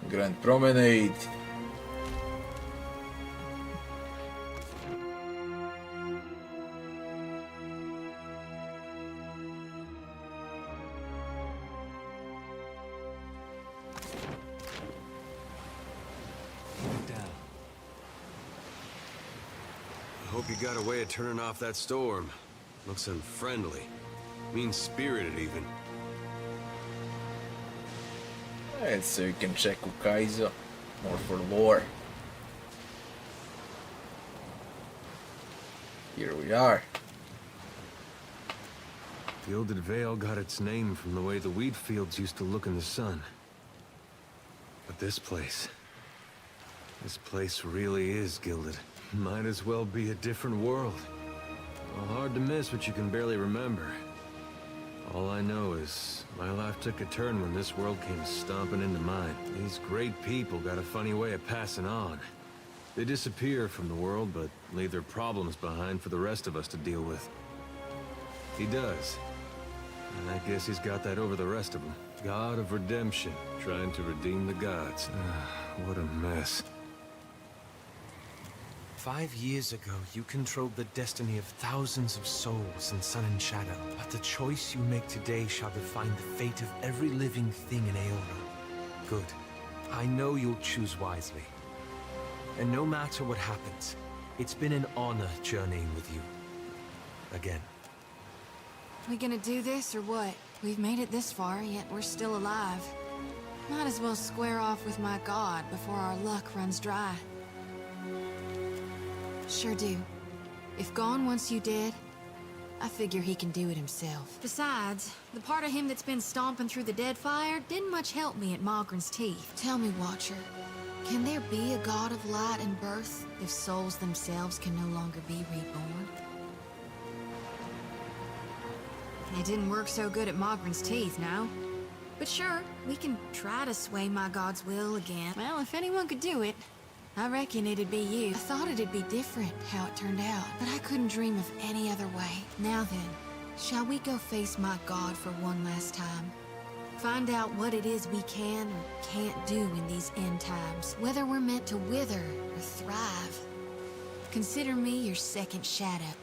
Grand Promenade. I hope you got a way of turning off that storm. Looks unfriendly. Mean-spirited, even. And so you can check Ukaizo. More for lore. Here we are. Gilded Vale got its name from the way the wheat fields used to look in the sun. But this place really is gilded. Might as well be a different world. Well, hard to miss what you can barely remember. All I know is my life took a turn when this world came stomping into mine. These great people got a funny way of passing on. They disappear from the world, but leave their problems behind for the rest of us to deal with. He does. And I guess he's got that over the rest of them. God of redemption, trying to redeem the gods. What a mess. 5 years ago, you controlled the destiny of thousands of souls in Sun and Shadow. But the choice you make today shall define the fate of every living thing in Aora. Good. I know you'll choose wisely. And no matter what happens, it's been an honor journeying with you. Again. We gonna do this or what? We've made it this far, yet we're still alive. Might as well square off with my god before our luck runs dry. Sure do. If Gon wants you dead, I figure he can do it himself. Besides, the part of him that's been stomping through the Deadfire didn't much help me at Malgren's teeth. Tell me, Watcher, can there be a god of light and birth if souls themselves can no longer be reborn? It didn't work so good at Malgren's teeth, now. But sure, we can try to sway my god's will again. Well, if anyone could do it, I reckon it'd be you. I thought it'd be different how it turned out, but I couldn't dream of any other way. Now then, shall we go face my god for one last time? Find out what it is we can or can't do in these end times, whether we're meant to wither or thrive. Consider me your second shadow.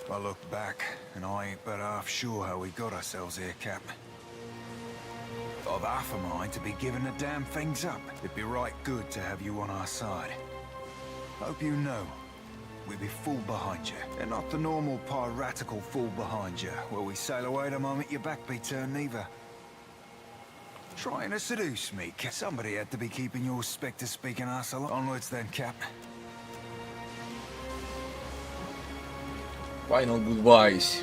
I look back, and I ain't but half sure how we got ourselves here, Cap. I've half a mind to be giving the damn things up. It'd be right good to have you on our side. Hope you know, we'd be full behind you. And not the normal piratical full behind you, where we sail away the moment your back be turned neither. Trying to seduce me, somebody had to be keeping your spectre-speaking ass alive. Onwards then, Cap. Final goodbyes.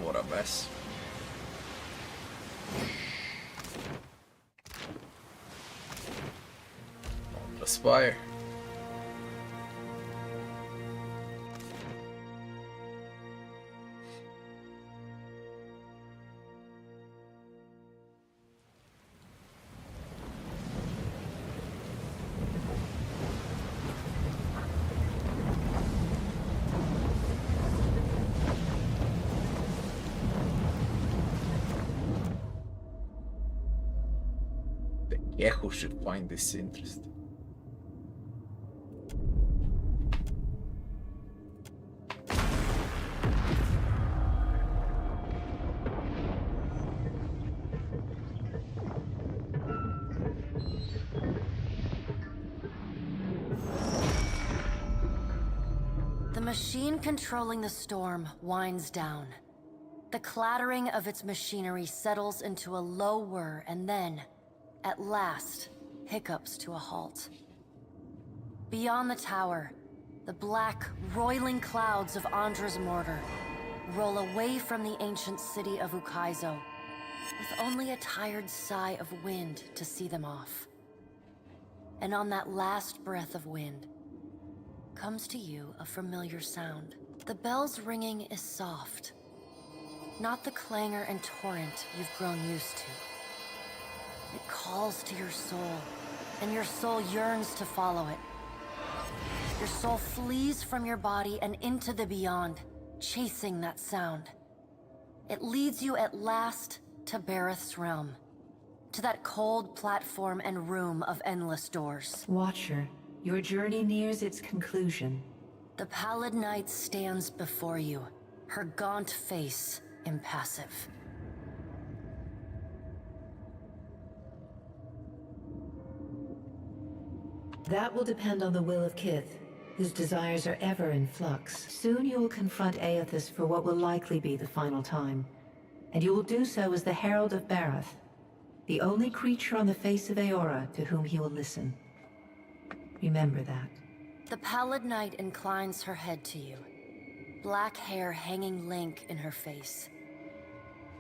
What a mess. On the spire. Echo should find this interesting. The machine controlling the storm winds down. The clattering of its machinery settles into a low whir and then, at last, hiccups to a halt. Beyond the tower, the black, roiling clouds of Andra's mortar roll away from the ancient city of Ukaizo, with only a tired sigh of wind to see them off. And on that last breath of wind, comes to you a familiar sound. The bell's ringing is soft, not the clangor and torrent you've grown used to. It calls to your soul, and your soul yearns to follow it. Your soul flees from your body and into the beyond, chasing that sound. It leads you at last to Bareth's realm, to that cold platform and room of endless doors. Watcher, your journey nears its conclusion. The pallid night stands before you, her gaunt face impassive. That will depend on the will of Kith, whose desires are ever in flux. Soon you will confront Aethys for what will likely be the final time, and you will do so as the Herald of Bareth, the only creature on the face of Eora to whom he will listen. Remember that. The pallid night inclines her head to you, black hair hanging lank in her face.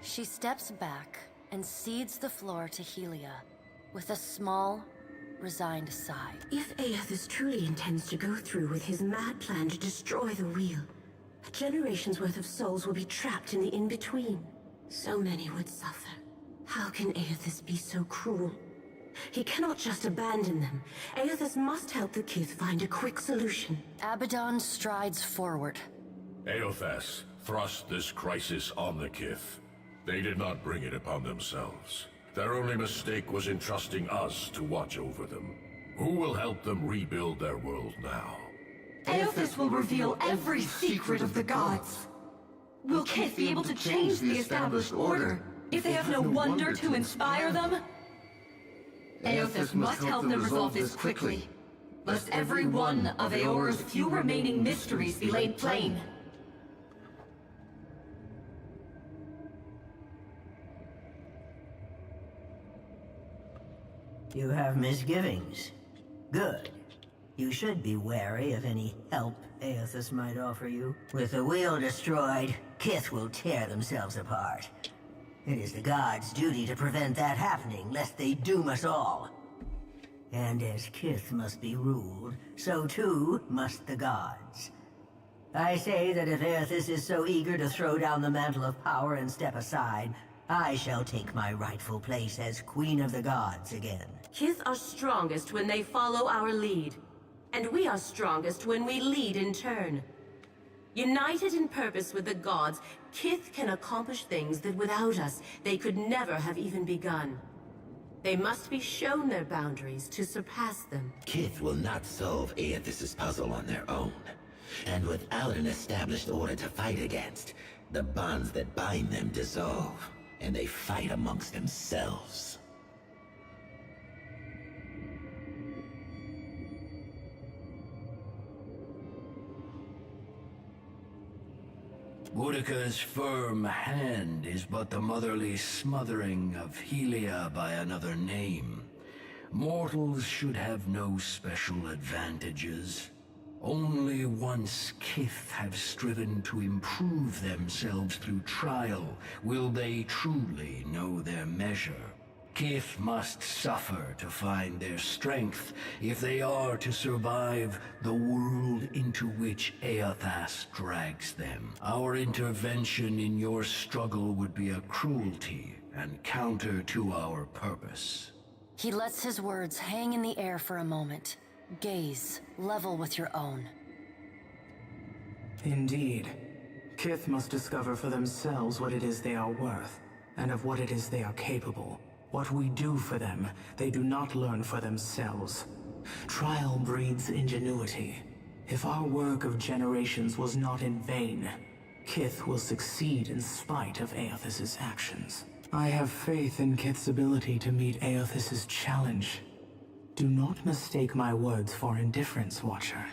She steps back and cedes the floor to Helia with a small, resigned sigh. If Aethys truly intends to go through with his mad plan to destroy the wheel, a generation's worth of souls will be trapped in the in-between. So many would suffer. How can Aethys be so cruel? He cannot just abandon them. Aethys must help the Kith find a quick solution. Abaddon strides forward. Aethys thrust this crisis on the Kith. They did not bring it upon themselves. Their only mistake was entrusting us to watch over them. Who will help them rebuild their world now? Aethys will reveal every secret of the gods. Will Kith be able to change the established order if they have no wonder to inspire them? Aethys must help them resolve this quickly, lest every one of Eora's few remaining mysteries be laid plain. You have misgivings. Good. You should be wary of any help Aethys might offer you. With the wheel destroyed, Kith will tear themselves apart. It is the gods' duty to prevent that happening, lest they doom us all. And as Kith must be ruled, so too must the gods. I say that if Aethys is so eager to throw down the mantle of power and step aside, I shall take my rightful place as Queen of the Gods again. Kith are strongest when they follow our lead, and we are strongest when we lead in turn. United in purpose with the gods, Kith can accomplish things that without us, they could never have even begun. They must be shown their boundaries to surpass them. Kith will not solve Aethys' puzzle on their own. And without an established order to fight against, the bonds that bind them dissolve, and they fight amongst themselves. Boudica's firm hand is but the motherly smothering of Helia by another name. Mortals should have no special advantages. Only once Kith have striven to improve themselves through trial will they truly know their measure. Kith must suffer to find their strength if they are to survive the world into which Eothas drags them. Our intervention in your struggle would be a cruelty and counter to our purpose. He lets his words hang in the air for a moment. Gaze, level with your own. Indeed. Kith must discover for themselves what it is they are worth, and of what it is they are capable. What we do for them, they do not learn for themselves. Trial breeds ingenuity. If our work of generations was not in vain, Kith will succeed in spite of Eothas' actions. I have faith in Kith's ability to meet Eothas' challenge. Do not mistake my words for indifference, Watcher.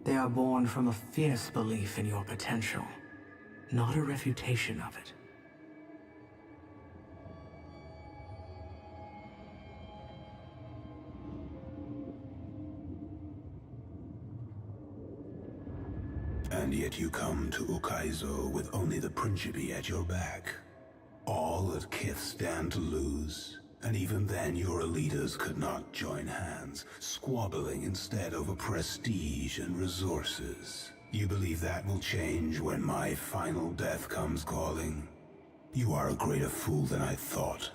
They are born from a fierce belief in your potential, not a refutation of it. And yet you come to Ukaizo with only the Principe at your back. All that Kith stand to lose, and even then your leaders could not join hands, squabbling instead over prestige and resources. You believe that will change when my final death comes calling? You are a greater fool than I thought.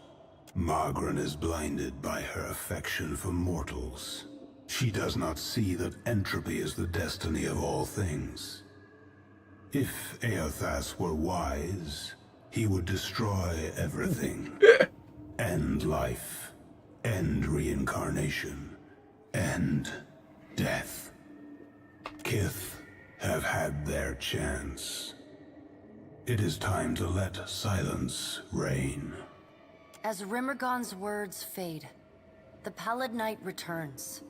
Margaret is blinded by her affection for mortals. She does not see that entropy is the destiny of all things. If Eothas were wise, he would destroy everything. End life, end reincarnation, end death. Kith have had their chance. It is time to let silence reign. As Rimmergon's words fade, the Pallid Knight returns.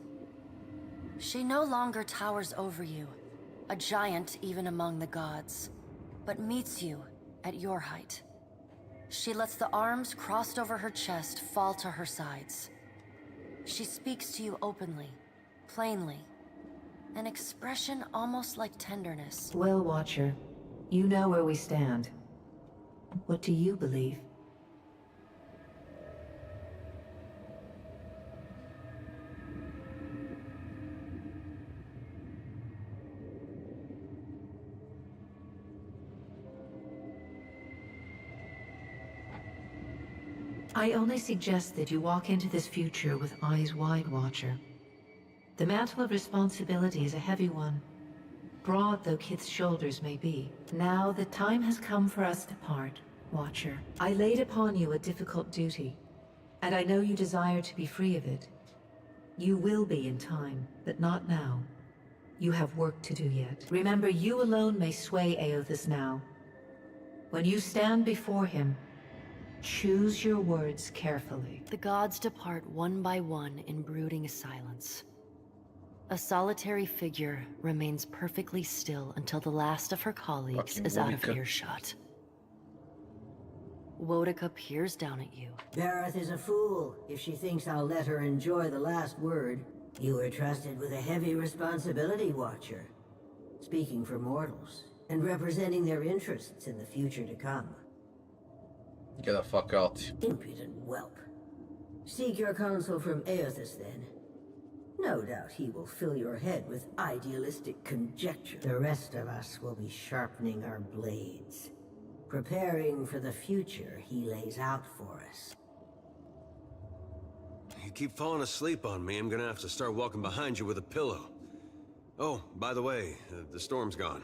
She no longer towers over you, a giant even among the gods, but meets you at your height. She lets the arms crossed over her chest fall to her sides. She speaks to you openly, plainly, an expression almost like tenderness. Well, Watcher, you know where we stand. What do you believe? I only suggest that you walk into this future with eyes wide, Watcher. The mantle of responsibility is a heavy one, broad though Kith's shoulders may be. Now the time has come for us to part, Watcher. I laid upon you a difficult duty, and I know you desire to be free of it. You will be in time, but not now. You have work to do yet. Remember, you alone may sway Eothas now. When you stand before him, choose your words carefully. The gods depart one by one in brooding silence. A solitary figure remains perfectly still until the last of her colleagues Fucking is out of Boudica. earshot. Boudica peers down at you. Bareth is a fool if she thinks I'll let her enjoy the last word. You were trusted with a heavy responsibility, Watcher. Speaking for mortals, and representing their interests in the future to come. Get the fuck out. Impudent whelp. Seek your counsel from Eothas, then. No doubt he will fill your head with idealistic conjecture. The rest of us will be sharpening our blades, preparing for the future he lays out for us. You keep falling asleep on me, I'm gonna have to start walking behind you with a pillow. Oh, by the way, the storm's gone.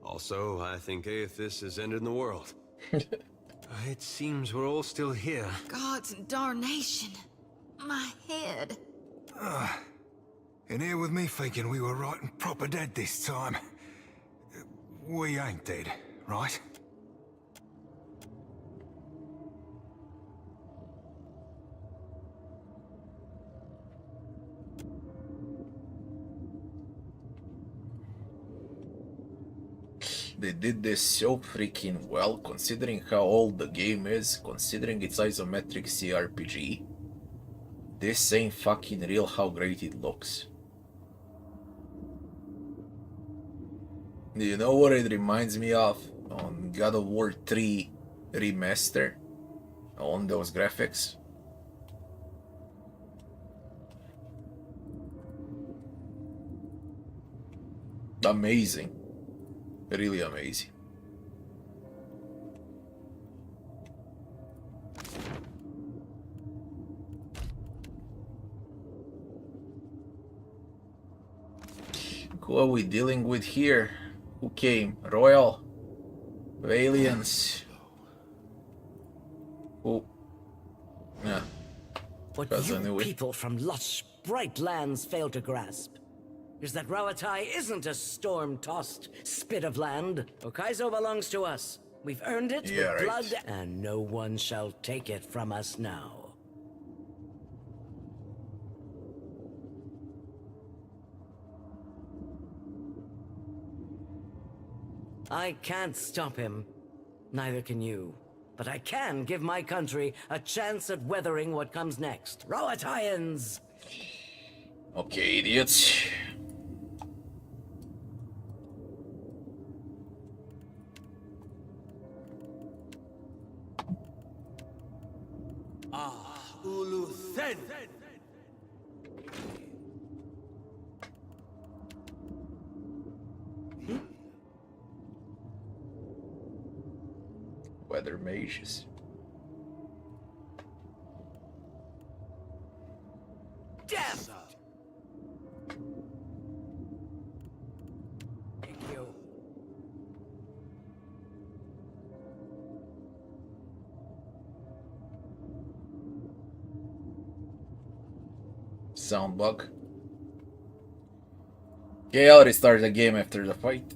Also, I think Eothas has ended the world. It seems we're all still here. Gods and darnation. My head. In here with me thinking we were right and proper dead this time. We ain't dead, right? They did this so freaking well, considering how old the game is, considering its isometric CRPG. This ain't fucking real how great it looks. Do you know what it reminds me of on God of War 3 Remaster? On those graphics? Amazing. Really amazing. Who are we dealing with here? Who came? Royal? Valians? Who? Yeah. What you people from lush, bright lands fail to grasp is that Rauatai isn't a storm-tossed spit of land. Ukaizo belongs to us. We've earned it with blood, and no one shall take it from us now. I can't stop him. Neither can you. But I can give my country a chance at weathering what comes next. Rauataians! Okay, idiots. Ulu Sen! Weather mages. Death! Thank you. Sound bug. Okay, I'll restart the game after the fight.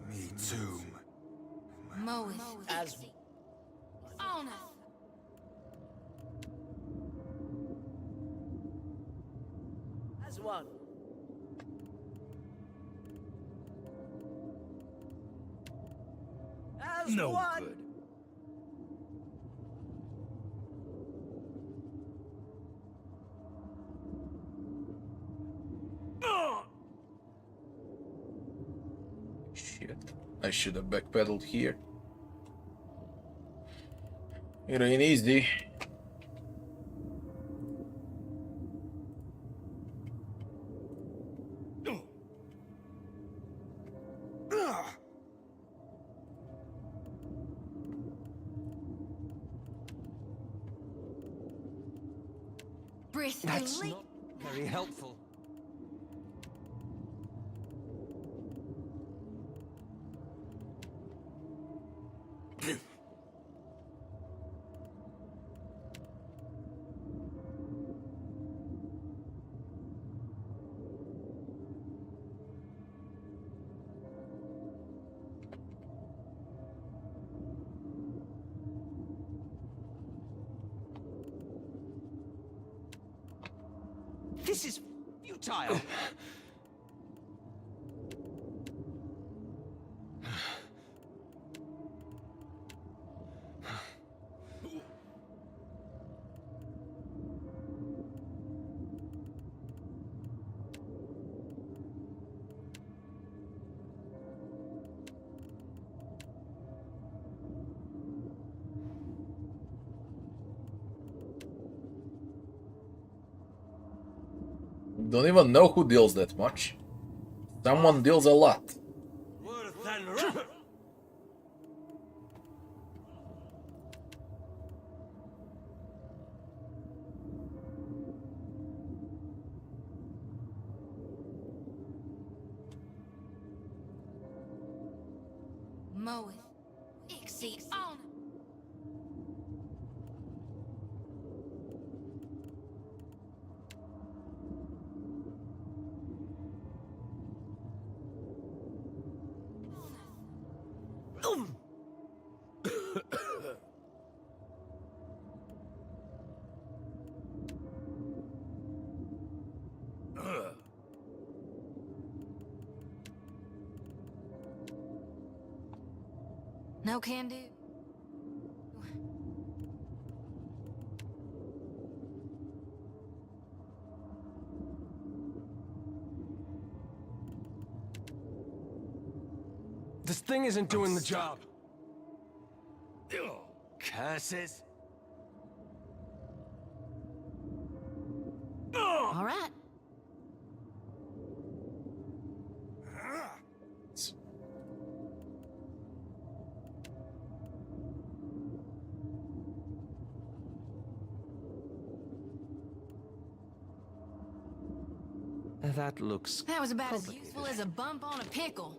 Me too. Moeth. As Honor. As one. As No one. good. Shit. I should have backpedaled here. It ain't easy. Breath That's relief. not very helpful. This is futile. Don't even know who deals that much. Someone deals a lot. Moweth. Ixie on. No can do. This thing isn't doing the job. Curses. All right. That looks... That was about as useful as a bump on a pickle.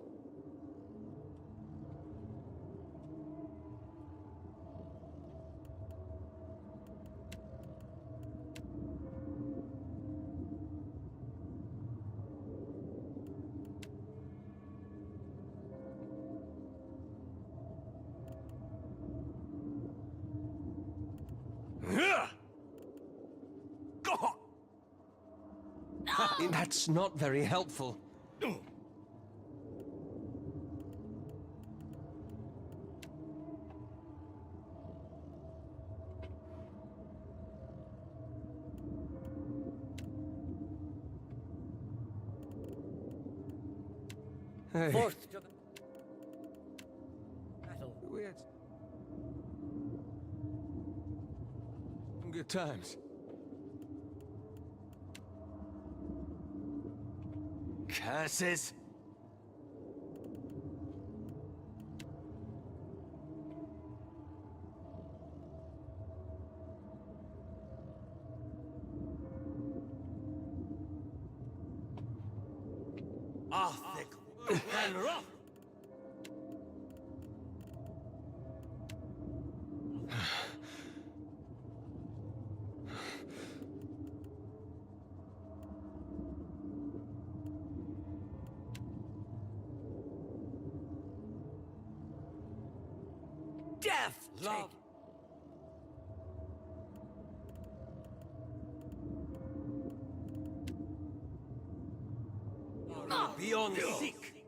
That's not very helpful. Hey. Forced to the battle. We had some good times. Curses! Thick and rough. Death! Love. Beyond seek.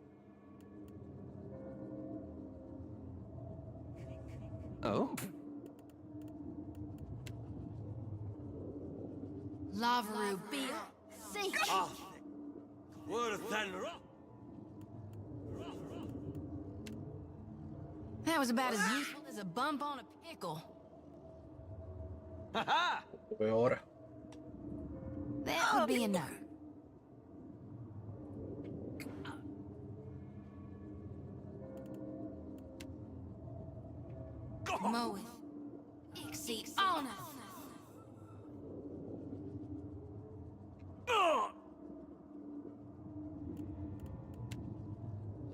Oh? Lavaru be sink. Worth and rough. That was about as useful as a bump on a pickle. Ha-ha! Ora. That would be enough. Moweth. Ixie on us.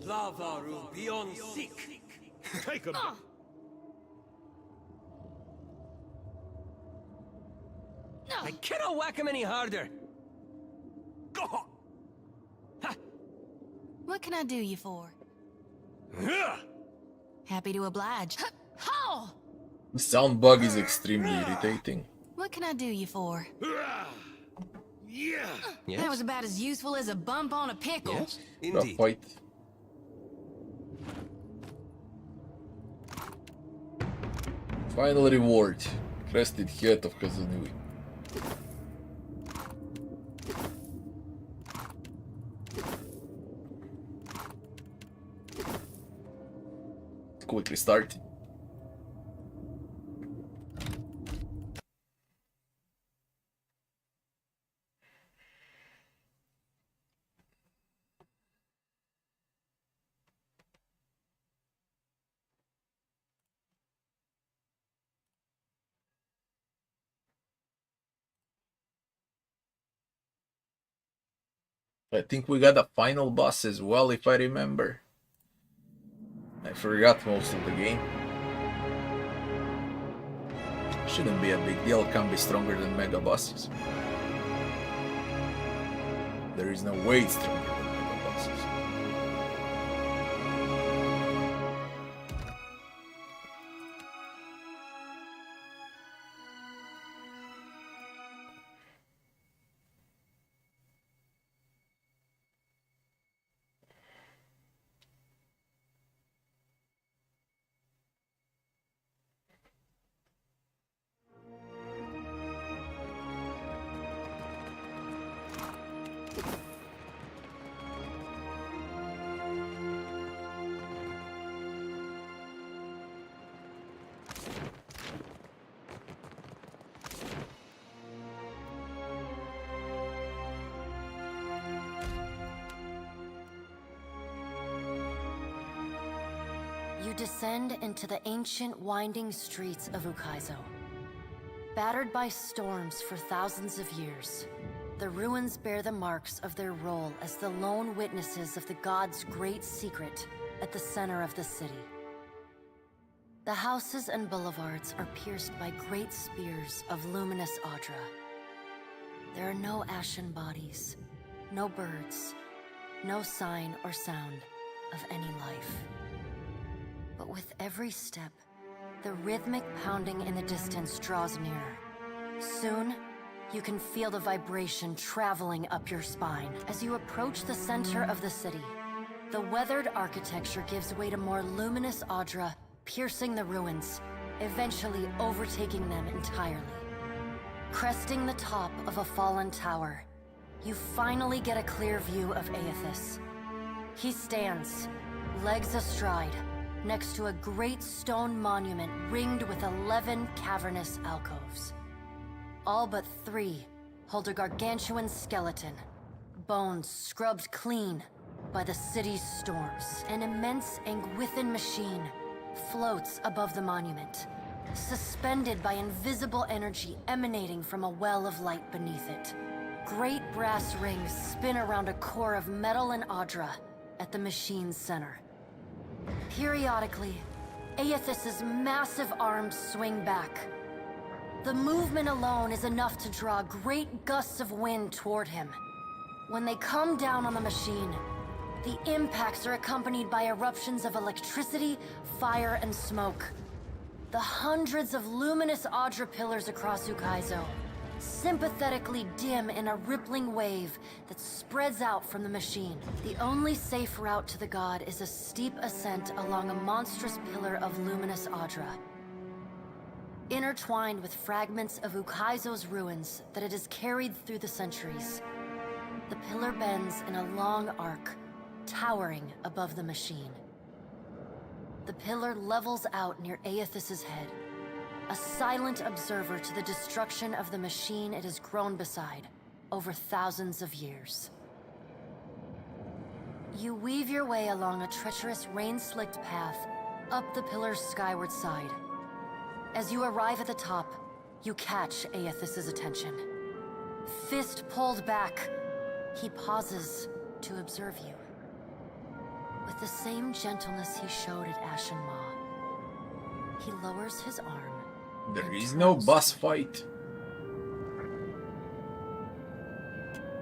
Lavaru beyond seek. Take him. I cannot whack him any harder. What can I do you for? Happy to oblige. Ho! The sound bug is extremely irritating. What can I do you for? Yeah. That was about as useful as a bump on a pickle. Yes, Rough indeed. fight. Final reward. Crested head of Kazanui. Quickly start. I think we got a final boss as well, if I remember. I forgot most of the game. Shouldn't be a big deal, can't be stronger than mega bosses. There is no way it's stronger than mega bosses. You descend into the ancient winding streets of Ukaizo. Battered by storms for thousands of years, the ruins bear the marks of their role as the lone witnesses of the god's great secret at the center of the city. The houses and boulevards are pierced by great spears of luminous Audra. There are no ashen bodies, no birds, no sign or sound of any life. But with every step, the rhythmic pounding in the distance draws nearer. Soon, you can feel the vibration traveling up your spine. As you approach the center of the city, the weathered architecture gives way to more luminous Audra, piercing the ruins, eventually overtaking them entirely. Cresting the top of a fallen tower, you finally get a clear view of Aethys. He stands, legs astride, next to a great stone monument ringed with 11 cavernous alcoves. All but 3 hold a gargantuan skeleton, bones scrubbed clean by the city's storms. An immense Anguithan machine floats above the monument, suspended by invisible energy emanating from a well of light beneath it. Great brass rings spin around a core of metal and Audra at the machine's center. Periodically, Aethys's massive arms swing back. The movement alone is enough to draw great gusts of wind toward him. When they come down on the machine, the impacts are accompanied by eruptions of electricity, fire, and smoke. The hundreds of luminous Audra pillars across Ukaizo sympathetically dim in a rippling wave that spreads out from the machine. The only safe route to the god is a steep ascent along a monstrous pillar of luminous Audra. Intertwined with fragments of Ukaizo's ruins that it has carried through the centuries, the pillar bends in a long arc, towering above the machine. The pillar levels out near Aethys's head, a silent observer to the destruction of the machine it has grown beside over thousands of years. You weave your way along a treacherous rain-slicked path up the pillar's skyward side. As you arrive at the top, you catch Aethys's attention. Fist pulled back, he pauses to observe you. With the same gentleness he showed at Ashen Maw, he lowers his arm. There is no boss fight.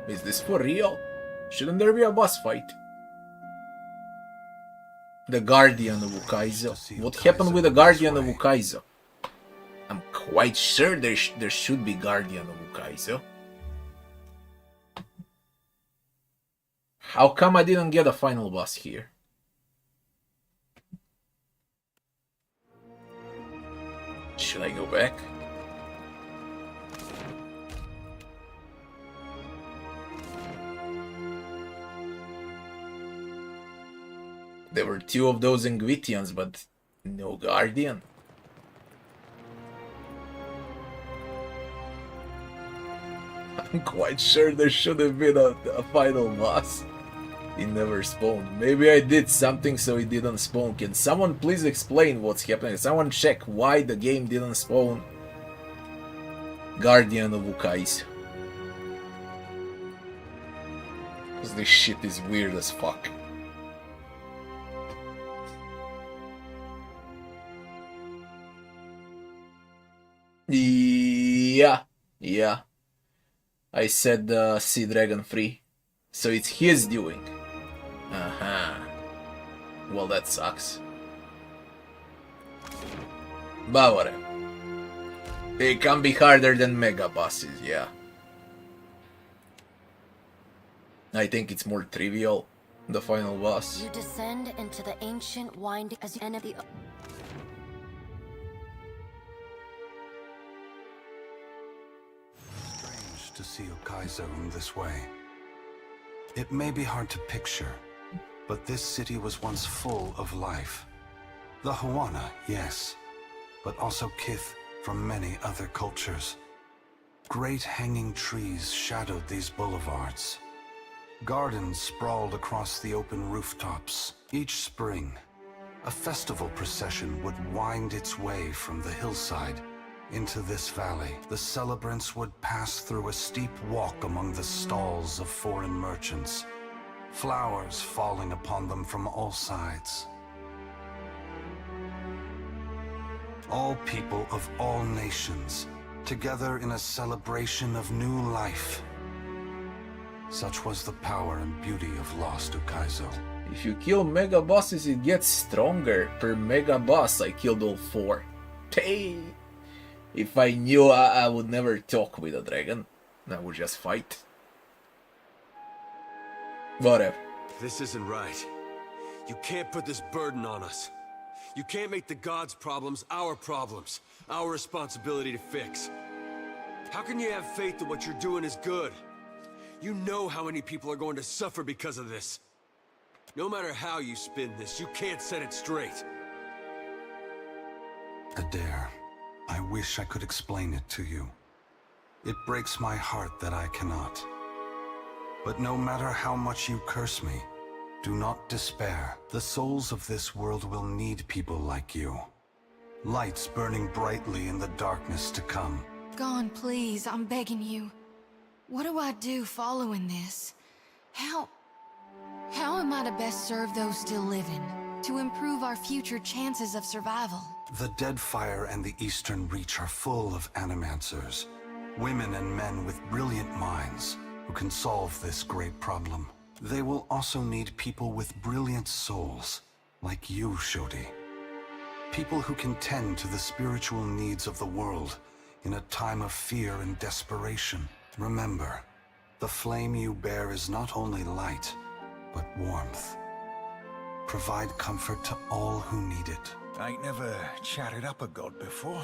Is this for real? Shouldn't there be a boss fight? The Guardian of Ukaizo. What happened with the Guardian of Ukaizo? I'm quite sure there should be Guardian of Ukaizo. How come I didn't get a final boss here? Should I go back? There were 2 of those Anguithians, but no Guardian. I'm quite sure there should have been a final boss. He never spawned. Maybe I did something so he didn't spawn. Can someone please explain what's happening? Someone check why the game didn't spawn Guardian of Ukaizo. Because this shit is weird as fuck. Yeah. Yeah. I said Sea Dragon free. So it's his doing. Well, that sucks. But whatever. It can be harder than mega bosses, yeah. I think it's more trivial, the final boss. You descend into the ancient winding as you enter the... Strange to see Ukaizo in this way. It may be hard to picture, but this city was once full of life. The Huana, yes, but also Kith from many other cultures. Great hanging trees shadowed these boulevards. Gardens sprawled across the open rooftops. Each spring, a festival procession would wind its way from the hillside into this valley. The celebrants would pass through a steep walk among the stalls of foreign merchants, flowers falling upon them from all sides. All people of all nations, together in a celebration of new life. Such was the power and beauty of lost Ukaizo. If you kill mega bosses, it gets stronger. Per mega boss, I killed all 4. Hey! If I knew, I would never talk with a dragon. I would just fight. Whatever. This isn't right. You can't put this burden on us. You can't make the gods' problems our responsibility to fix. How can you have faith that what you're doing is good? You know how many people are going to suffer because of this. No matter how you spin this, you can't set it straight. Adair, I wish I could explain it to you. It breaks my heart that I cannot. But no matter how much you curse me, do not despair. The souls of this world will need people like you. Lights burning brightly in the darkness to come. Gone, please, I'm begging you. What do I do following this? How am I to best serve those still living? To improve our future chances of survival? The Deadfire and the Eastern Reach are full of animancers. Women and men with brilliant minds who can solve this great problem. They will also need people with brilliant souls, like you, Shodi. People who can tend to the spiritual needs of the world in a time of fear and desperation. Remember, the flame you bear is not only light, but warmth. Provide comfort to all who need it. I ain't never chatted up a god before.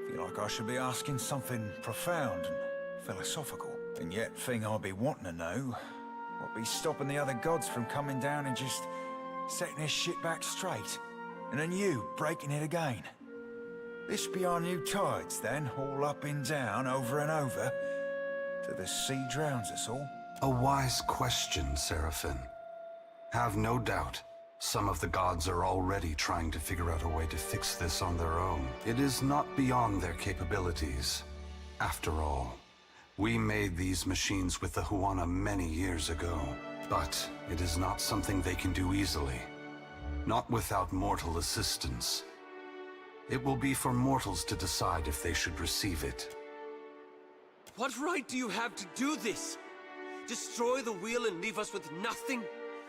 Feel like I should be asking something profound and philosophical. And yet, thing I'll be wanting to know, what be stopping the other gods from coming down and just setting this shit back straight? And then you breaking it again. This be our new tides then, all up and down, over and over, till the sea drowns us all? A wise question, Seraphim. Have no doubt, some of the gods are already trying to figure out a way to fix this on their own. It is not beyond their capabilities. After all, we made these machines with the Huana many years ago. But it is not something they can do easily. Not without mortal assistance. It will be for mortals to decide if they should receive it. What right do you have to do this? Destroy the wheel and leave us with nothing?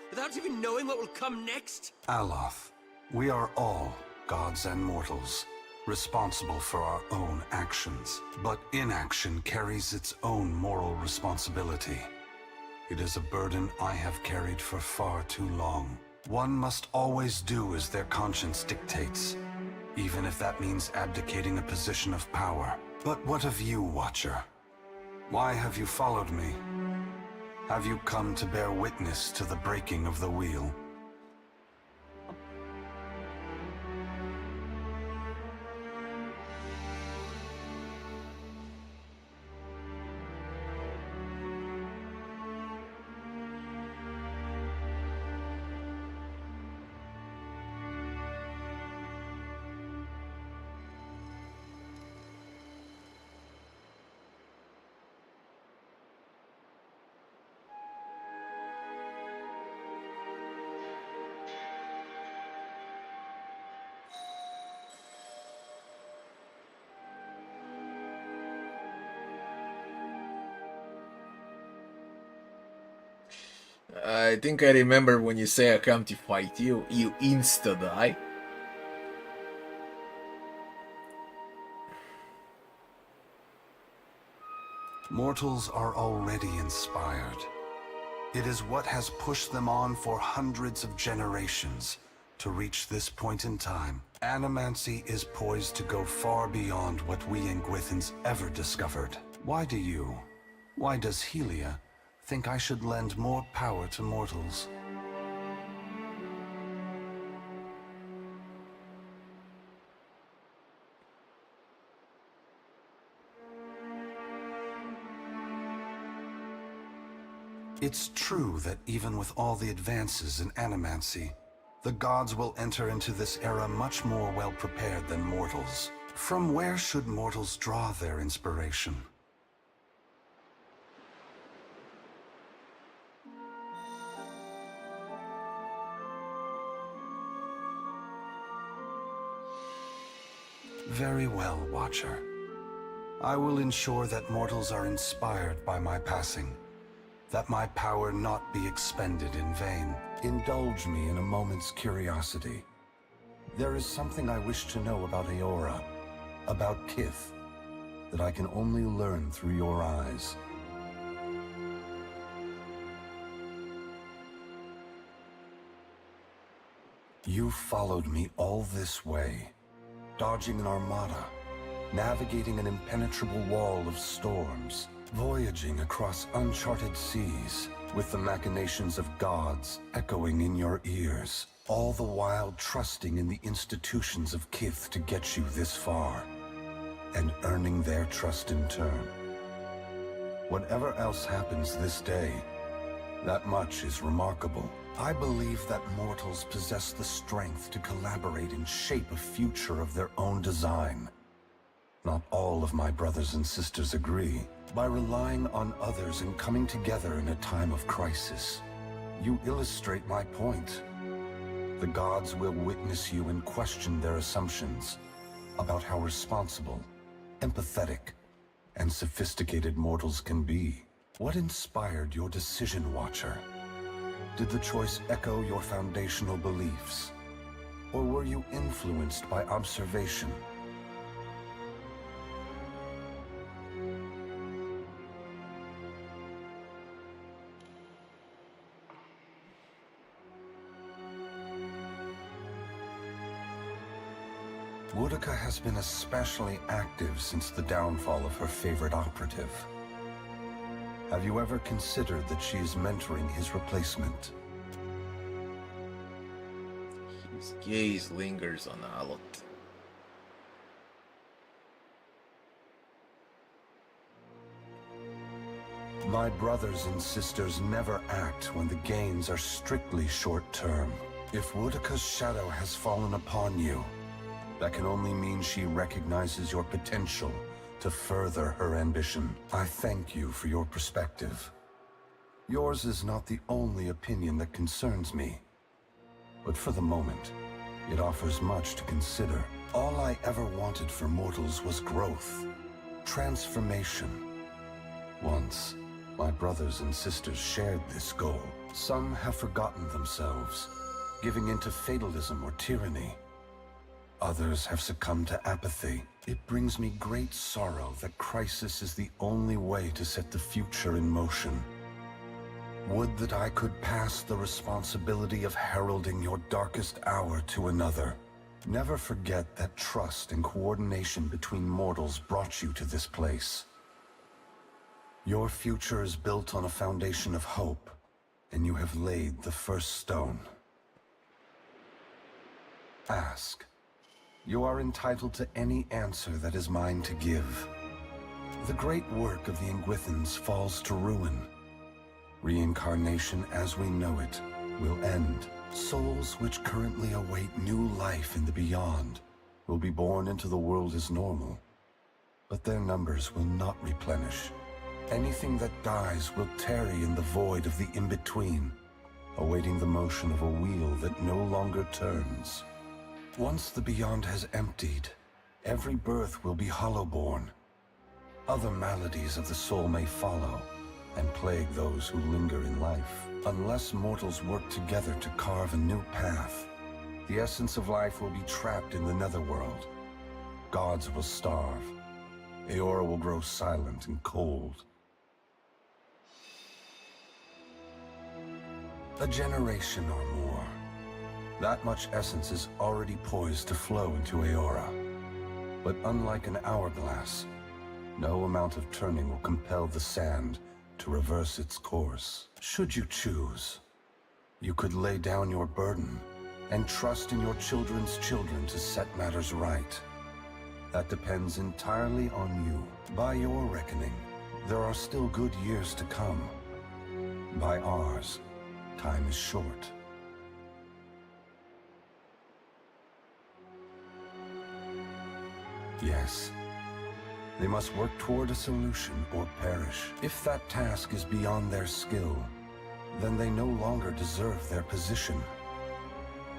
Without even knowing what will come next? Aloth, we are all gods and mortals, responsible for our own actions. But inaction carries its own moral responsibility. It is a burden I have carried for far too long. One must always do as their conscience dictates, even if that means abdicating a position of power. But what of you, Watcher? Why have you followed me? Have you come to bear witness to the breaking of the wheel? I think I remember when you say I come to fight you, you insta-die. Mortals are already inspired. It is what has pushed them on for hundreds of generations to reach this point in time. Animancy is poised to go far beyond what we Ingwithans ever discovered. Why does Helia think I should lend more power to mortals? It's true that even with all the advances in animancy, the gods will enter into this era much more well-prepared than mortals. From where should mortals draw their inspiration? Very well, Watcher. I will ensure that mortals are inspired by my passing, that my power not be expended in vain. Indulge me in a moment's curiosity. There is something I wish to know about Eora, about Kith, that I can only learn through your eyes. You followed me all this way, dodging an armada, navigating an impenetrable wall of storms, voyaging across uncharted seas, with the machinations of gods echoing in your ears, all the while trusting in the institutions of Kith to get you this far, and earning their trust in turn. Whatever else happens this day, that much is remarkable. I believe that mortals possess the strength to collaborate and shape a future of their own design. Not all of my brothers and sisters agree. By relying on others and coming together in a time of crisis, you illustrate my point. The gods will witness you and question their assumptions about how responsible, empathetic, and sophisticated mortals can be. What inspired your decision, Watcher? Did the choice echo your foundational beliefs? Or were you influenced by observation? Boudica has been especially active since the downfall of her favorite operative. Have you ever considered that she is mentoring his replacement? His gaze lingers on Alot. My brothers and sisters never act when the gains are strictly short-term. If Boudica's shadow has fallen upon you, that can only mean she recognizes your potential to further her ambition. I thank you for your perspective. Yours is not the only opinion that concerns me, but for the moment, it offers much to consider. All I ever wanted for mortals was growth, transformation. Once, my brothers and sisters shared this goal. Some have forgotten themselves, giving into fatalism or tyranny. Others have succumbed to apathy. It brings me great sorrow that crisis is the only way to set the future in motion. Would that I could pass the responsibility of heralding your darkest hour to another. Never forget that trust and coordination between mortals brought you to this place. Your future is built on a foundation of hope, and you have laid the first stone. Ask. You are entitled to any answer that is mine to give. The great work of the Ingwithans falls to ruin. Reincarnation as we know it will end. Souls which currently await new life in the beyond will be born into the world as normal, but their numbers will not replenish. Anything that dies will tarry in the void of the in-between, awaiting the motion of a wheel that no longer turns. Once the beyond has emptied, every birth will be hollow-born. Other maladies of the soul may follow, and plague those who linger in life. Unless mortals work together to carve a new path, the essence of life will be trapped in the netherworld. Gods will starve. Eora will grow silent and cold. A generation or more. That much essence is already poised to flow into Eora. But unlike an hourglass, no amount of turning will compel the sand to reverse its course. Should you choose, you could lay down your burden and trust in your children's children to set matters right. That depends entirely on you. By your reckoning, there are still good years to come. By ours, time is short. Yes. They must work toward a solution or perish. If that task is beyond their skill, then they no longer deserve their position.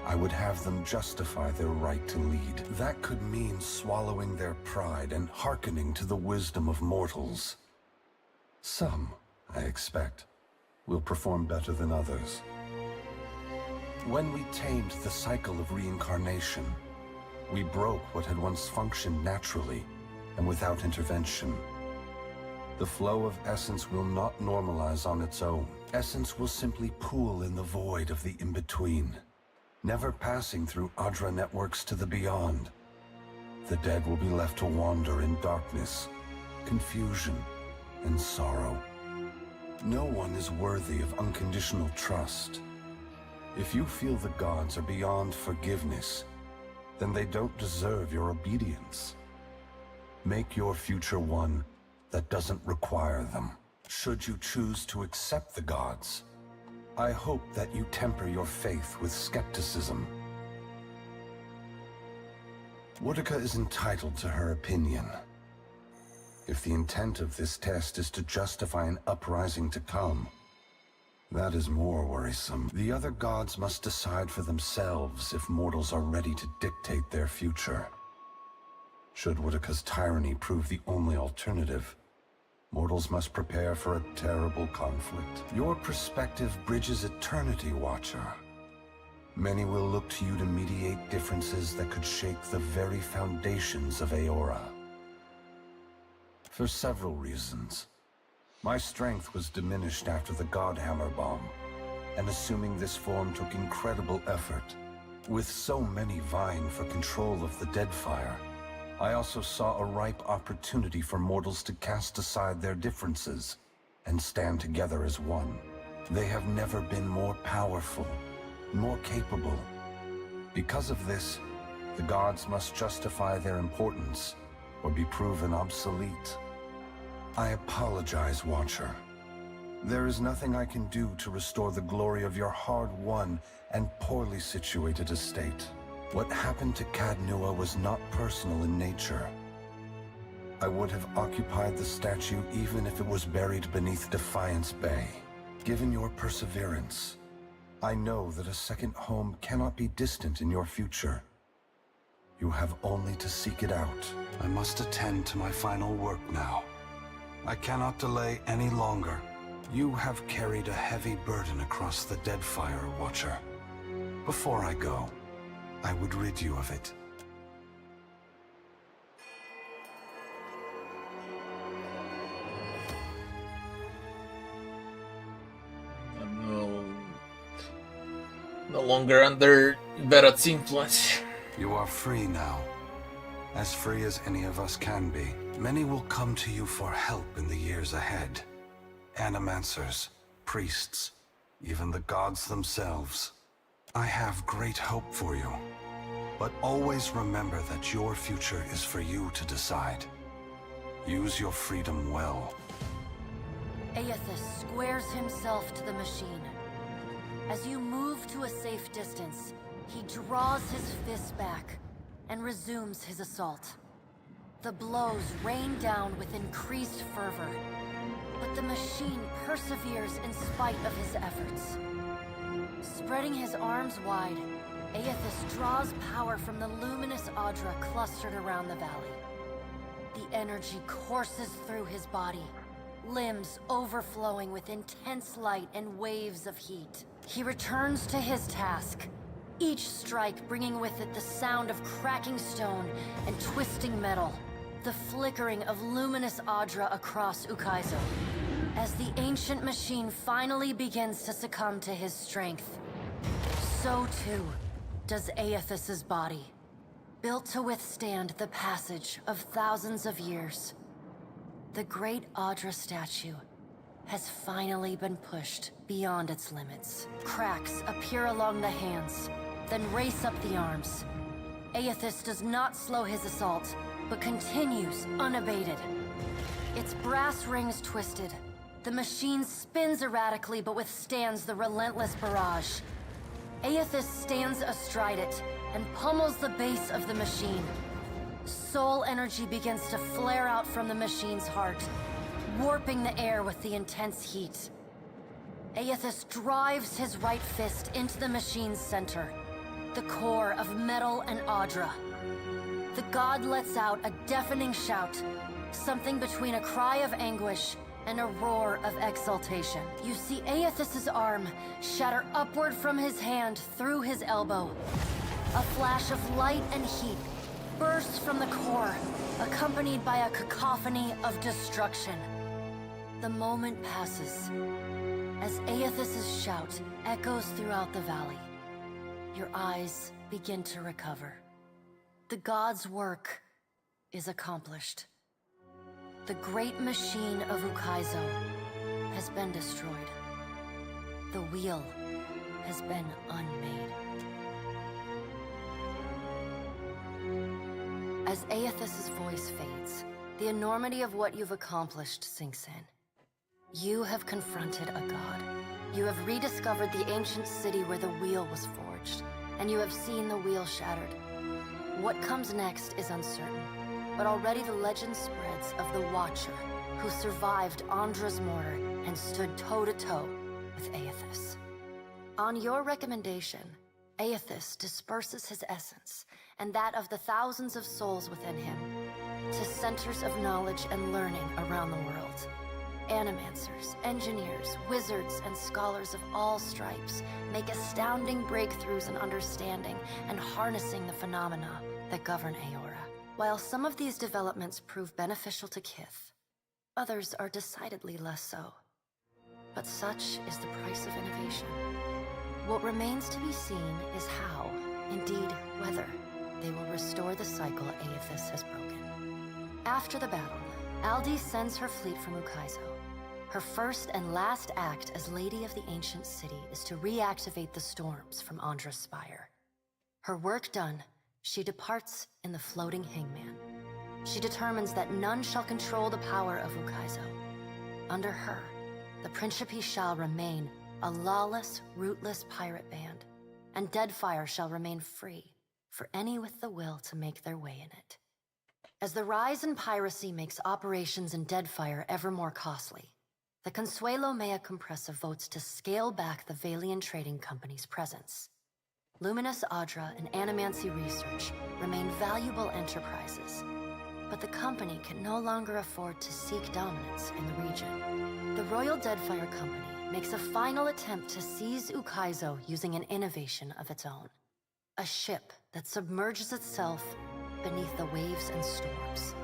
I would have them justify their right to lead. That could mean swallowing their pride and hearkening to the wisdom of mortals. Some, I expect, will perform better than others. When we tamed the cycle of reincarnation, we broke what had once functioned naturally and without intervention. The flow of essence will not normalize on its own. Essence will simply pool in the void of the in-between, never passing through Adra networks to the beyond. The dead will be left to wander in darkness, confusion, and sorrow. No one is worthy of unconditional trust. If you feel the gods are beyond forgiveness, then they don't deserve your obedience. Make your future one that doesn't require them. Should you choose to accept the gods, I hope that you temper your faith with skepticism. Werglia is entitled to her opinion. If the intent of this test is to justify an uprising to come, that is more worrisome. The other gods must decide for themselves if mortals are ready to dictate their future. Should Werglia's tyranny prove the only alternative, mortals must prepare for a terrible conflict. Your perspective bridges eternity, Watcher. Many will look to you to mediate differences that could shake the very foundations of Eora. For several reasons. My strength was diminished after the Godhammer bomb, and assuming this form took incredible effort. With so many vying for control of the Deadfire, I also saw a ripe opportunity for mortals to cast aside their differences and stand together as one. They have never been more powerful, more capable. Because of this, the gods must justify their importance or be proven obsolete. I apologize, Watcher. There is nothing I can do to restore the glory of your hard-won and poorly situated estate. What happened to Cadnua was not personal in nature. I would have occupied the statue even if it was buried beneath Defiance Bay. Given your perseverance, I know that a second home cannot be distant in your future. You have only to seek it out. I must attend to my final work now. I cannot delay any longer. You have carried a heavy burden across the Deadfire, Watcher. Before I go, I would rid you of it. I'm no longer under Berat's influence. You are free now. As free as any of us can be. Many will come to you for help in the years ahead. Animancers, priests, even the gods themselves. I have great hope for you. But always remember that your future is for you to decide. Use your freedom well. Aethys squares himself to the machine. As you move to a safe distance, he draws his fist back and resumes his assault. The blows rain down with increased fervor, but the machine perseveres in spite of his efforts. Spreading his arms wide, Aethys draws power from the luminous Adra clustered around the valley. The energy courses through his body, limbs overflowing with intense light and waves of heat. He returns to his task, each strike bringing with it the sound of cracking stone and twisting metal, the flickering of luminous Adra across Ukaizo. As the ancient machine finally begins to succumb to his strength, so too does Aethys's body, built to withstand the passage of thousands of years. The great Adra statue has finally been pushed beyond its limits. Cracks appear along the hands, then race up the arms. Aethys does not slow his assault, but continues unabated. Its brass rings twisted. The machine spins erratically but withstands the relentless barrage. Aethys stands astride it and pummels the base of the machine. Soul energy begins to flare out from the machine's heart, warping the air with the intense heat. Aethys drives his right fist into the machine's center, the core of metal and Adra. The god lets out a deafening shout, something between a cry of anguish and a roar of exultation. You see Aethys's arm shatter upward from his hand through his elbow. A flash of light and heat bursts from the core, accompanied by a cacophony of destruction. The moment passes as Aethys's shout echoes throughout the valley. Your eyes begin to recover. The god's work is accomplished. The great machine of Ukaizo has been destroyed. The wheel has been unmade. As Aethys's voice fades, the enormity of what you've accomplished sinks in. You have confronted a god. You have rediscovered the ancient city where the wheel was forged, and you have seen the wheel shattered. What comes next is uncertain, but already the legend spreads of the Watcher, who survived Andra's mortar and stood toe-to-toe with Aethys. On your recommendation, Aethys disperses his essence, and that of the thousands of souls within him, to centers of knowledge and learning around the world. Animancers, engineers, wizards, and scholars of all stripes make astounding breakthroughs in understanding and harnessing the phenomena that govern Eora. While some of these developments prove beneficial to Kith, others are decidedly less so. But such is the price of innovation. What remains to be seen is how, indeed whether, they will restore the cycle Aethys has broken. After the battle, Aldi sends her fleet from Ukaizo. Her first and last act as Lady of the Ancient City is to reactivate the storms from Andra's spire. Her work done, she departs in the floating Hangman. She determines that none shall control the power of Ukaizo. Under her, the Principe shall remain a lawless, rootless pirate band, and Deadfire shall remain free for any with the will to make their way in it. As the rise in piracy makes operations in Deadfire ever more costly, the Consuelo Mea Compressa votes to scale back the Valian Trading Company's presence. Luminous Adra and Animancy Research remain valuable enterprises, but the company can no longer afford to seek dominance in the region. The Royal Deadfire Company makes a final attempt to seize Ukaizo using an innovation of its own. A ship that submerges itself beneath the waves and storms.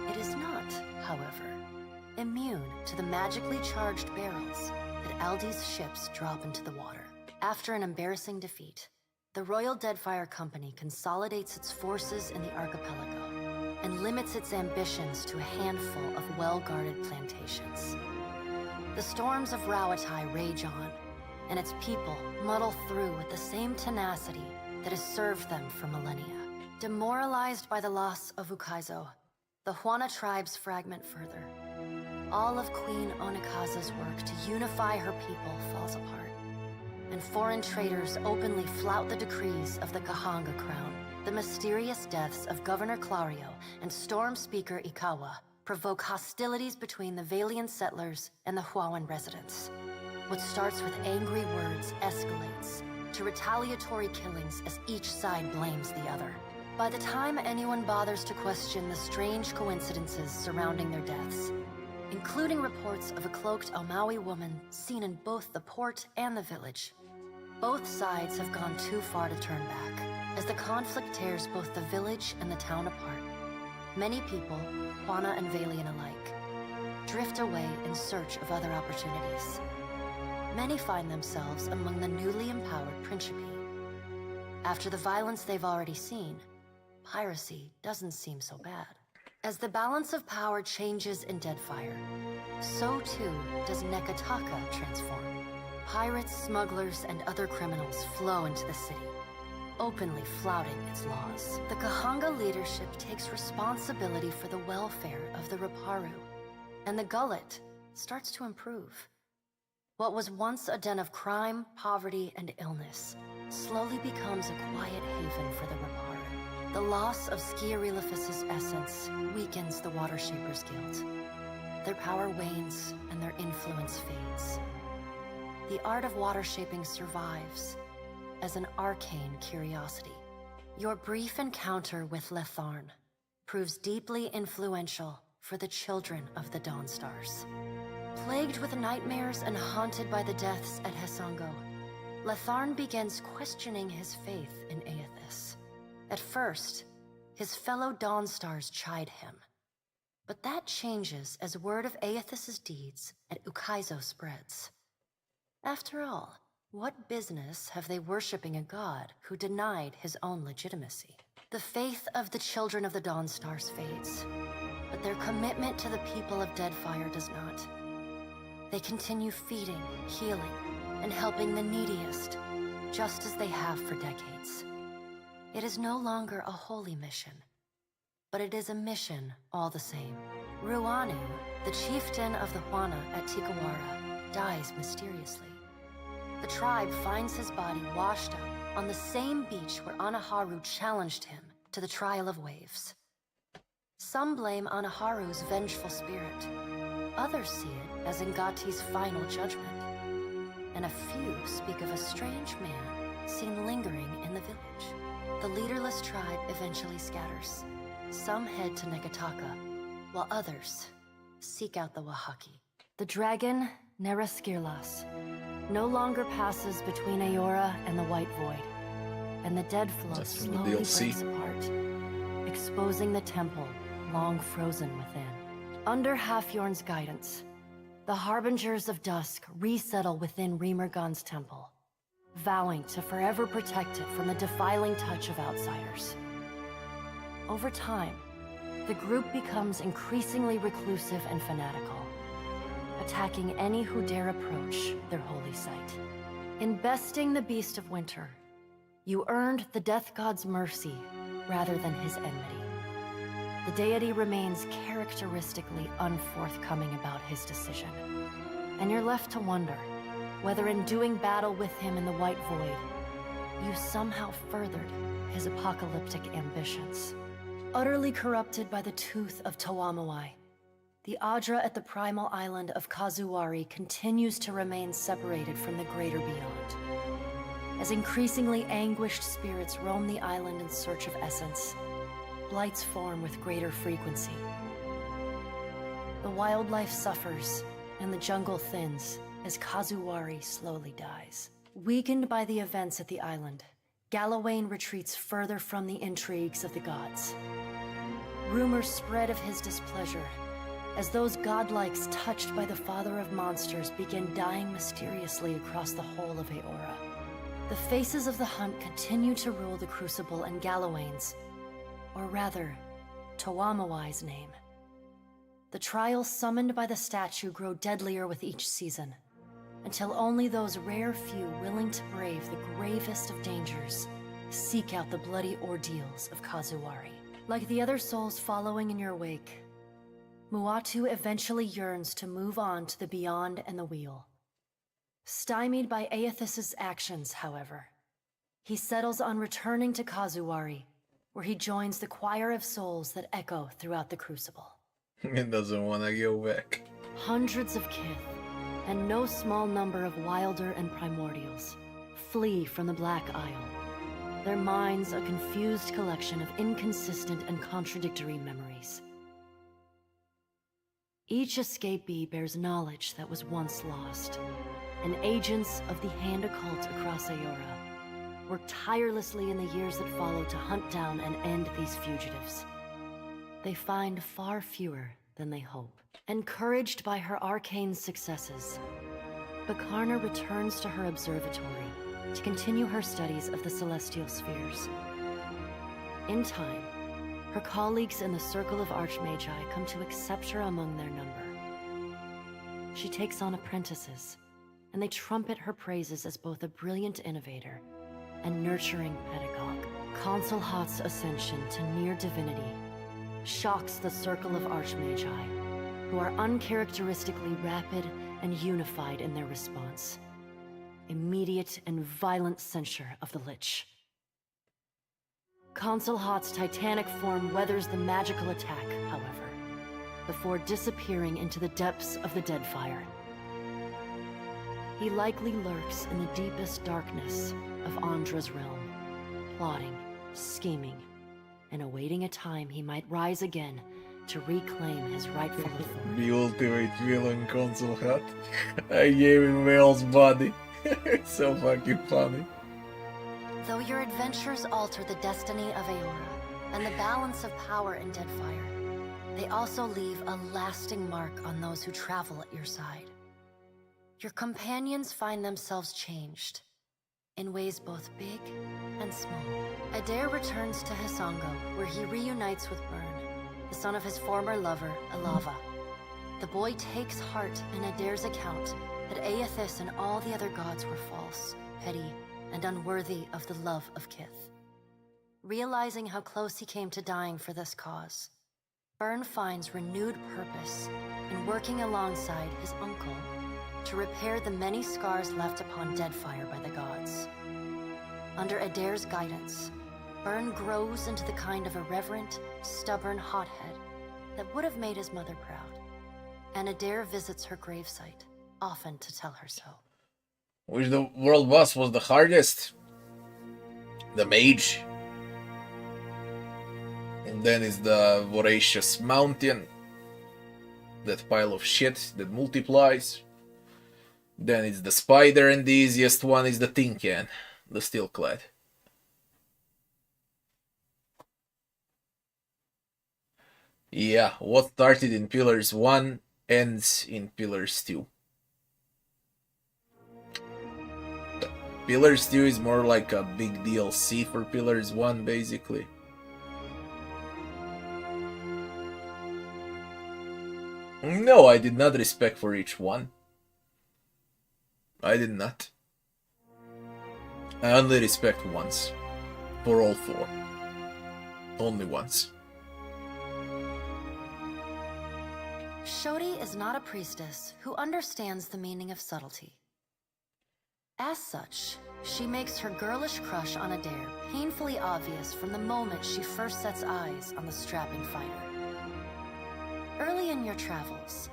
It is not, however, immune to the magically charged barrels that Aldi's ships drop into the water. After an embarrassing defeat, the Royal Deadfire Company consolidates its forces in the archipelago and limits its ambitions to a handful of well-guarded plantations. The storms of Rawatai rage on, and its people muddle through with the same tenacity that has served them for millennia. Demoralized by the loss of Ukaizo, the Huana tribes fragment further. All of Queen Onikaza's work to unify her people falls apart, and foreign traders openly flout the decrees of the Kahanga crown. The mysterious deaths of Governor Clario and Storm Speaker Ikawa provoke hostilities between the Valian settlers and the Huawan residents. What starts with angry words escalates to retaliatory killings as each side blames the other. By the time anyone bothers to question the strange coincidences surrounding their deaths, including reports of a cloaked Omawi woman seen in both the port and the village. Both sides have gone too far to turn back, as the conflict tears both the village and the town apart. Many people, Juana and Valian alike, drift away in search of other opportunities. Many find themselves among the newly empowered Principi. After the violence they've already seen, piracy doesn't seem so bad. As the balance of power changes in Deadfire, so too does Nekataka transform. Pirates, smugglers, and other criminals flow into the city, openly flouting its laws. The Kahanga leadership takes responsibility for the welfare of the Raparu, and the gullet starts to improve. What was once a den of crime, poverty, and illness slowly becomes a quiet haven for the Raparu. The loss of Skiarilifus's essence weakens the Water Shapers Guild. Their power wanes and their influence fades. The art of water shaping survives as an arcane curiosity. Your brief encounter with Letharn proves deeply influential for the children of the Dawnstars. Plagued with nightmares and haunted by the deaths at Hesango, Letharn begins questioning his faith in Aethys. At first, his fellow Dawnstars chide him, but that changes as word of Aethys's deeds at Ukaizo spreads. After all, what business have they worshipping a god who denied his own legitimacy? The faith of the children of the Dawnstars fades, but their commitment to the people of Deadfire does not. They continue feeding, healing, and helping the neediest, just as they have for decades. It is no longer a holy mission, but it is a mission all the same. Ruanu, the chieftain of the Juana at Tikawara, dies mysteriously. The tribe finds his body washed up on the same beach where Anaharu challenged him to the trial of waves. Some blame Anaharu's vengeful spirit. Others see it as Ngati's final judgment. And a few speak of a strange man seen lingering in the village. The leaderless tribe eventually scatters. Some head to Nekataka, while others seek out the Wahaki. The dragon, Neraskirlas, no longer passes between Aora and the White Void, and the dead flow slowly breaks apart, exposing the temple long frozen within. Under Halfyorn's guidance, the Harbingers of Dusk resettle within Remergon's temple, vowing to forever protect it from the defiling touch of outsiders. Over time, the group becomes increasingly reclusive and fanatical, attacking any who dare approach their holy site. In besting the Beast of Winter, you earned the Death God's mercy rather than his enmity. The deity remains characteristically unforthcoming about his decision, and you're left to wonder whether in doing battle with him in the White Void, you somehow furthered his apocalyptic ambitions. Utterly corrupted by the tooth of Tawamawai, the Adra at the primal island of Kazuwari continues to remain separated from the greater beyond. As increasingly anguished spirits roam the island in search of essence, blights form with greater frequency. The wildlife suffers, and the jungle thins as Kazuwari slowly dies. Weakened by the events at the island, Galawain retreats further from the intrigues of the gods. Rumors spread of his displeasure, as those godlikes touched by the father of monsters begin dying mysteriously across the whole of Aora. The faces of the hunt continue to rule the Crucible and Galawain's, or rather, Tawamawai's name. The trials summoned by the statue grow deadlier with each season, until only those rare few willing to brave the gravest of dangers seek out the bloody ordeals of Kazuwari. Like the other souls following in your wake, Muatu eventually yearns to move on to the Beyond and the Wheel. Stymied by Aethys's actions, however, he settles on returning to Kazuwari, where he joins the choir of souls that echo throughout the Crucible. He doesn't want to go back. Hundreds of Kith, and no small number of Wilder and Primordials, flee from the Black Isle, their minds a confused collection of inconsistent and contradictory memories. Each escapee bears knowledge that was once lost, and agents of the Hand Occult across Aora worked tirelessly in the years that followed to hunt down and end these fugitives. They find far fewer than they hope. Encouraged by her arcane successes, Bakarna returns to her observatory to continue her studies of the celestial spheres. In time, her colleagues in the Circle of Archmagi come to accept her among their number. She takes on apprentices, and they trumpet her praises as both a brilliant innovator and nurturing pedagogue. Consul Hot's ascension to near divinity shocks the Circle of Archmagi, who are uncharacteristically rapid and unified in their response. Immediate and violent censure of the Lich. Consul Hot's titanic form weathers the magical attack, however, before disappearing into the depths of the Deadfire. He likely lurks in the deepest darkness of Andra's realm, plotting, scheming, and awaiting a time he might rise again to reclaim his rightful authority. The ultimate villain, Consul Hot. I gave him Whale's body. It's so fucking funny. Though your adventures alter the destiny of Aora and the balance of power in Deadfire, they also leave a lasting mark on those who travel at your side. Your companions find themselves changed, in ways both big and small. Adair returns to Hisongo, where he reunites with Byrne, the son of his former lover, Alava. The boy takes heart in Adair's account that Aethys and all the other gods were false, petty, and unworthy of the love of Kith. Realizing how close he came to dying for this cause, Byrne finds renewed purpose in working alongside his uncle to repair the many scars left upon Deadfire by the gods. Under Adair's guidance, Byrne grows into the kind of irreverent, stubborn hothead that would have made his mother proud, and Adair visits her gravesite, often to tell her so. Which the world boss was the hardest? The mage. And then is the voracious mountain. That pile of shit that multiplies. Then it's the spider, and the easiest one is the tin can, the steel clad. Yeah, what started in Pillars 1 ends in Pillars 2. Pillars 2 is more like a big DLC for Pillars 1, basically. No, I did not respect for each one. I did not. I only respect once. For all four. Only once. Shodi is not a priestess who understands the meaning of subtlety. As such, she makes her girlish crush on Adair painfully obvious from the moment she first sets eyes on the strapping fighter. Early in your travels,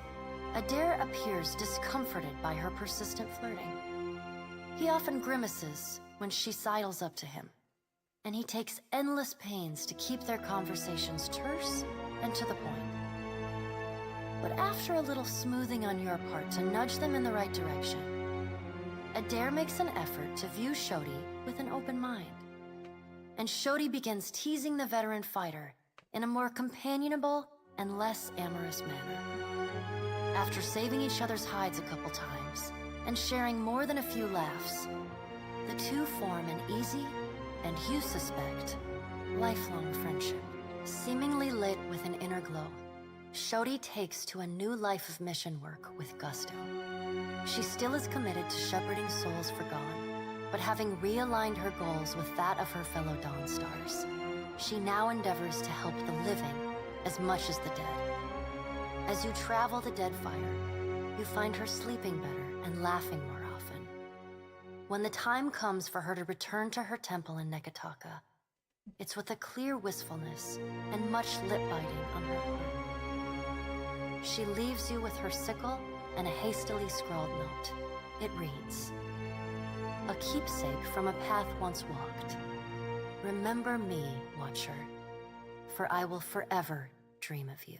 Adair appears discomforted by her persistent flirting. He often grimaces when she sidles up to him, and he takes endless pains to keep their conversations terse and to the point. But after a little smoothing on your part to nudge them in the right direction, Adair makes an effort to view Shodi with an open mind. And Shodi begins teasing the veteran fighter in a more companionable and less amorous manner. After saving each other's hides a couple times and sharing more than a few laughs, the two form an easy, and you suspect, lifelong friendship. Seemingly lit with an inner glow, Shodi takes to a new life of mission work with gusto. She still is committed to shepherding souls forgone, but having realigned her goals with that of her fellow Dawn Stars, she now endeavors to help the living as much as the dead. As you travel the Deadfire, you find her sleeping better and laughing more often. When the time comes for her to return to her temple in Nekataka, it's with a clear wistfulness and much lip-biting on her part. She leaves you with her sickle and a hastily scrawled note. It reads, "A keepsake from a path once walked. Remember me, Watcher, for I will forever dream of you."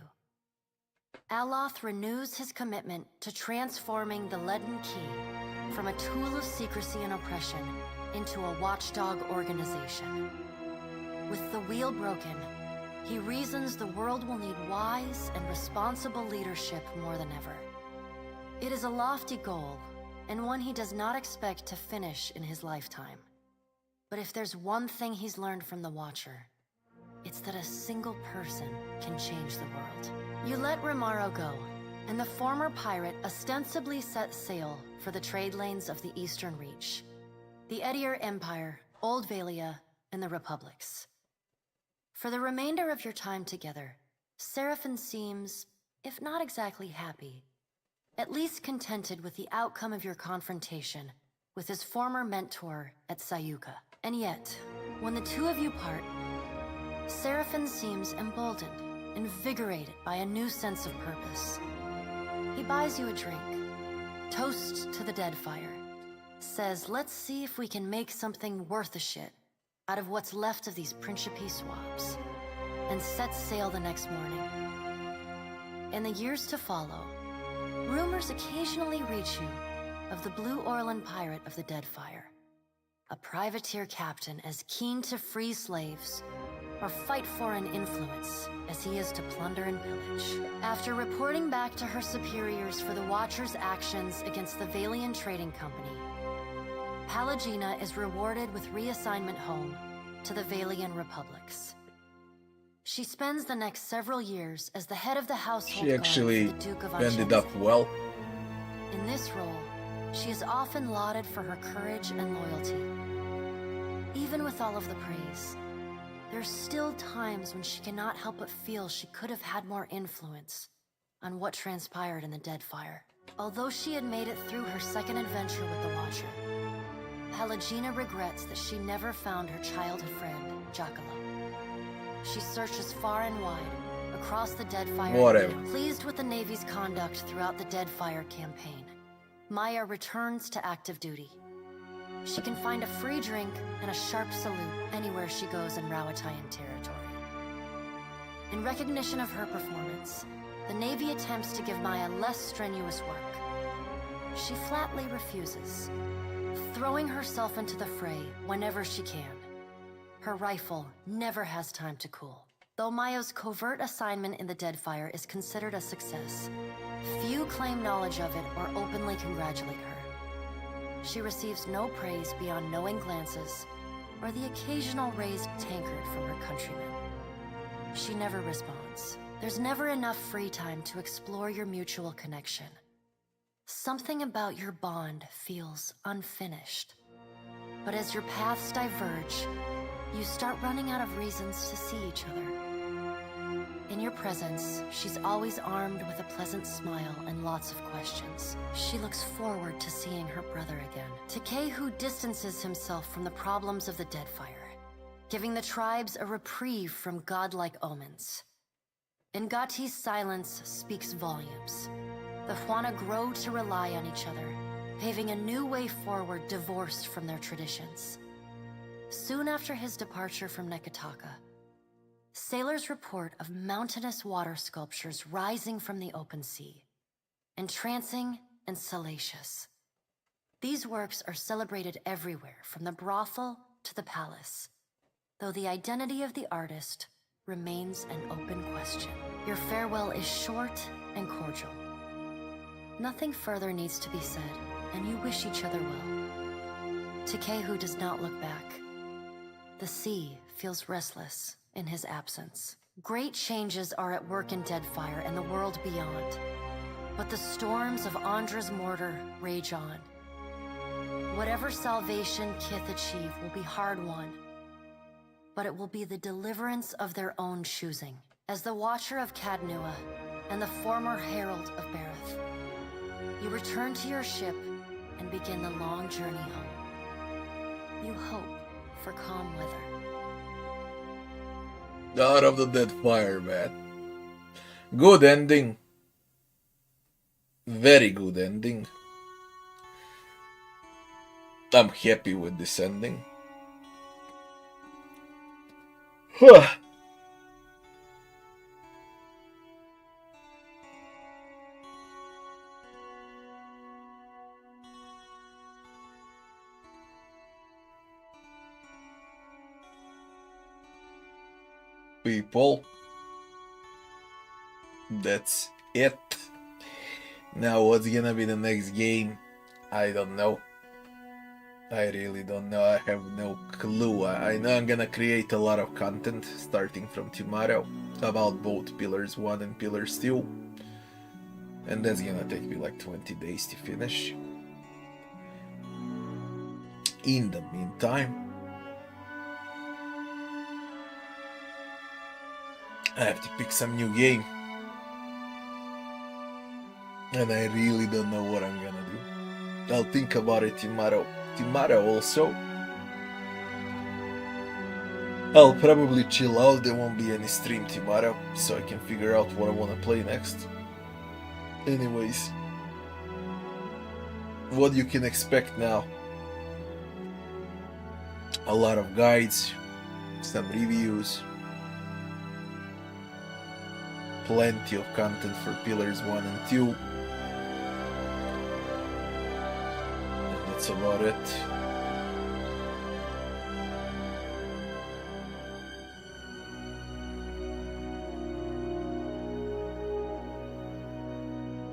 Aloth renews his commitment to transforming the Leaden Key from a tool of secrecy and oppression into a watchdog organization. With the wheel broken, he reasons the world will need wise and responsible leadership more than ever. It is a lofty goal, and one he does not expect to finish in his lifetime. But if there's one thing he's learned from the Watcher, it's that a single person can change the world. You let Romaro go, and the former pirate ostensibly set sail for the trade lanes of the Eastern Reach, the Edier Empire, Old Valia, and the Republics. For the remainder of your time together, Seraphon seems, if not exactly happy, at least contented with the outcome of your confrontation with his former mentor at Sayuka. And yet, when the two of you part, Seraphon seems emboldened, invigorated by a new sense of purpose. He buys you a drink, toasts to the Deadfire, says, let's see if we can make something worth a shit out of what's left of these Principe swabs, and sets sail the next morning. In the years to follow, rumors occasionally reach you of the Blue Orlan pirate of the Deadfire, a privateer captain as keen to free slaves or fight foreign influence as he is to plunder and pillage. After reporting back to her superiors for the Watcher's actions against the Valian Trading Company, Pallegina is rewarded with reassignment home to the Valian Republics. She spends the next several years as the head of the household She guard actually of the Duke of ended up Unchenzi. well. In this role, she is often lauded for her courage and loyalty. Even with all of the praise, there's still times when she cannot help but feel she could have had more influence on what transpired in the Deadfire. Although she had made it through her second adventure with the Watcher, Pallegina regrets that she never found her childhood friend, Giacomo. She searches far and wide, across the Deadfire. Whatever. Pleased with the Navy's conduct throughout the Deadfire campaign, Maya returns to active duty. She can find a free drink and a sharp salute anywhere she goes in Rauatayan territory. In recognition of her performance, the Navy attempts to give Maya less strenuous work. She flatly refuses, throwing herself into the fray whenever she can. Her rifle never has time to cool. Though Maya's covert assignment in the Deadfire is considered a success, few claim knowledge of it or openly congratulate her. She receives no praise beyond knowing glances or the occasional raised tankard from her countrymen. She never responds. There's never enough free time to explore your mutual connection. Something about your bond feels unfinished. But as your paths diverge, you start running out of reasons to see each other. In your presence, she's always armed with a pleasant smile and lots of questions. She looks forward to seeing her brother again. Takehu distances himself from the problems of the Deadfire, giving the tribes a reprieve from godlike omens. Ngati's silence speaks volumes. The Huana grow to rely on each other, paving a new way forward divorced from their traditions. Soon after his departure from Nekataka, sailors report of mountainous water sculptures rising from the open sea, entrancing and salacious. These works are celebrated everywhere, from the brothel to the palace, though the identity of the artist remains an open question. Your farewell is short and cordial. Nothing further needs to be said, and you wish each other well. Takehu does not look back. The sea feels restless in his absence. Great changes are at work in Deadfire and the world beyond, but the storms of Andra's mortar rage on. Whatever salvation Kith achieve will be hard-won, but it will be the deliverance of their own choosing. As the Watcher of Cadnua and the former Herald of Bareth, you return to your ship and begin the long journey home. You hope for calm weather. God of the Deadfire, man. Good ending. Very good ending. I'm happy with this ending. people. That's it. Now what's gonna be the next game? I don't know. I really don't know. I have no clue. I know I'm gonna create a lot of content starting from tomorrow about both Pillars 1 and Pillars 2. And that's gonna take me like 20 days to finish. In the meantime, I have to pick some new game. And I really don't know what I'm gonna do. I'll think about it tomorrow. Tomorrow also, I'll probably chill out. There won't be any stream tomorrow, so I can figure out what I want to play next. Anyways, what you can expect now. A lot of guides, some reviews, plenty of content for Pillars 1 and 2. That's about it.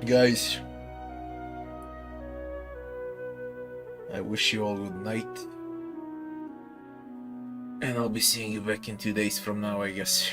Guys, I wish you all good night. And I'll be seeing you back in 2 days from now, I guess.